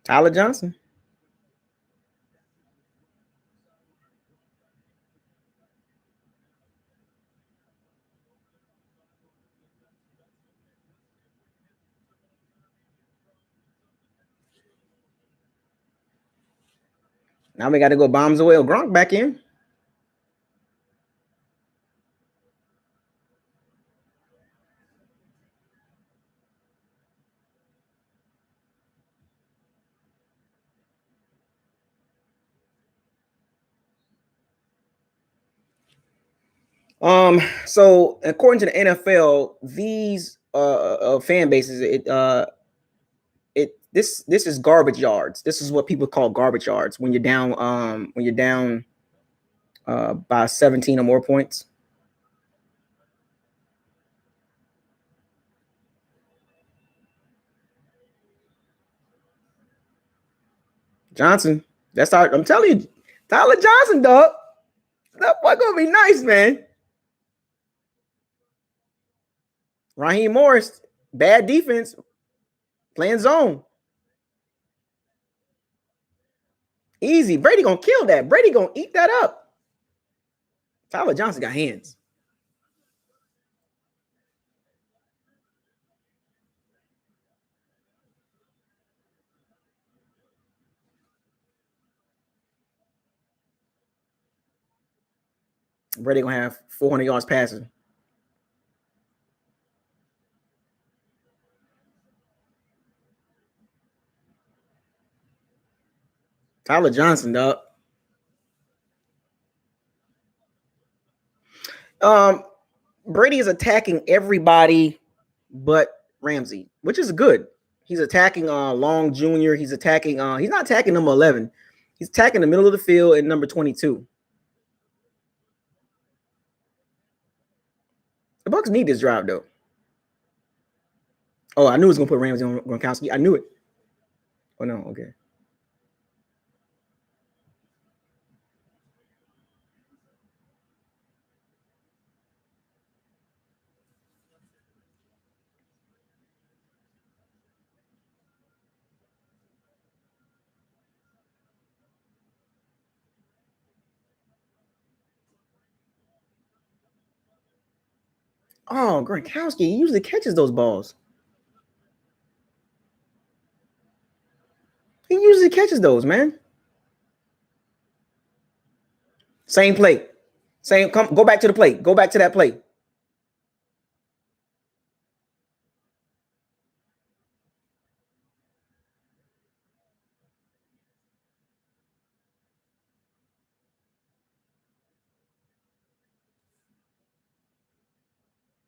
Tyler Johnson. Now we got to go bombs away. Gronk back in. So according to the NFL, these fan bases, this is garbage yards. This is what people call garbage yards when you're down by 17 or more points. Johnson, that's how I'm telling you, Tyler Johnson, dog. That boy gonna be nice, man. Raheem Morris, bad defense, playing zone. Easy. Brady gonna kill that. Brady gonna eat that up. Tyler Johnson got hands. Brady gonna have 400 yards passing. Tyler Johnson, dog. Brady is attacking everybody but Ramsey, which is good. He's attacking Long Jr. He's attacking he's not attacking number 11. He's attacking the middle of the field at number 22. The Bucs need this drive though. Oh, I knew he was gonna put Ramsey on Gronkowski. I knew it. Oh no, okay. Oh, Gronkowski, he usually catches those balls. He usually catches those, man. Same play. Same. Come. Go back to the play. Go back to that play.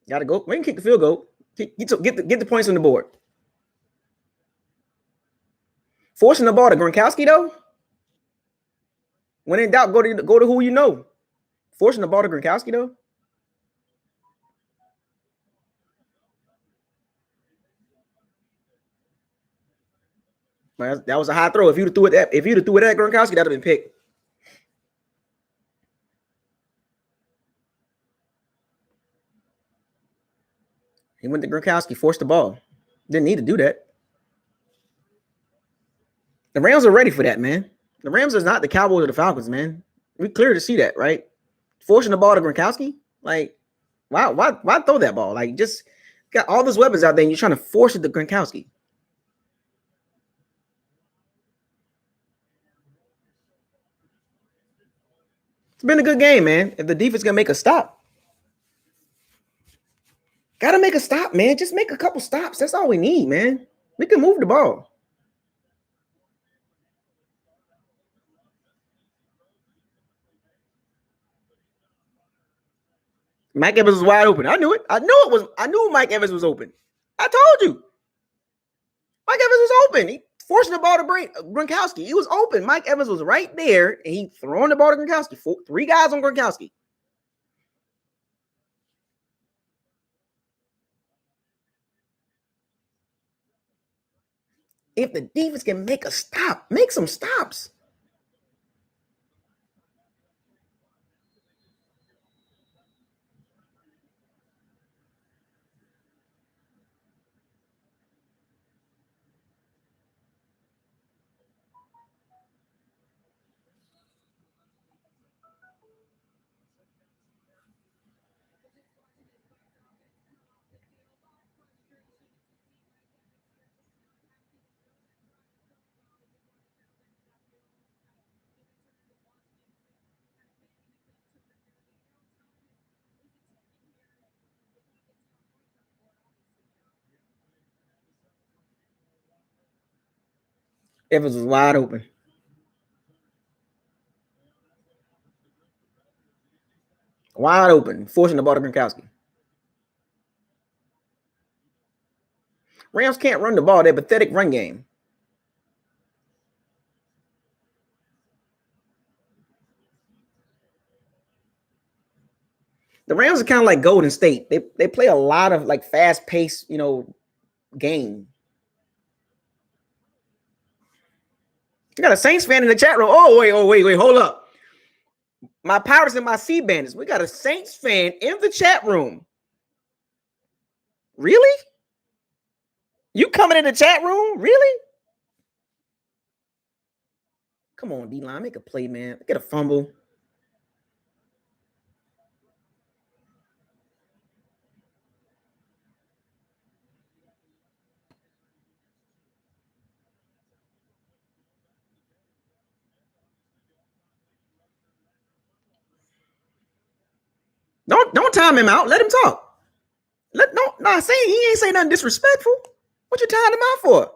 Got to go. We can kick the field goal. Get the points on the board. Forcing the ball to Gronkowski though. When in doubt, go to who you know. Forcing the ball to Gronkowski though. Man, that was a high throw. If you'd have threw it at Gronkowski, that'd have been picked. He went to Gronkowski, forced the ball. Didn't need to do that. The Rams are ready for that, man. The Rams is not the Cowboys or the Falcons, man. We clear to see that, right? Forcing the ball to Gronkowski, like, why throw that ball? Like, just got all those weapons out there, and you're trying to force it to Gronkowski. It's been a good game, man. If the defense can make a stop, gotta make a stop, man. Just make a couple stops. That's all we need, man. We can move the ball. Mike Evans was wide open. I knew it. I knew Mike Evans was open. I told you. Mike Evans was open. He forcing the ball to Gronkowski. He was open. Mike Evans was right there, and he throwing the ball to Gronkowski. 3 guys on Gronkowski. If the defense can make a stop, make some stops. Evans was wide open. Wide open, forcing the ball to Gronkowski. Rams can't run the ball. They're pathetic run game. The Rams are kind of like Golden State. They play a lot of like fast pace, game. You got a Saints fan in the chat room. Oh, wait, hold up. My Pirates and my Sea Bandits. We got a Saints fan in the chat room. Really? You coming in the chat room? Really? Come on, D-line. Make a play, man. Get a fumble. Don't time him out. Let him talk. He ain't say nothing disrespectful. What you tying him out for?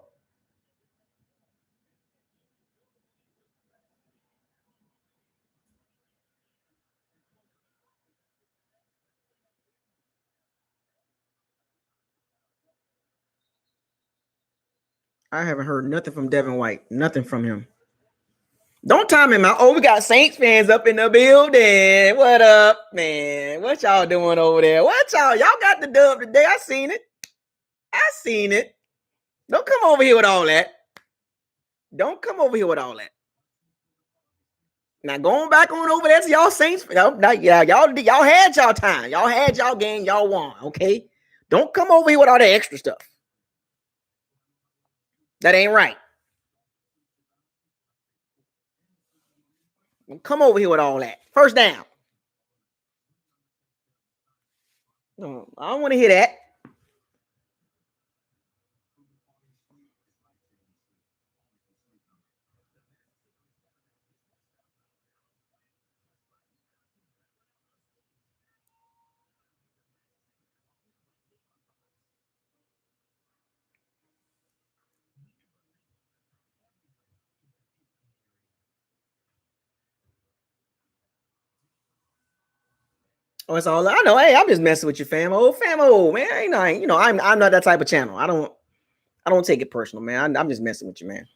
I haven't heard nothing from Devin White. Nothing from him. Don't time him out. Oh, we got Saints fans up in the building. What up, man? What y'all doing over there? Y'all got the dub today. I seen it. Don't come over here with all that. Now going back on over there to y'all Saints. Y'all had y'all time. Y'all had y'all game. Y'all won. Okay. Don't come over here with all that extra stuff. That ain't right. Don't come over here with all that. First down. No, I don't want to hear that. Oh, it's all I know. Hey, I'm just messing with you, famo, man. I'm not that type of channel. I don't take it personal, man. I'm just messing with you, man.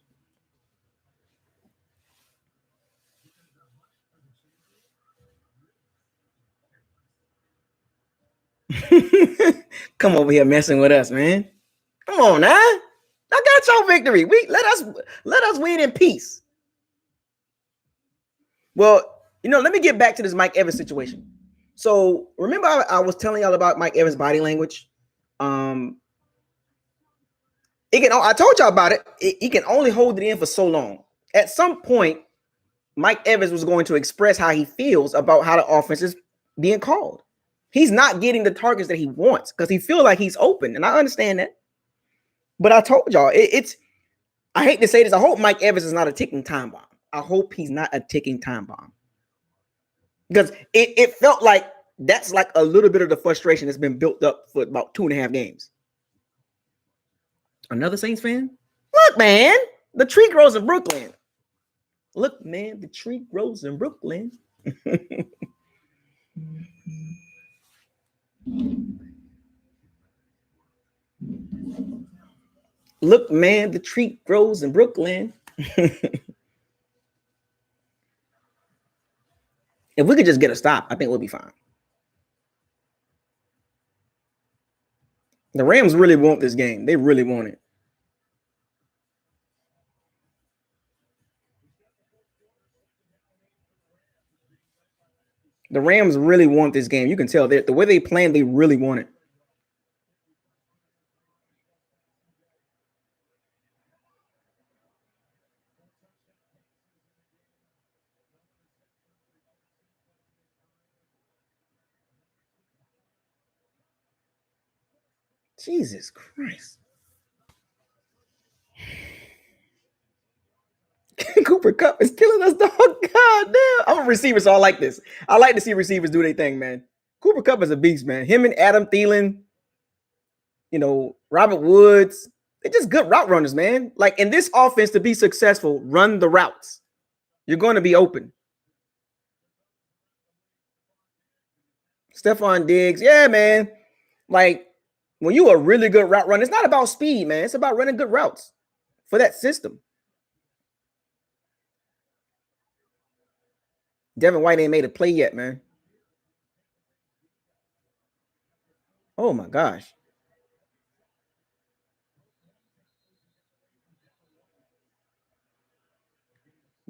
Come over here messing with us, man. Come on now. I got your victory. Let us win in peace. Well, let me get back to this Mike Evans situation. So remember, I was telling y'all about Mike Evans' body language. I told y'all about it. He can only hold it in for so long. At some point, Mike Evans was going to express how he feels about how the offense is being called. He's not getting the targets that he wants because he feels like he's open, and I understand that. But I told y'all, I hate to say this. I hope Mike Evans is not a ticking time bomb. I hope he's not a ticking time bomb. Because it felt like that's like a little bit of the frustration that's been built up for about 2.5 games. Another Saints fan? Look, man, the tree grows in Brooklyn. Look, man, the tree grows in Brooklyn. Look, man, the tree grows in Brooklyn. If we could just get a stop, I think we'll be fine. The Rams really want this game. They really want it. The Rams really want this game. You can tell that the way they plan, they really want it. Jesus Christ. Cooper Kupp is killing us, dog. God damn. I'm a receiver, so I like this. I like to see receivers do their thing, man. Cooper Kupp is a beast, man. Him and Adam Thielen, Robert Woods, they're just good route runners, man. Like in this offense, to be successful, run the routes. You're going to be open. Stephon Diggs, yeah, man. Like when you a really good route runner, it's not about speed, man. It's about running good routes for that system. Devin White ain't made a play yet, man. Oh my gosh.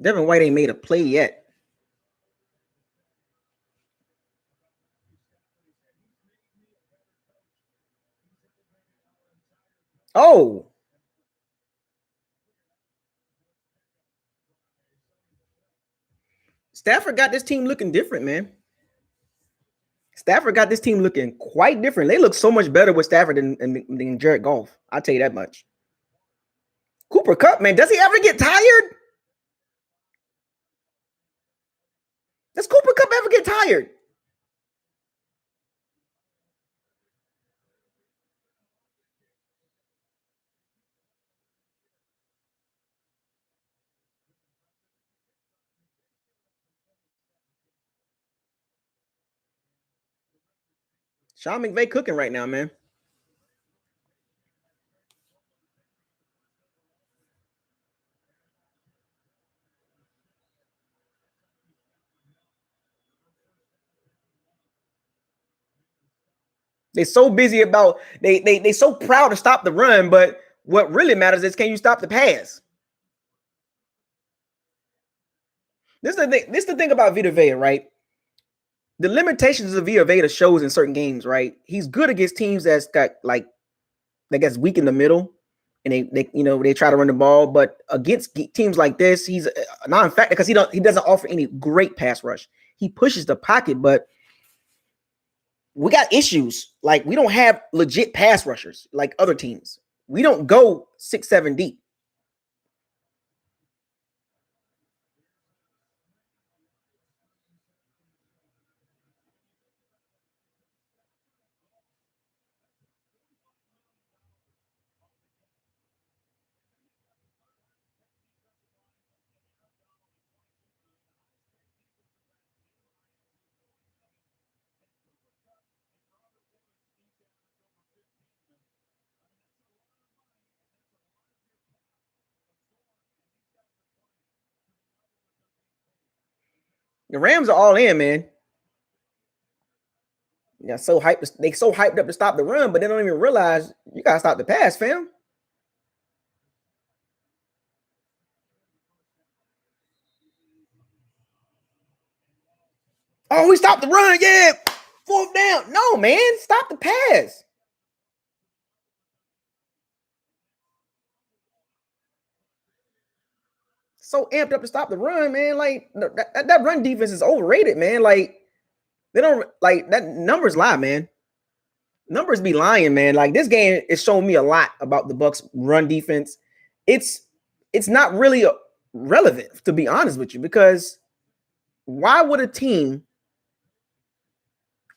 Devin White ain't made a play yet. Oh. Stafford got this team looking different, man. Stafford got this team looking quite different. They look so much better with Stafford than Jared Goff. I'll tell you that much. Cooper Kupp, man, does he ever get tired? Does Cooper Kupp ever get tired? Sean McVay cooking right now, man. They're so busy about they so proud to stop the run, but what really matters is can you stop the pass? This is the thing. This is the thing about Vita Vea, right? The limitations of Vita Vea shows in certain games, right? He's good against teams that's got like that gets weak in the middle, and they try to run the ball, but against teams like this, he's a non-factor because he doesn't offer any great pass rush. He pushes the pocket, but we got issues. Like we don't have legit pass rushers like other teams. We don't go 6-7 deep. The Rams are all in, man. Yeah, so hyped. They so hyped up to stop the run, but they don't even realize you gotta stop the pass, fam. Oh, we stopped the run. Yeah. 4th down. No, man. Stop the pass. So amped up to stop the run, man. Like that run defense is overrated, man. Like they don't like that numbers lie, man. Numbers be lying, man. Like this game is showing me a lot about the Bucs run defense. It's not really relevant, to be honest with you, because why would a team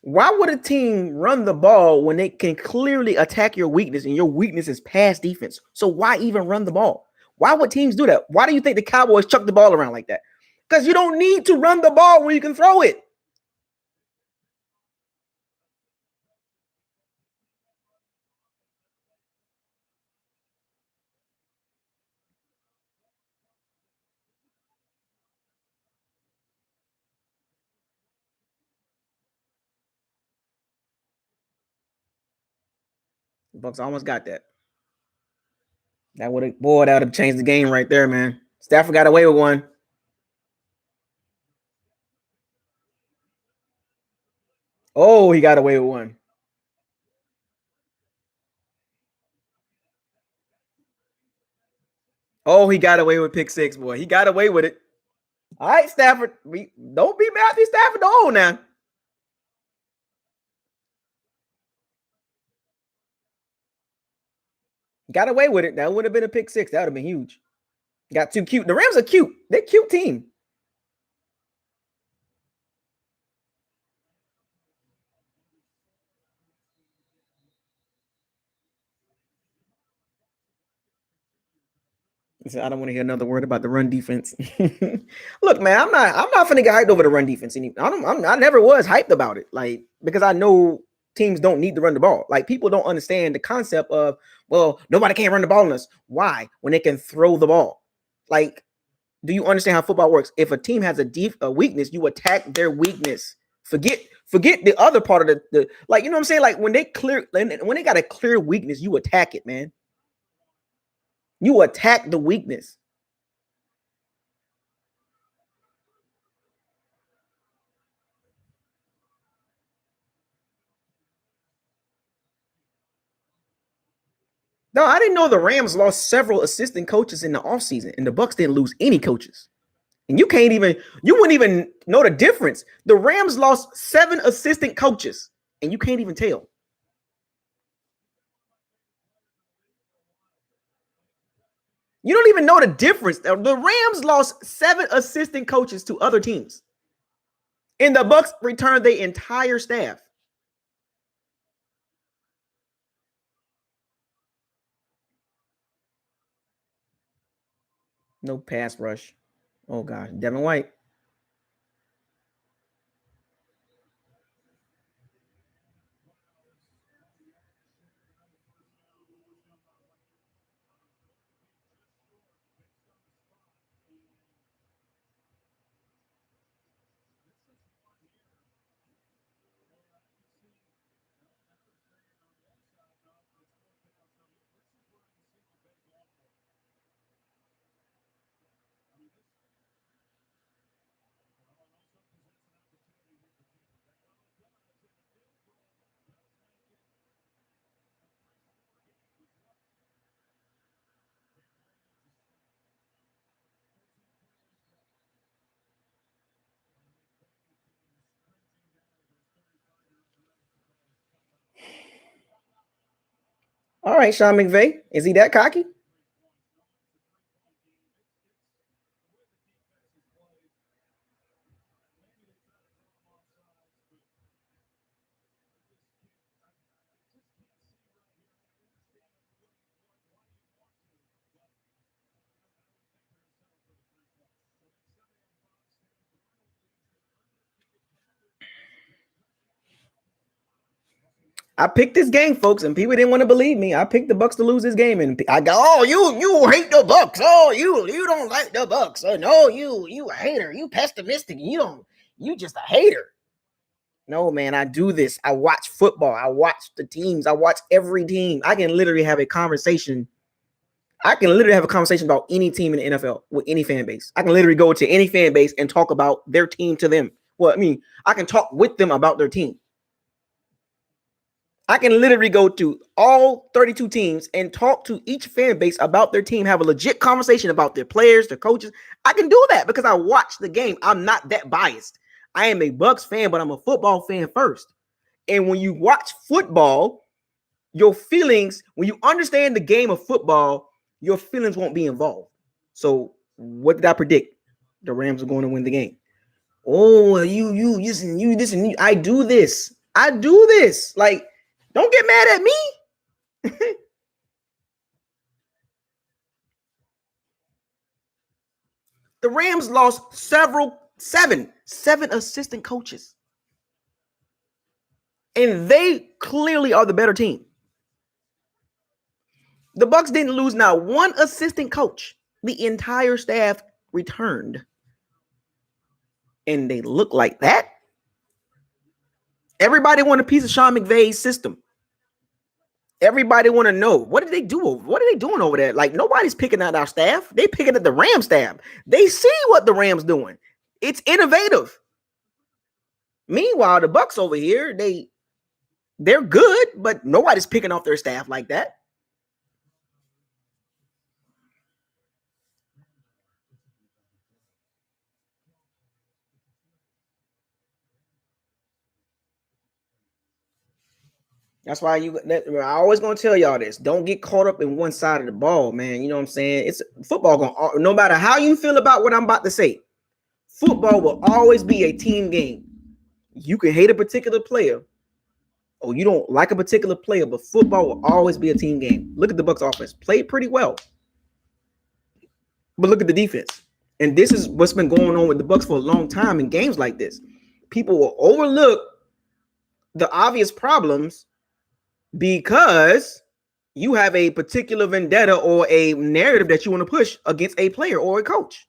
run the ball when they can clearly attack your weakness and your weakness is pass defense? So why even run the ball? Why would teams do that? Why do you think the Cowboys chuck the ball around like that? Because you don't need to run the ball when you can throw it. The Bucs almost got that. That would have changed the game right there, man. Stafford got away with one. Oh, he got away with one. Oh, he got away with pick 6, boy. He got away with it. All right, Stafford. Don't be Matthew Stafford no now. Got away with it. That would have been a pick 6. That would have been huge. Got too cute. The Rams are cute. They're a cute team. I don't want to hear another word about the run defense. Look, man, I'm not finna get hyped over the run defense. I never was hyped about it, like because I know teams don't need to run the ball. Like people don't understand the concept of, well, nobody can run the ball on us. Why? When they can throw the ball. Like, do you understand how football works? If a team has a weakness, you attack their weakness. Forget the other part of the like, you know what I'm saying? Like when they got a clear weakness, you attack it, man. You attack the weakness. No, I didn't know the Rams lost several assistant coaches in the offseason, and the Bucs didn't lose any coaches. And you wouldn't even know the difference. The Rams lost 7 assistant coaches, and you can't even tell. You don't even know the difference. The Rams lost 7 assistant coaches to other teams. And the Bucs returned their entire staff. No pass rush. Oh, gosh. Devin White. All right, Sean McVay. Is he that cocky? I picked this game, folks, and people didn't want to believe me. I picked the Bucs to lose this game, and I go, "Oh, you hate the Bucs. Oh, you don't like the Bucs. Oh, no, you a hater. You pessimistic. You just a hater." No, man, I do this. I watch football. I watch the teams. I watch every team. I can literally have a conversation. I can literally have a conversation about any team in the NFL with any fan base. I can literally go to any fan base and talk about their team to them. Well, I mean, I can talk with them about their team. I can literally go to all 32 teams and talk to each fan base about their team, have a legit conversation about their players, their coaches. I can do that because I watch the game. I'm not that biased. I am a Bucs fan, but I'm a football fan first. And when you watch football, your feelings, when you understand the game of football, your feelings won't be involved. So what did I predict? The Rams are going to win the game. Oh, you listen. I do this. I do this. Like, don't get mad at me. The Rams lost seven assistant coaches. And they clearly are the better team. The Bucs didn't lose not one assistant coach. The entire staff returned. And they look like that. Everybody want a piece of Sean McVay's system. Everybody want to know, what did they do? What are they doing over there? Like, nobody's picking out our staff. They picking at the Rams staff. They see what the Rams doing. It's innovative. Meanwhile, the Bucs over here, they're good, but nobody's picking off their staff like that. That's why I always gonna tell y'all this. Don't get caught up in one side of the ball, man. You know what I'm saying? It's football no matter how you feel about what I'm about to say, football will always be a team game. You can hate a particular player, or you don't like a particular player, but football will always be a team game. Look at the Bucs offense. Played pretty well. But look at the defense. And this is what's been going on with the Bucs for a long time in games like this. People will overlook the obvious problems because you have a particular vendetta or a narrative that you want to push against a player or a coach.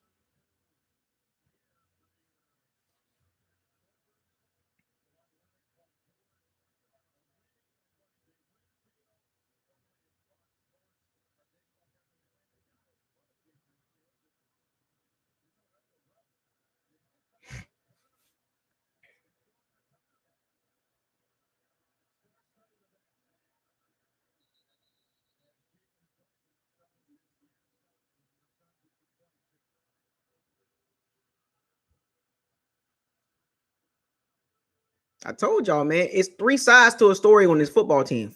I told y'all, man, it's three sides to a story on this football team.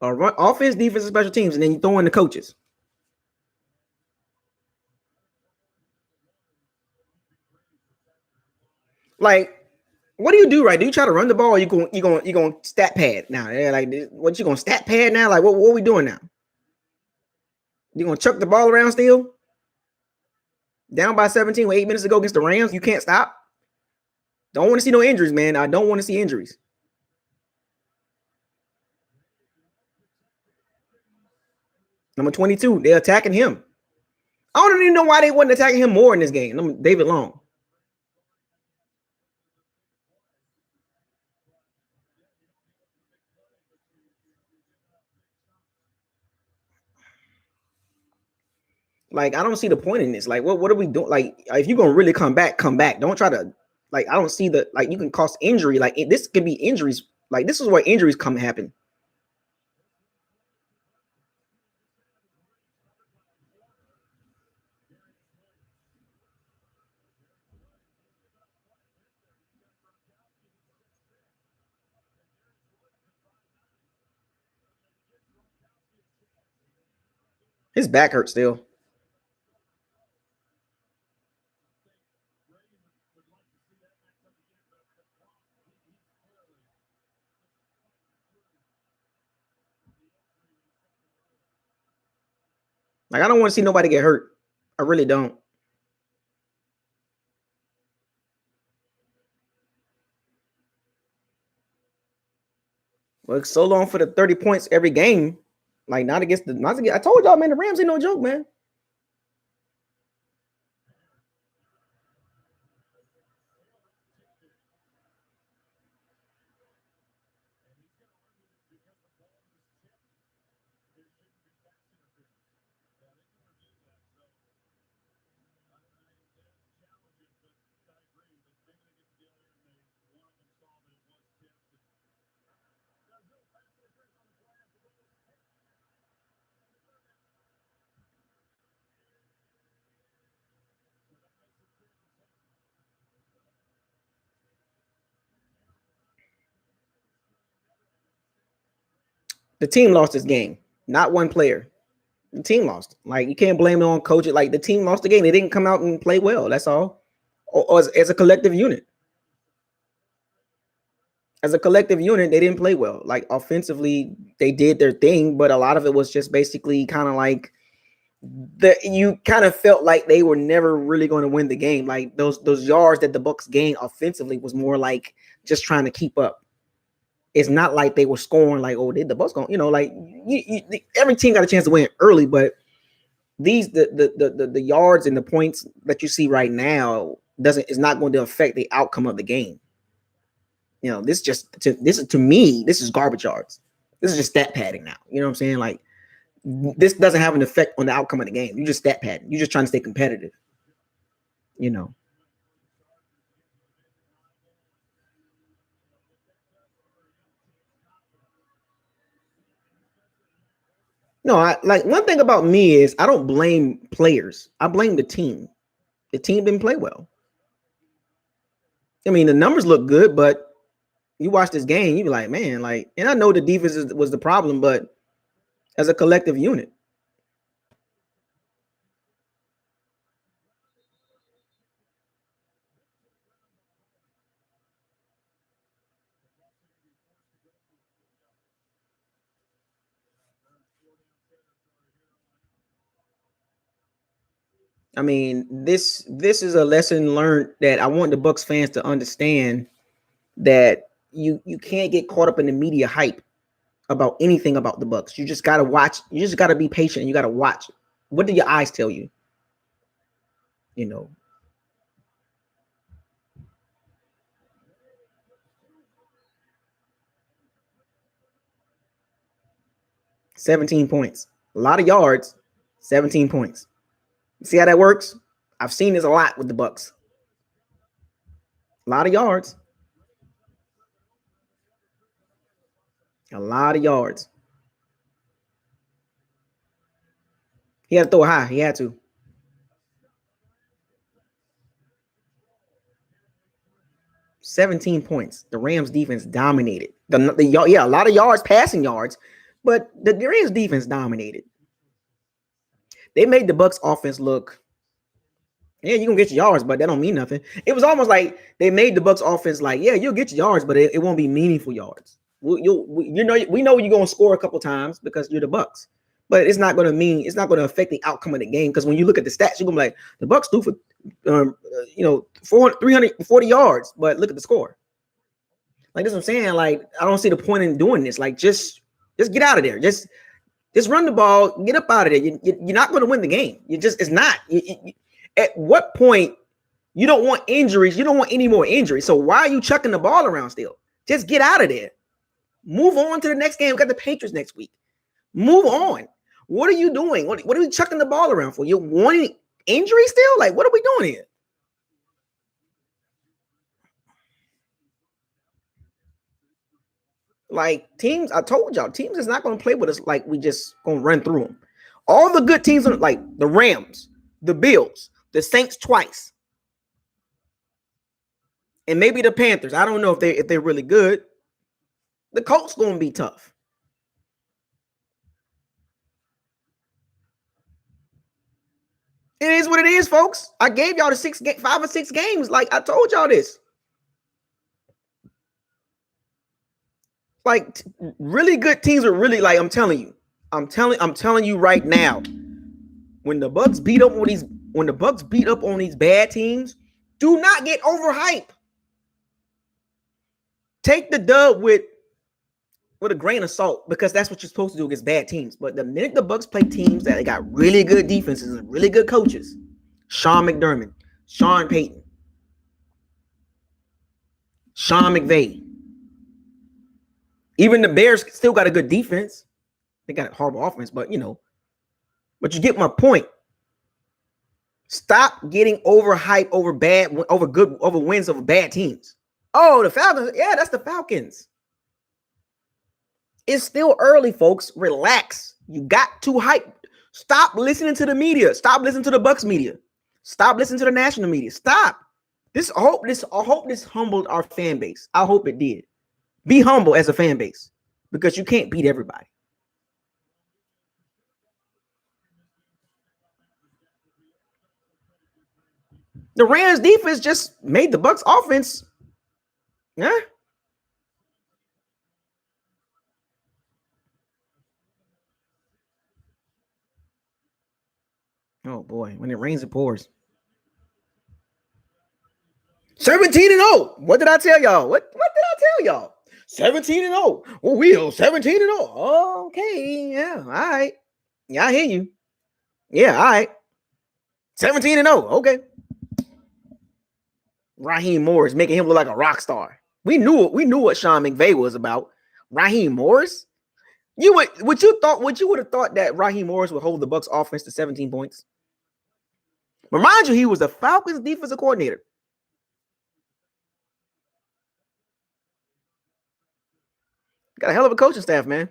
Offense, defense, and special teams, and then you throw in the coaches. Like, what do you do, right? Do you try to run the ball or you going stat pad now? Yeah, like, what you going stat pad now? Like, what are we doing now? You gonna chuck the ball around still? Down by 17 with 8 minutes to go against the Rams? You can't stop? Don't want to see no injuries, man. I don't want to see injuries. Number 22, they're attacking him. I don't even know why they wasn't attacking him more in this game. David Long. Like, I don't see the point in this. Like, what are we doing? Like, if you're gonna really come back, come back. Don't try to, like, I don't see you can cause injury. Like, this could be injuries. Like, this is where injuries come to happen. His back hurts still. Like, I don't want to see nobody get hurt. I really don't. Well, it's so long for the 30 points every game. Like, not against I told y'all, man, the Rams ain't no joke, man. The team lost this game, not one player. The team lost. Like, you can't blame it on coach. Like, the team lost the game. They didn't come out and play well. That's all. Or as a collective unit. As a collective unit, they didn't play well. Like, offensively, they did their thing, but a lot of it was just basically kind of like you kind of felt like they were never really going to win the game. Like, those yards that the Bucs gained offensively was more like just trying to keep up. It's not like they were scoring like, oh, the Bucs going, like every team got a chance to win early, but the yards and the points that you see right now is not going to affect the outcome of the game. This is to me, this is garbage yards. This is just stat padding now. You know what I'm saying? Like, this doesn't have an effect on the outcome of the game. You're just stat padding. You're just trying to stay competitive. No, one thing about me is I don't blame players. I blame the team. The team didn't play well. I mean, the numbers look good, but you watch this game, you be like, man, like, and I know the defense was the problem, but as a collective unit. I mean, this is a lesson learned that I want the Bucs fans to understand, that you can't get caught up in the media hype about anything about the Bucs. You just gotta watch. You just gotta be patient. You gotta watch. What do your eyes tell you? 17 points, a lot of yards, 17 points. See how that works? I've seen this a lot with the Bucs. A lot of yards. A lot of yards. He had to throw it high. He had to. $17 points. The Rams defense dominated. A lot of yards, passing yards, but the Rams defense dominated. They made the Bucs offense look, yeah, you're gonna get your yards, but that don't mean nothing. It was almost like they made the Bucs offense like, yeah, you'll get your yards, but it won't be meaningful yards. We know you're gonna score a couple times because you're the Bucs, but it's not gonna affect the outcome of the game. Because when you look at the stats, you're gonna be like, the Bucs threw for 340 yards, but look at the score. Like, that's what I'm saying. Like, I don't see the point in doing this. Like, just get out of there. Just run the ball, get up out of there. You're not going to win the game. It's not. At what point, you don't want injuries? You don't want any more injuries. So why are you chucking the ball around still? Just get out of there. Move on to the next game. We got the Patriots next week. Move on. What are you doing? What are we chucking the ball around for? You're wanting injury still? Like, what are we doing here? Like, teams, I told y'all, teams is not going to play with us like we just going to run through them. All the good teams, like the Rams, the Bills, the Saints twice, and maybe the Panthers. I don't know if they're really good. The Colts going to be tough. It is what it is, folks. I gave y'all the 5 or 6 games. Like, I told y'all this. Like, really good teams are really, like, I'm telling you right now, when the Bucs beat up on these bad teams, do not get overhyped. Take the dub with a grain of salt, because that's what you're supposed to do against bad teams. But the minute the Bucs play teams that they got really good defenses and really good coaches, Sean McDermott, Sean Payton, Sean McVay, even the Bears still got a good defense. They got a horrible offense, but you get my point. Stop getting overhyped over wins over bad teams. Oh, the Falcons. Yeah, that's the Falcons. It's still early, folks. Relax. You got too hyped. Stop listening to the media. Stop listening to the Bucs media. Stop listening to the national media. Stop. I hope this humbled our fan base. I hope it did. Be humble as a fan base, because you can't beat everybody. The Rams defense just made the Bucs offense. Yeah. Oh boy, when it rains, it pours. 17-0. What did I tell y'all? What did I tell y'all? 17-0. Oh, Will, 17-0. Okay, yeah, all right. Yeah, I hear you. Yeah, all right. 17-0. Okay. Raheem Morris making him look like a rock star. We knew what Sean McVay was about. Raheem Morris? You would you would have thought that Raheem Morris would hold the Bucs offense to 17 points? But mind you, he was the Falcons defensive coordinator. Got a hell of a coaching staff, man.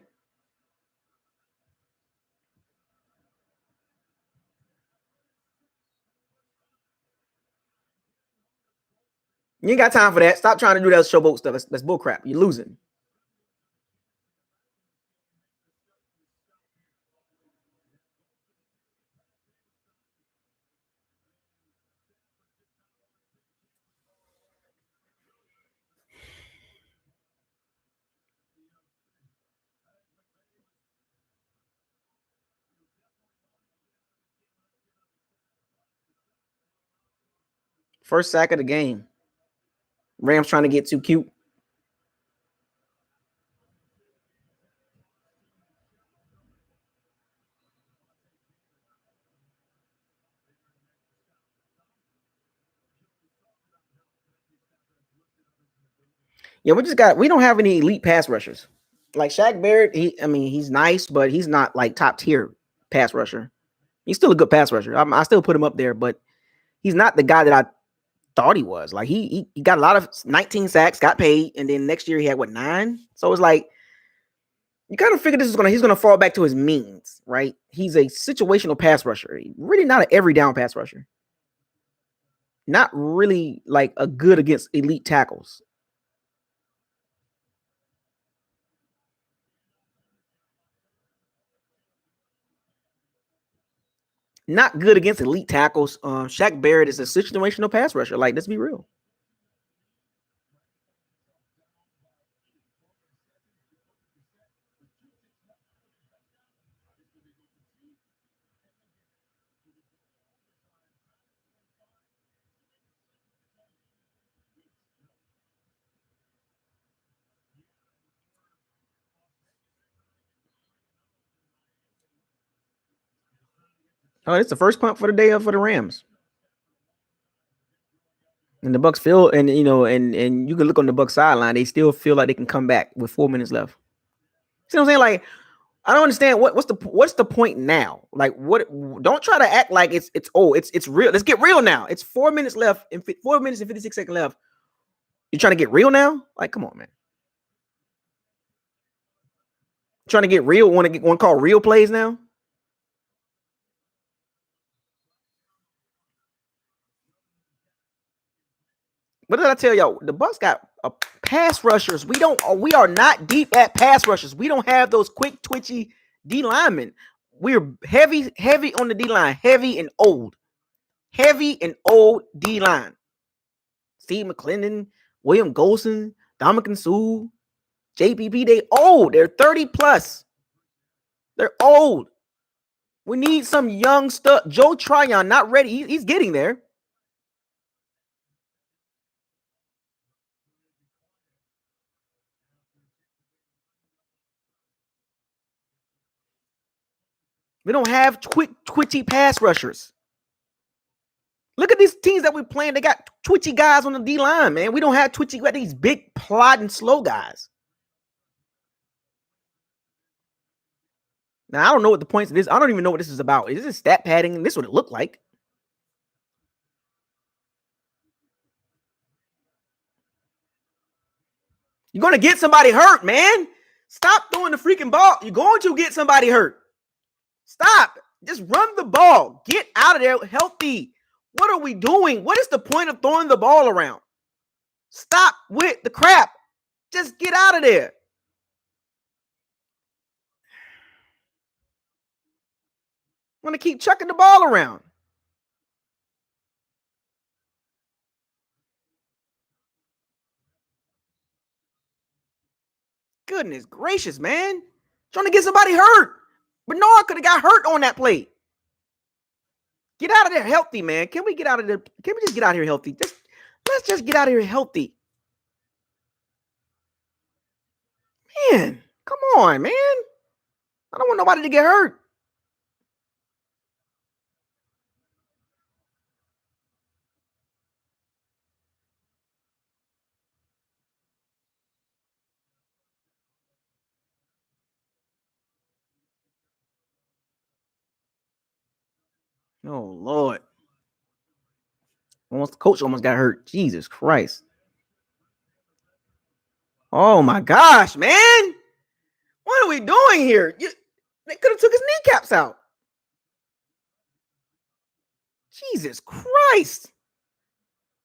You ain't got time for that. Stop trying to do that showboat stuff. That's bullcrap. You're losing. First sack of the game. Rams trying to get too cute. Yeah, we don't have any elite pass rushers. Like Shaq Barrett, he's nice, but he's not like top tier pass rusher. He's still a good pass rusher. I still put him up there, but he's not the guy that I thought he was. Like he got a lot of 19 sacks, got paid, and then next year he had 9. So it's like you kind of figure he's gonna fall back to his means, right? He's a situational pass rusher, really not an every down pass rusher. Not really like a good against elite tackles. Not good against elite tackles. Shaq Barrett is a situational pass rusher. Like, let's be real. Oh, it's the first punt for the day for the Rams. And the Bucs feel, and and you can look on the Bucs sideline, they still feel like they can come back with 4 minutes left. See what I'm saying? Like, I don't understand what's the point now? Like, what? Don't try to act like it's it's real. Let's get real now. It's 4 minutes left, and 4 minutes and 56 seconds left. You're trying to get real now? Like, come on, man. Trying to get real? Want to call real plays now? What did I tell y'all? The Bucs got pass rushers. We are not deep at pass rushers. We don't have those quick, twitchy D linemen. We're heavy on the D line, heavy and old D line. Steve McClendon, William Golson, Dominican Sue, JPP. They old. They're 30 plus. They're old. We need some young stuff. Joe Tryon, not ready. He's getting there. We don't have quick, twitchy pass rushers. Look at these teams that we're playing. They got twitchy guys on the D line, man. We don't have twitchy. We got these big, plodding, slow guys. Now, I don't know what the points of this. I don't even know what this is about. Is this stat padding? This is what it looked like. You're going to get somebody hurt, man. Stop throwing the freaking ball. You're going to get somebody hurt. Stop. Just run the ball. Get out of there healthy. What are we doing? What is the point of throwing the ball around? Stop with the crap. Just get out of there. I'm going to keep chucking the ball around. Goodness gracious, man. Trying to get somebody hurt. Bernard could have got hurt on that play. Get out of there healthy, man. Can we get out of there? Can we just get out of here healthy? Let's just get out of here healthy. Man, come on, man. I don't want nobody to get hurt. Oh, Lord. Coach almost got hurt. Jesus Christ. Oh, my gosh, man. What are we doing here? They could have took his kneecaps out. Jesus Christ.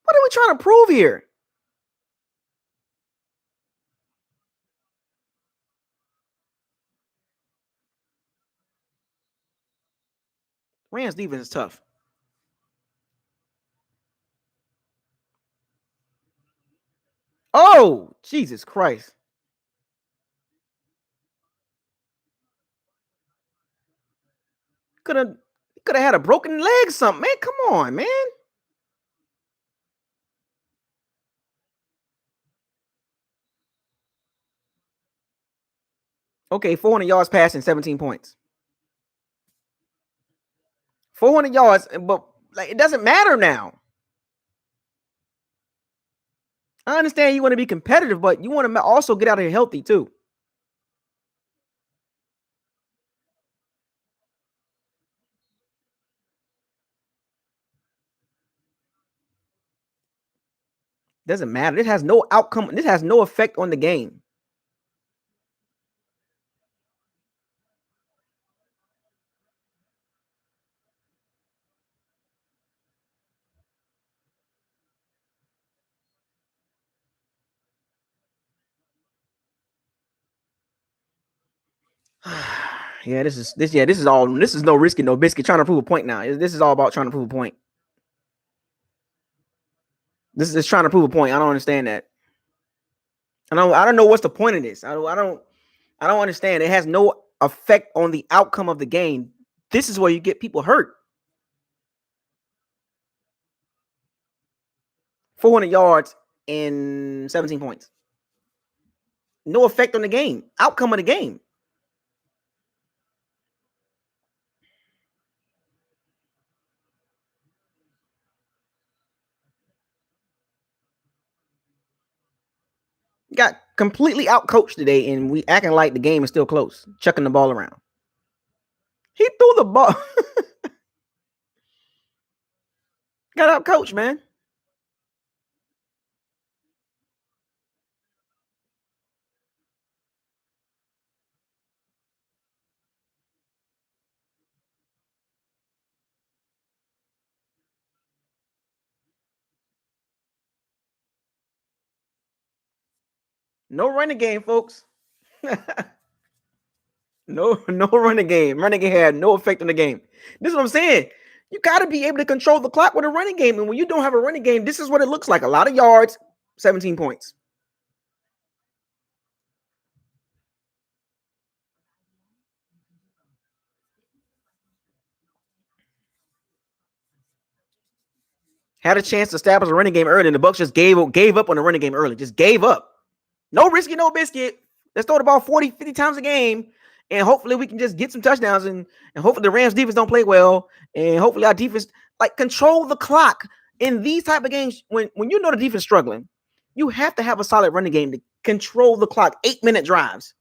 What are we trying to prove here? Rams defense is tough. Oh, Jesus Christ. Could have had a broken leg, something, man. Come on, man. Okay, 400 yards passing, 17 points. 400 yards, but like it doesn't matter now. I understand you want to be competitive, but you want to also get out of here healthy too. Doesn't matter. This has no outcome. This has no effect on the game. This is no risky, no biscuit. Trying to prove a point now. This is all about trying to prove a point. This is trying to prove a point. I don't understand that. I don't know what's the point of this. I don't understand. It has no effect on the outcome of the game. This is where you get people hurt. 400 yards and 17 points. No effect on the game. Outcome of the game. Got completely outcoached today, and we acting like the game is still close, chucking the ball around. He threw the ball. Got outcoached, man. No running game, folks. No running game. Running game had no effect on the game. This is what I'm saying. You got to be able to control the clock with a running game. And when you don't have a running game, this is what it looks like. A lot of yards, 17 points. Had a chance to establish a running game early, and the Bucs just gave up on the running game early. Just gave up. No risky, no biscuit. Let's throw the ball 40, 50 times a game. And hopefully we can just get some touchdowns. And hopefully the Rams defense don't play well. And hopefully our defense, control the clock. In these type of games, when you know the defense struggling, you have to have a solid running game to control the clock. 8-minute drives.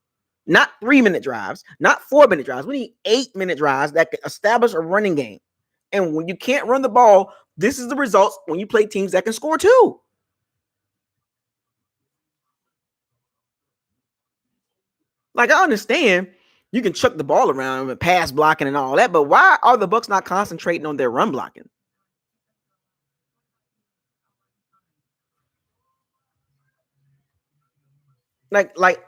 Not 3-minute drives. Not 4-minute drives. We need 8-minute drives that can establish a running game. And when you can't run the ball, this is the results when you play teams that can score too. I understand you can chuck the ball around and pass blocking and all that, but why are the Bucs not concentrating on their run blocking?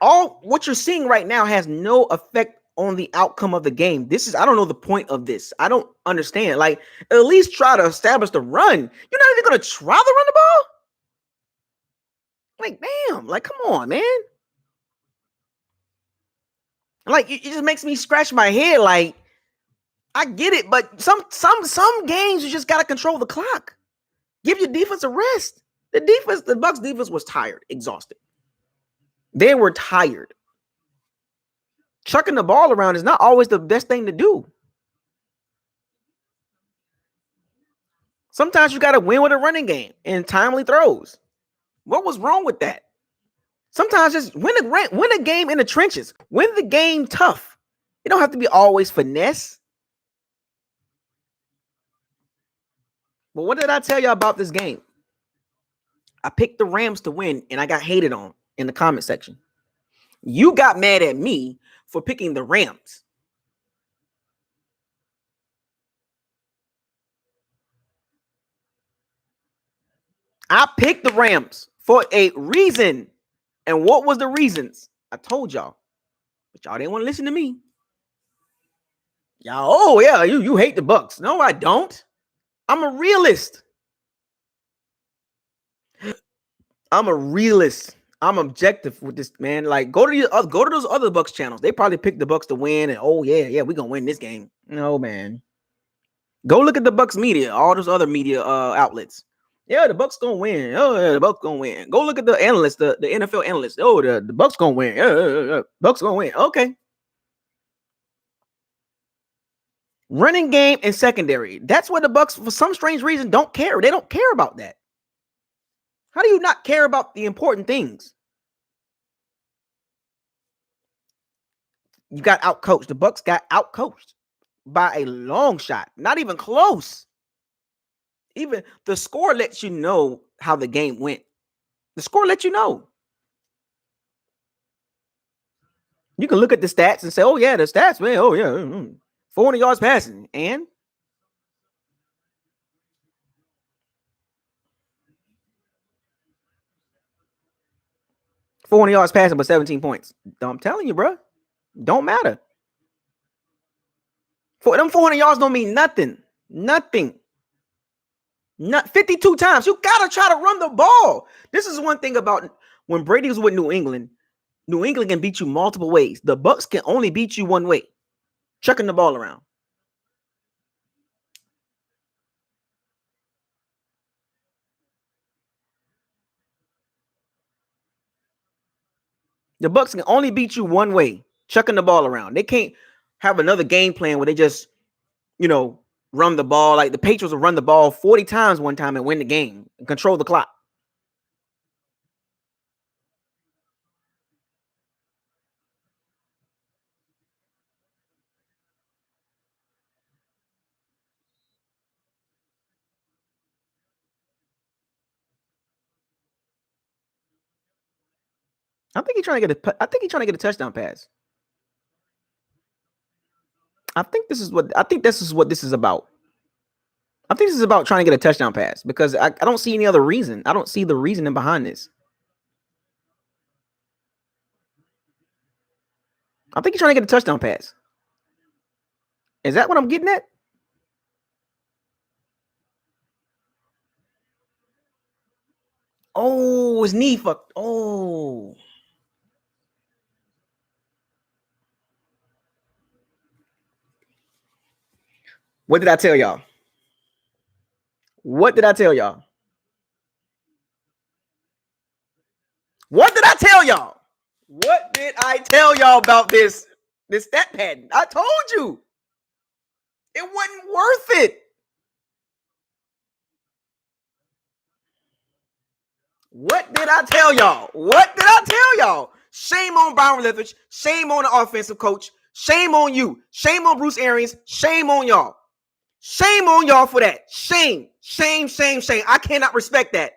All what you're seeing right now has no effect on the outcome of the game. I don't know the point of this. I don't understand. At least try to establish the run. You're not even going to try to run the ball? Damn. Come on, man. Like it just makes me scratch my head. Like I get it, but some games you just gotta control the clock. Give your defense a rest. The Bucs defense was tired, exhausted. They were tired. Chucking the ball around is not always the best thing to do. Sometimes you got to win with a running game and timely throws. What was wrong with that? Sometimes just win a game in the trenches. Win the game tough. You don't have to be always finesse. But what did I tell y'all about this game? I picked the Rams to win, and I got hated on in the comment section. You got mad at me for picking the Rams. I picked the Rams for a reason. And what was the reasons? I told y'all. But y'all didn't want to listen to me. Y'all, oh yeah, you hate the Bucs. No, I don't. I'm a realist. I'm a realist. I'm objective with this, man. Like, go to those other Bucs channels. They probably picked the Bucs to win, and oh yeah, we're gonna win this game. No, man. Go look at the Bucs media, all those other media outlets. Yeah, the Bucs gonna win. Oh yeah, the Bucs gonna win. Go look at the analysts, the NFL analysts. Oh, the Bucs gonna win. Bucs gonna win. Okay. Running game and secondary. That's what the Bucs, for some strange reason, don't care. They don't care about that. How do you not care about the important things? You got outcoached. The Bucs got outcoached by a long shot. Not even close. Even the score lets you know how the game went. The score lets you know. You can look at the stats and say, oh, yeah, the stats, man. Oh, yeah. 400 yards passing. And 400 yards passing, but 17 points. I'm telling you, bro. Don't matter. For them 400 yards don't mean nothing. Nothing. Not 52 times. You got to try to run the ball. This is one thing about when Brady was with New England. New England can beat you multiple ways. The Bucs can only beat you one way. Chucking the ball around. The Bucs can only beat you one way. Chucking the ball around. They can't have another game plan where they just, run the ball. Like the Patriots will run the ball 40 times one time and win the game and control the clock. I think he's trying to get a touchdown pass. I think this is what this is about. I think this is about trying to get a touchdown pass because I don't see any other reason. I don't see the reasoning behind this. I think he's trying to get a touchdown pass. Is that what I'm getting at? Oh, his knee fucked. Oh. What did I tell y'all? What did I tell y'all? What did I tell y'all? What did I tell y'all about this stat pattern? I told you. It wasn't worth it. What did I tell y'all? What did I tell y'all? Shame on Brian Leathers. Shame on the offensive coach. Shame on you. Shame on Bruce Arians. Shame on y'all. Shame on y'all for that. Shame. Shame, shame, shame. I cannot respect that.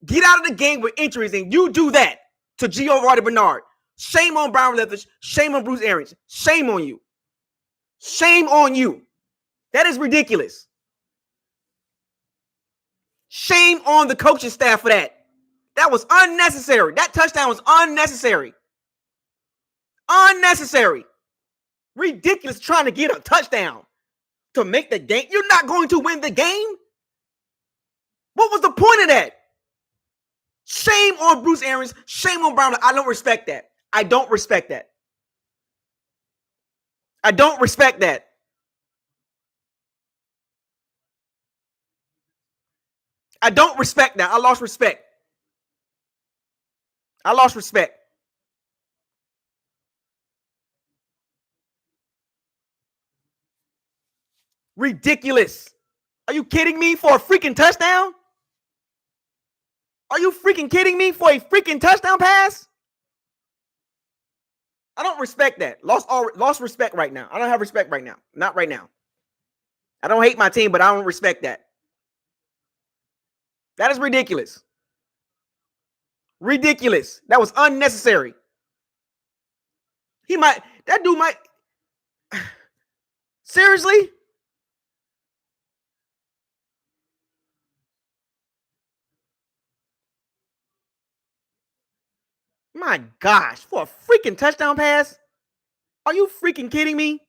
Get out of the game with injuries and you do that to Giovanni Bernard. Shame on Brian Leathers. Shame on Bruce Arians. Shame on you. Shame on you. That is ridiculous. Shame on the coaching staff for that. That was unnecessary. That touchdown was unnecessary. Unnecessary. Ridiculous trying to get a touchdown to make the game. You're not going to win the game. What was the point of that? Shame on Bruce Arians. Shame on Brown. I don't respect that. I don't respect that. I don't respect that. I don't respect that. I lost respect. I lost respect. Ridiculous. Are you kidding me for a freaking touchdown? Are you freaking kidding me for a freaking touchdown pass? I don't respect that. Lost respect right now. I don't have respect right now. Not right now. I don't hate my team, but I don't respect that. That is ridiculous. Ridiculous. That was unnecessary. That dude might. Seriously? My gosh, for a freaking touchdown pass? Are you freaking kidding me?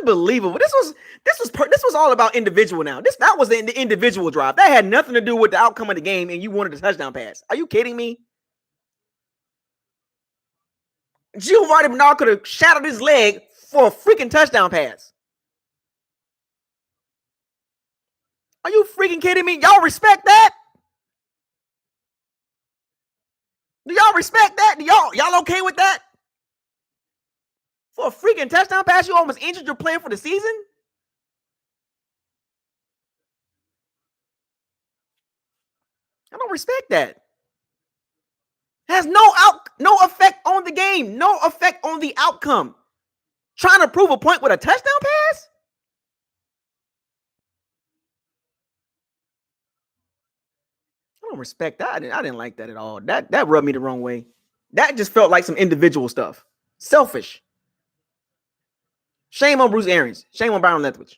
Unbelievable. This was all about individual now. That was the individual drive. That had nothing to do with the outcome of the game, and you wanted a touchdown pass. Are you kidding me? Giovanni Bernard could have shattered his leg for a freaking touchdown pass. Are you freaking kidding me? Y'all respect that? Do y'all respect that? Y'all okay with that? For a freaking touchdown pass, you almost injured your player for the season? I don't respect that. Has no effect on the game, no effect on the outcome. Trying to prove a point with a touchdown pass? I don't respect that. I didn't like that at all. That rubbed me the wrong way. That just felt like some individual stuff. Selfish. Shame on Bruce Arians. Shame on Byron Leftwich.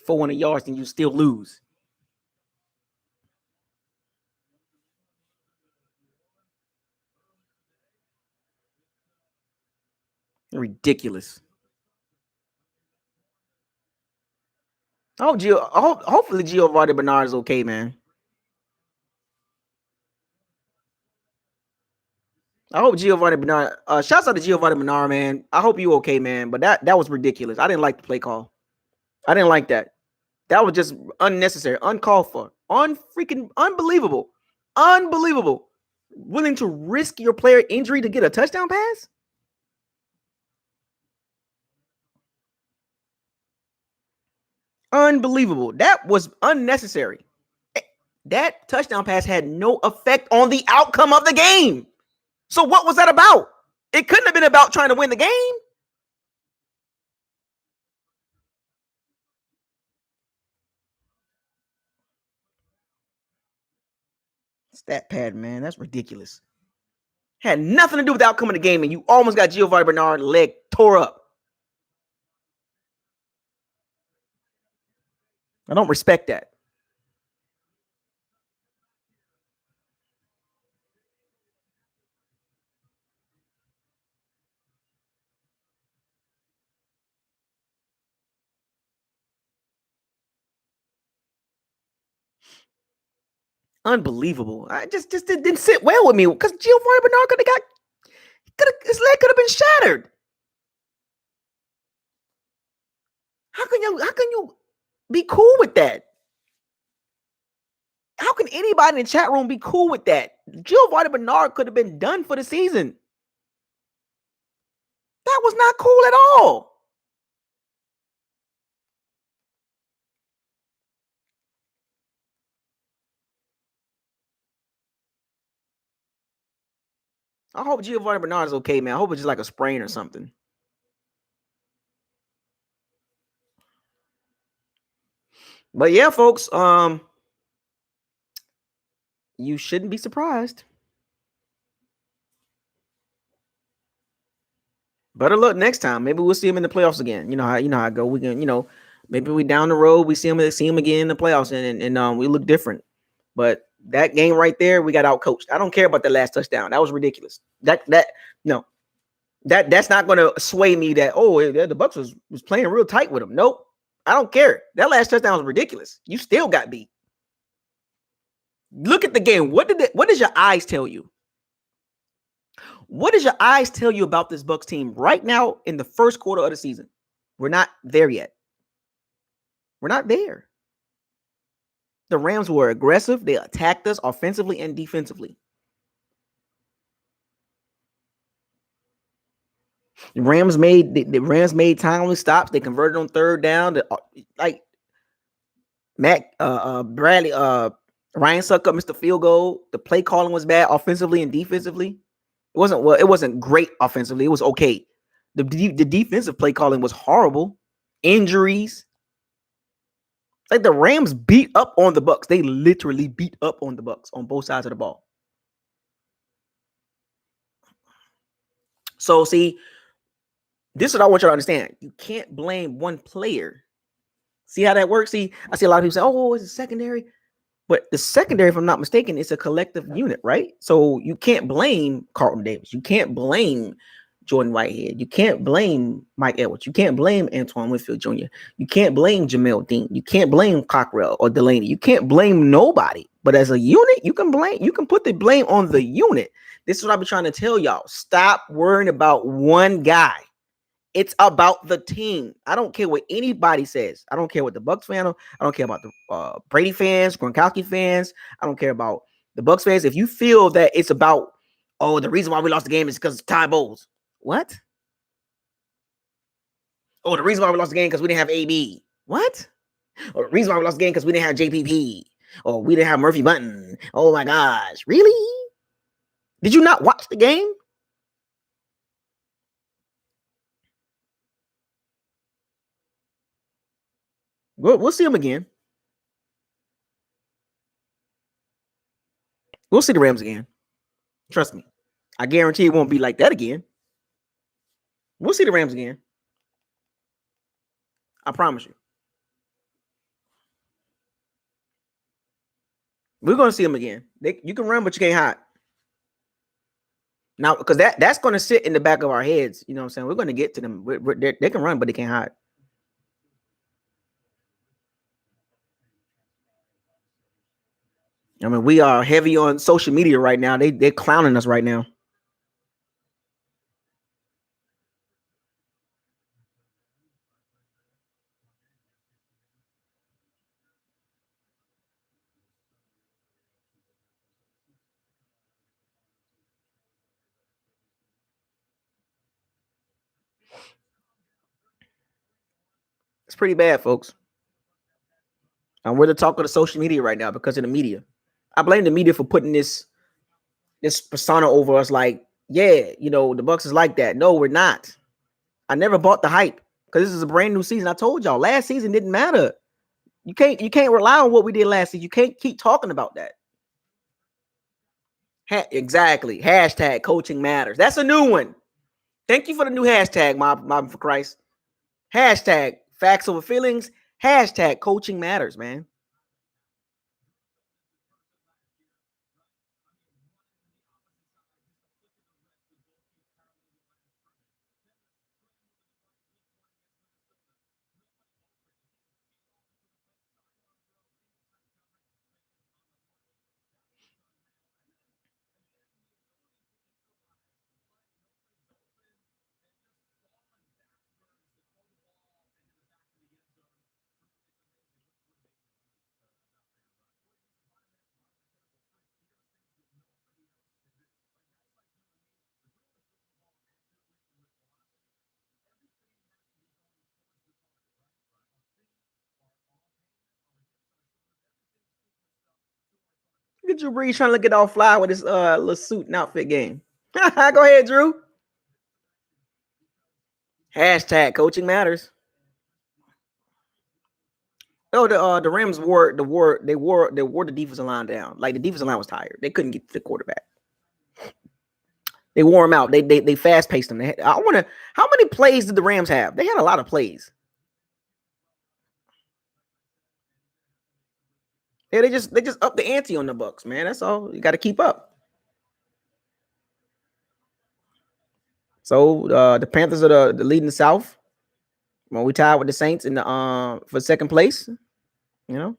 For 100 yards and you still lose. Ridiculous. Hopefully Giovanni Bernard is okay, man. I hope Giovanni Bernard. Shouts out to Giovanni Bernard, man. I hope you okay, man. But that was ridiculous. I didn't like the play call. I didn't like that. That was just unnecessary, uncalled for, unfreaking unbelievable, unbelievable. Willing to risk your player injury to get a touchdown pass? Unbelievable. That was unnecessary. That touchdown pass had no effect on the outcome of the game. So what was that about? It couldn't have been about trying to win the game. Stat pad, man. That's ridiculous. Had nothing to do with the outcome of the game, and you almost got Giovanni Bernard leg tore up. I don't respect that. Unbelievable. I just didn't sit well with me because Giovanni Bernard his leg could have been shattered. How can you be cool with that? How can anybody in the chat room be cool with that? Giovanni Bernard could have been done for the season. That was not cool at all. I hope Giovanni Bernard is okay, man. I hope it's just like a sprain or something. But yeah, folks, you shouldn't be surprised. Better luck next time. Maybe we'll see him in the playoffs again. You know how I go. We can, maybe we down the road, we see him again in the playoffs, and we look different. But that game right there, we got out coached. I don't care about the last touchdown. That was ridiculous. No, that's not going to sway me that the Bucs was playing real tight with him. Nope, I don't care. That last touchdown was ridiculous. You still got beat. Look at the game. What does your eyes tell you? What does your eyes tell you about this Bucs team right now in the first quarter of the season? We're not there yet. We're not there. The Rams were aggressive. They attacked us offensively and defensively. The Rams made timely stops. They converted on third down. Bradley, Ryan Suckup missed the field goal. The play calling was bad offensively and defensively. It wasn't great offensively. It was okay. The defensive play calling was horrible. Injuries. Like the Rams beat up on the Bucs. They literally beat up on the Bucs on both sides of the ball. So see, this is what I want you to understand. You can't blame one player. See how that works? See, I see a lot of people say, "Oh, it's a secondary." But the secondary, if I'm not mistaken, it's a collective unit, right? So you can't blame Carlton Davis. You can't blame Jordan Whitehead. You can't blame Mike Edwards. You can't blame Antoine Winfield Jr. You can't blame Jamel Dean. You can't blame Cockrell or Delaney. You can't blame nobody. But as a unit, you can put the blame on the unit. This is what I've been trying to tell y'all. Stop worrying about one guy. It's about the team. I don't care what anybody says. I don't care what the Bucs fan. I don't care about the Brady fans, Gronkowski fans. I don't care about the Bucs fans. If you feel that it's about, the reason why we lost the game is because of Ty Bowles. What? The reason why we lost the game because we didn't have AB. What? Or the reason why we lost the game because we didn't have JPP. Or we didn't have Murphy Button. Oh my gosh. Really? Did you not watch the game? We'll see them again. We'll see the Rams again. Trust me. I guarantee it won't be like that again. We'll see the Rams again. I promise you. We're going to see them again. You can run, but you can't hide. Now, because that's going to sit in the back of our heads. You know what I'm saying? We're going to get to them. They can run, but they can't hide. I mean, we are heavy on social media right now. They're clowning us right now. It's pretty bad, folks. And we're the talk of the social media right now because of the media. I blame the media for putting this persona over us. Like, the Bucs is like that. No, we're not. I never bought the hype because this is a brand new season. I told y'all last season didn't matter. You can't rely on what we did last season. You can't keep talking about that. Exactly. Hashtag coaching matters. That's a new one. Thank you for the new hashtag, Mob for Christ. Hashtag facts over feelings. Hashtag coaching matters, man. Look at Drew Brees trying to get all fly with his little suit and outfit game. Go ahead, Drew. Hashtag coaching matters. Oh, the Rams wore the defensive line down. Like the defensive line was tired. They couldn't get to the quarterback. They wore him out. They fast paced him. How many plays did the Rams have? They had a lot of plays. Yeah, they just up the ante on the Bucs, man. That's all. You got to keep up. So the Panthers are the lead in the South. Well, we tied with the Saints in the for second place. You know.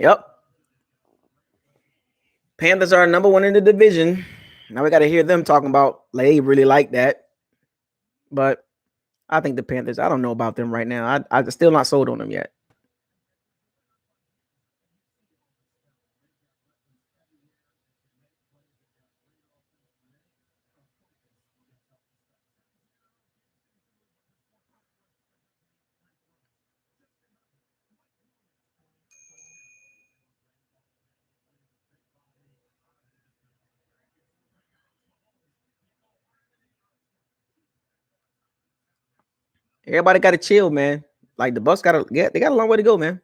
Yep. Panthers are number one in the division. Now we got to hear them talking about they really like that. But I think the Panthers, I don't know about them right now. I still not sold on them yet. Everybody got to chill, man. Like the Bucs they got a long way to go, man.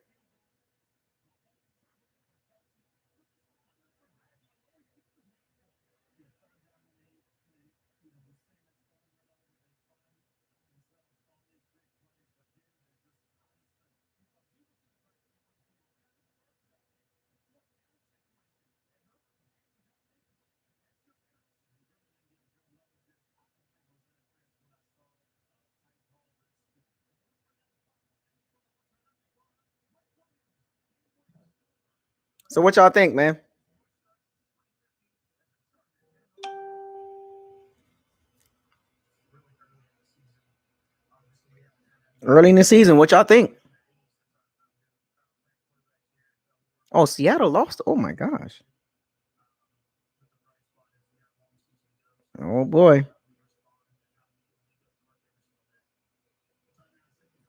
So what y'all think, man? Early in the season, what y'all think? Oh, Seattle lost. Oh my gosh. Oh boy.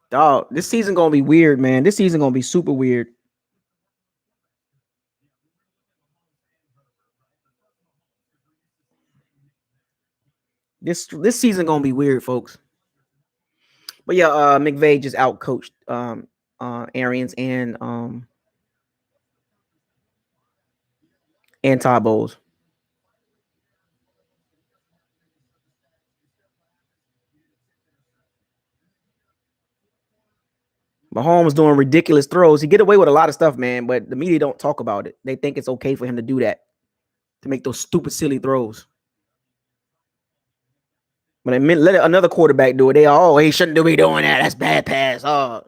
Dog, this season gonna be weird, man. This season gonna be super weird. This season gonna be weird, folks. But yeah, McVay just out coached Arians and Todd Bowles. Mahomes doing ridiculous throws. He get away with a lot of stuff, man, but the media don't talk about it. They think it's okay for him to do that, to make those stupid, silly throws. But let another quarterback do it. He shouldn't be doing that. That's bad pass. Oh.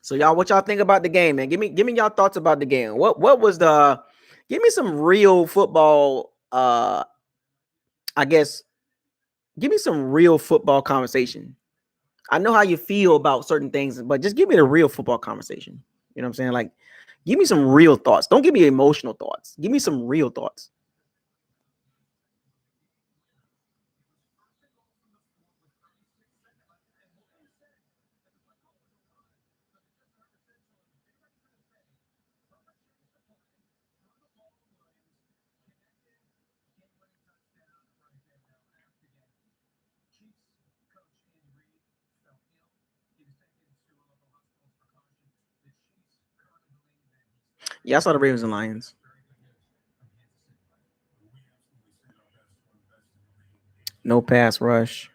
So y'all, what y'all think about the game, man? Give me y'all thoughts about the game. What was the? Give me some real football. I guess give me some real football conversation. I know how you feel about certain things, but just give me the real football conversation. You know what I'm saying? Like, give me some real thoughts. Don't give me emotional thoughts. Give me some real thoughts. Yeah, I saw the Ravens and Lions. No pass rush.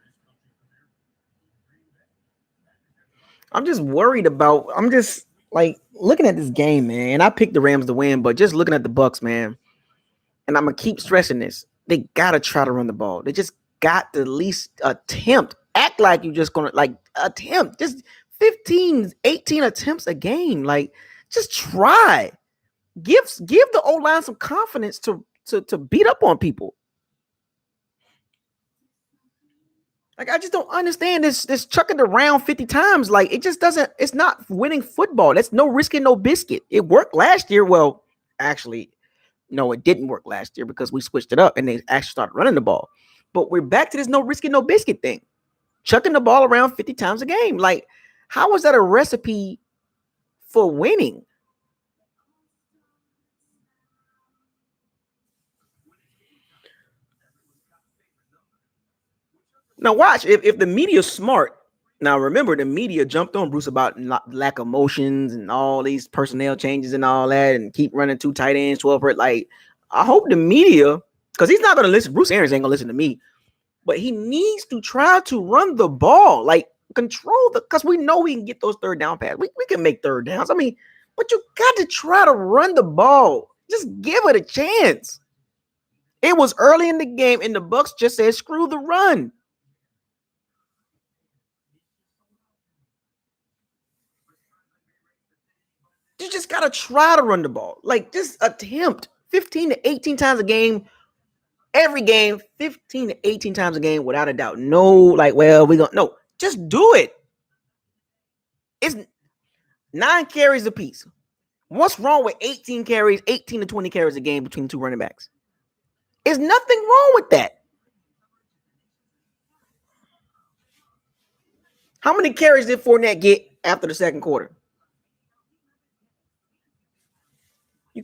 I'm just worried about. I'm just like looking at this game, man. I picked the Rams to win, but just looking at the Bucs, man. And I'm gonna keep stressing this. They gotta try to run the ball. They just got to at least attempt. Act like you're just gonna like attempt. Just 15, 18 attempts a game. Like, just try. Give the O line some confidence to beat up on people. Like I just don't understand this chucking around 50 times. Like it just doesn't. It's not winning football. That's no risk and no biscuit. It worked last year. Well, actually, no, it didn't work last year because we switched it up and they actually started running the ball. But we're back to this no risk and no biscuit thing. Chucking the ball around 50 times a game. Like, how is that a recipe for winning? Now watch if the media's smart. Now remember the media jumped on Bruce about lack of motions and all these personnel changes and all that, and keep running two tight ends, 12 per. Like I hope the media, because he's not gonna listen. Bruce Arians ain't gonna listen to me, but he needs to try to run the ball, like control the. Because we know we can get those third down passes. We can make third downs. I mean, but you got to try to run the ball. Just give it a chance. It was early in the game, and the Bucs just said, "Screw the run." You just gotta try to run the ball. Like just attempt 15 to 18 times a game, every game, 15 to 18 times a game, without a doubt. No, like, well, we gonna no, just do it. It's 9 carries apiece. What's wrong with 18 carries, 18 to 20 carries a game between two running backs? There's nothing wrong with that. How many carries did Fournette get after the second quarter? You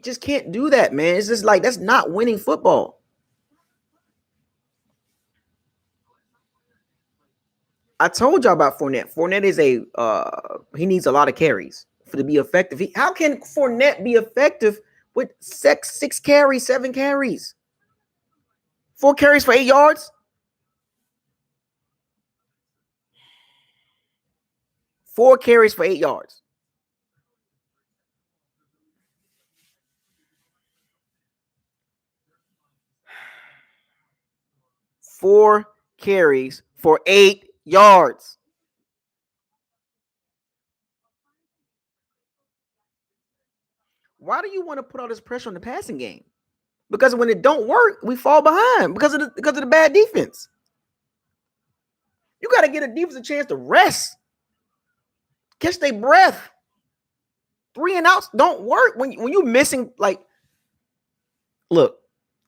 just can't do that, man. It's just like that's not winning football. I told y'all about Fournette. Fournette is he needs a lot of carries for to be effective. How can Fournette be effective with six carries, 7 carries, 4 carries for 8 yards? 4 carries for 8 yards. Four carries for 8 yards. Why do you want to put all this pressure on the passing game? Because when it don't work, we fall behind because of the bad defense. You got to get a defense a chance to rest, catch their breath. 3 and outs don't work when you're missing. Like, look,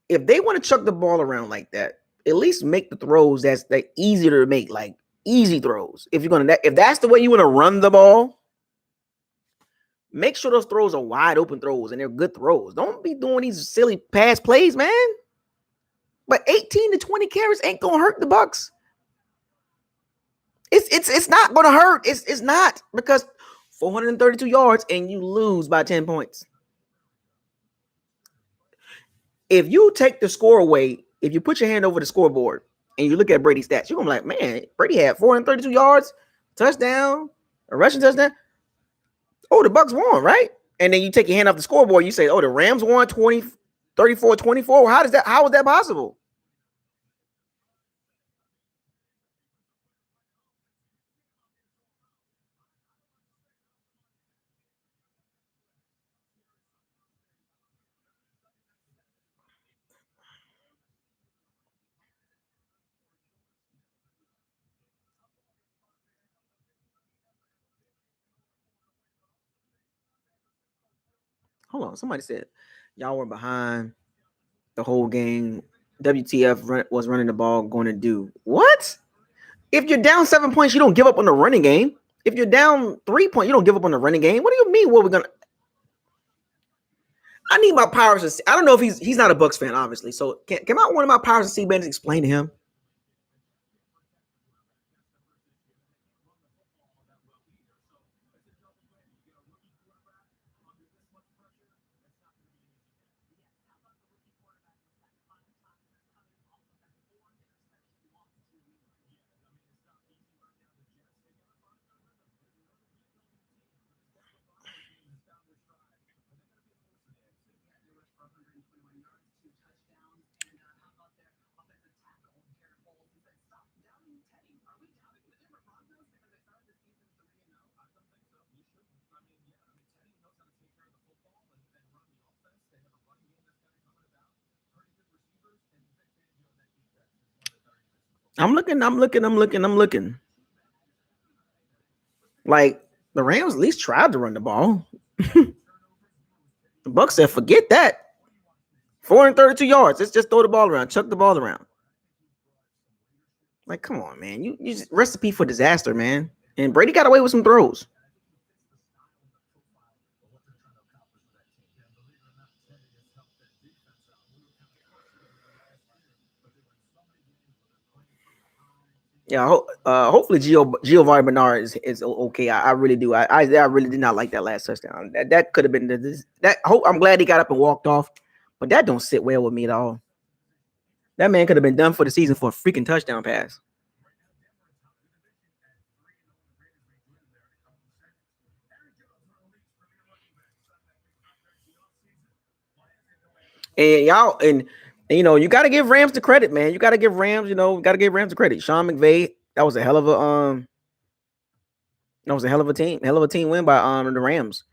if they want to chuck the ball around like that, at least make the throws that easier to make, like easy throws. If that's the way you want to run the ball, make sure those throws are wide open throws and they're good throws. Don't be doing these silly pass plays, man. But 18 to 20 carries ain't gonna hurt the Bucs. It's not gonna hurt. It's not, because 432 yards and you lose by 10 points. If you take the score away, if you put your hand over the scoreboard and you look at Brady's stats, you're gonna be like, man, Brady had 432 yards, touchdown, a rushing touchdown. Oh, the Bucs won, right? And then you take your hand off the scoreboard, you say, oh, the Rams won 34-24. How is that possible? Hold on. Somebody said y'all were behind the whole game. WTF was running the ball going to do what? If you're down 7 points, you don't give up on the running game. If you're down 3 points, you don't give up on the running game. What do you mean? What we're gonna? I need my powers to see. I don't know if he's not a Bucs fan, obviously. So can I one of my powers to see bands explain to him? I'm looking. Like the Rams at least tried to run the ball. The Bucs said, forget that. 432 yards. Let's just throw the ball around, chuck the ball around. Like, come on, man. You just recipe for disaster, man. And Brady got away with some throws. Yeah, hopefully Giovanni Bernard is okay. I really do. I really did not like that last touchdown. That could have been that. I'm glad he got up and walked off, but that don't sit well with me at all. That man could have been done for the season for a freaking touchdown pass. And y'all, and you know, you got to give Rams the credit, man. You got to give Rams, the credit. Sean McVay, that was a hell of a team win by the Rams.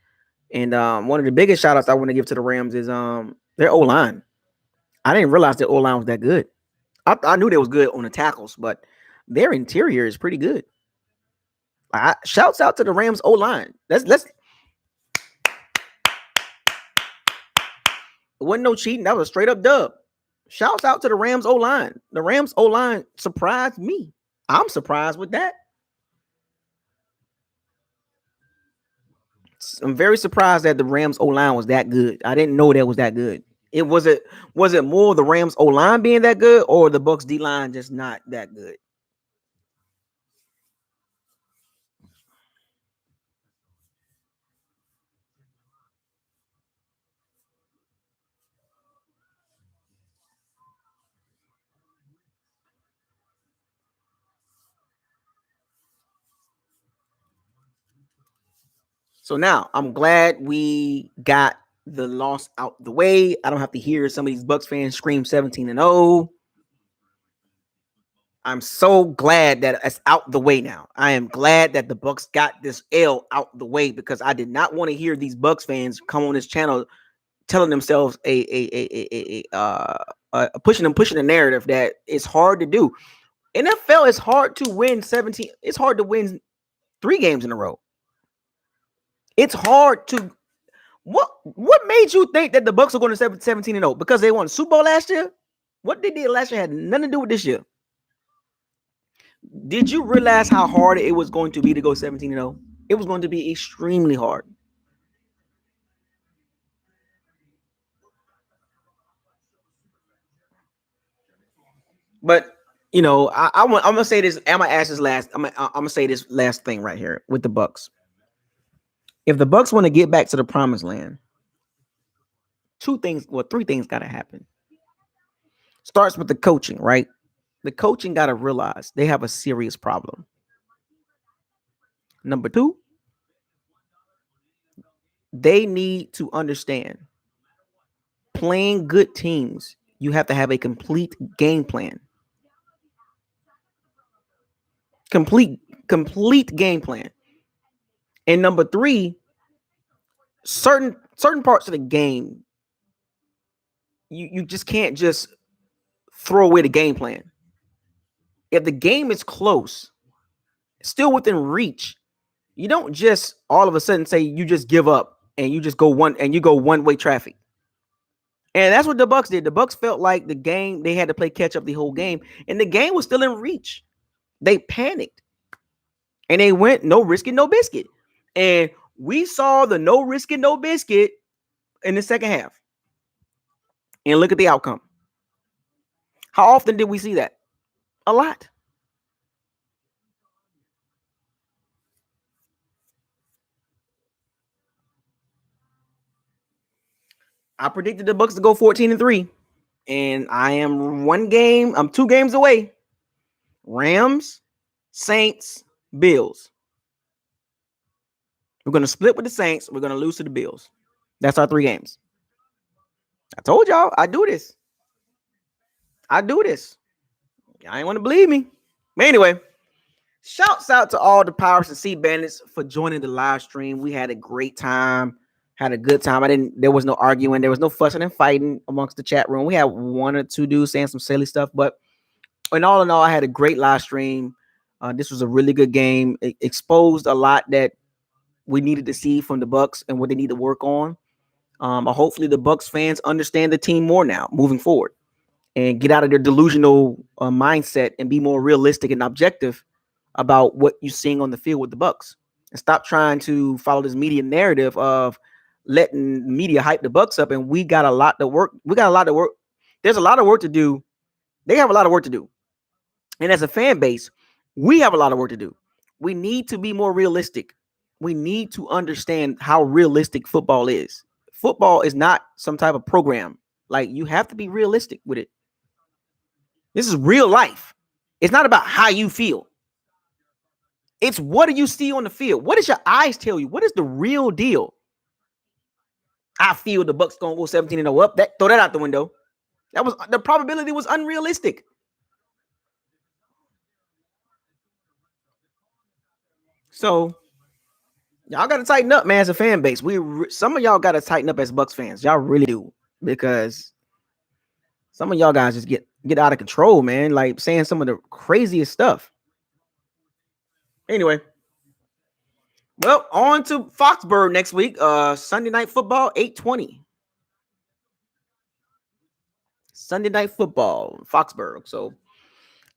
And one of the biggest shout outs I want to give to the Rams is their O line. I didn't realize their O line was that good. I knew they was good on the tackles, but their interior is pretty good. Shouts out to the Rams O line. Let's. It wasn't no cheating. That was a straight up dub. Shouts out to the Rams O line. The Rams O line surprised me. I'm surprised with that. I'm very surprised that the Rams O line was that good. I didn't know that was that good. Was it more the Rams O line being that good, or the Bucs D line just not that good? So now I'm glad we got the loss out the way. I don't have to hear some of these Bucs fans scream 17-0. I'm so glad that it's out the way now. I am glad that the Bucs got this L out the way, because I did not want to hear these Bucs fans come on this channel telling themselves pushing the narrative that it's hard to do. NFL is hard to win 17. It's hard to win 3 games in a row. It's hard to. What made you think that the Bucs are going to 17-0? Because they won Super Bowl last year? What they did last year had nothing to do with this year. Did you realize how hard it was going to be to go 17-0? It was going to be extremely hard. But you know, I'm gonna say this. I'm gonna ask this last. I'm gonna say this last thing right here with the Bucs. If the Bucs want to get back to the promised land, 3 things got to happen. Starts with the coaching, right? The coaching got to realize they have a serious problem. Number 2, they need to understand playing good teams, you have to have a complete game plan. Complete game plan. And number 3, certain parts of the game, you just can't just throw away the game plan. If the game is close, still within reach, you don't just all of a sudden say you just give up and you just go one-way traffic. And that's what the Bucs did. The Bucs felt like the game, they had to play catch up the whole game, and the game was still in reach. They panicked and they went no risk it, no biscuit. And we saw the no risk it, no biscuit in the second half. And look at the outcome. How often did we see that? A lot. I predicted the Bucs to go 14-3. And I am 2 games away. Rams, Saints, Bills. We're going to split with the Saints. We're going to lose to the Bills. That's our 3 games. I told y'all I do this. Y'all ain't want to believe me. But anyway, shouts out to all the Powers and Sea Bandits for joining the live stream. We had a great time. Had a good time. There was no arguing. There was no fussing and fighting amongst the chat room. We had 1 or 2 dudes saying some silly stuff, but And all in all, I had a great live stream. This was a really good game. It exposed a lot that we needed to see from the Bucs and what they need to work on. Hopefully, the Bucs fans understand the team more now, moving forward, and get out of their delusional mindset and be more realistic and objective about what you're seeing on the field with the Bucs, and stop trying to follow this media narrative of letting media hype the Bucs up. And we got a lot to work. We got a lot to work. There's a lot of work to do. They have a lot of work to do. And as a fan base, we have a lot of work to do. We need to be more realistic. We need to understand how realistic football is. Football is not some type of program. Like, you have to be realistic with it. This is real life. It's not about how you feel. It's what do you see on the field? What does your eyes tell you? What is the real deal? I feel the Bucs gonna go 17-0 up. Throw that out the window. That was the probability was unrealistic. So y'all got to tighten up, man, as a fan base. Some of y'all got to tighten up as Bucs fans. Y'all really do, because some of y'all guys just get out of control, man. Like, saying some of the craziest stuff. Anyway, well, on to Foxborough next week. Sunday Night Football, 8:20. Sunday Night Football, Foxborough. So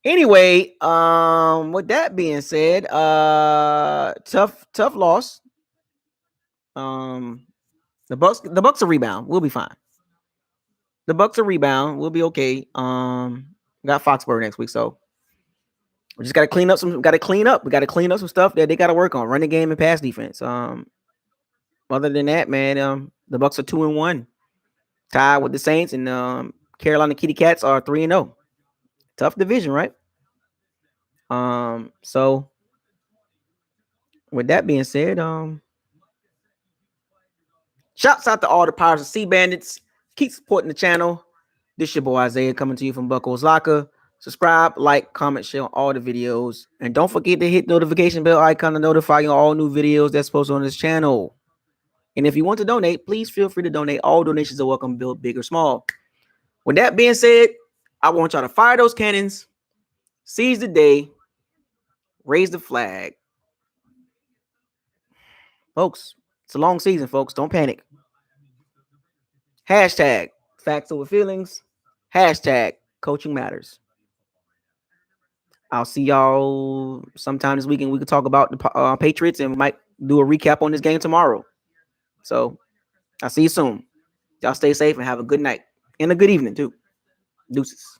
anyway, with that being said, tough loss. The Bucs will rebound. We'll be fine. The Bucs will rebound. We'll be okay. Got Foxborough next week, so we just gotta clean up some. Got to clean up. We got to clean up some stuff that they got to work on. Running game and pass defense. Other than that, man, the Bucs are 2-1, tied with the Saints, and Carolina Kitty Cats are 3-0. Tough division, right? So with that being said, shouts out to all the Pirates and Sea Bandits. Keep supporting the channel. This your boy Isaiah coming to you from BucosLocker. Subscribe, like, comment, share on all the videos. And don't forget to hit the notification bell icon to notify you all new videos that's posted on this channel. And if you want to donate, please feel free to donate. All donations are welcome, build big or small. With that being said, I want y'all to fire those cannons, seize the day, raise the flag. Folks, it's a long season, folks. Don't panic. Hashtag facts over feelings. Hashtag coaching matters. I'll see y'all sometime this weekend. We can talk about the Patriots, and we might do a recap on this game tomorrow. So I'll see you soon. Y'all stay safe and have a good night and a good evening too. Deuces.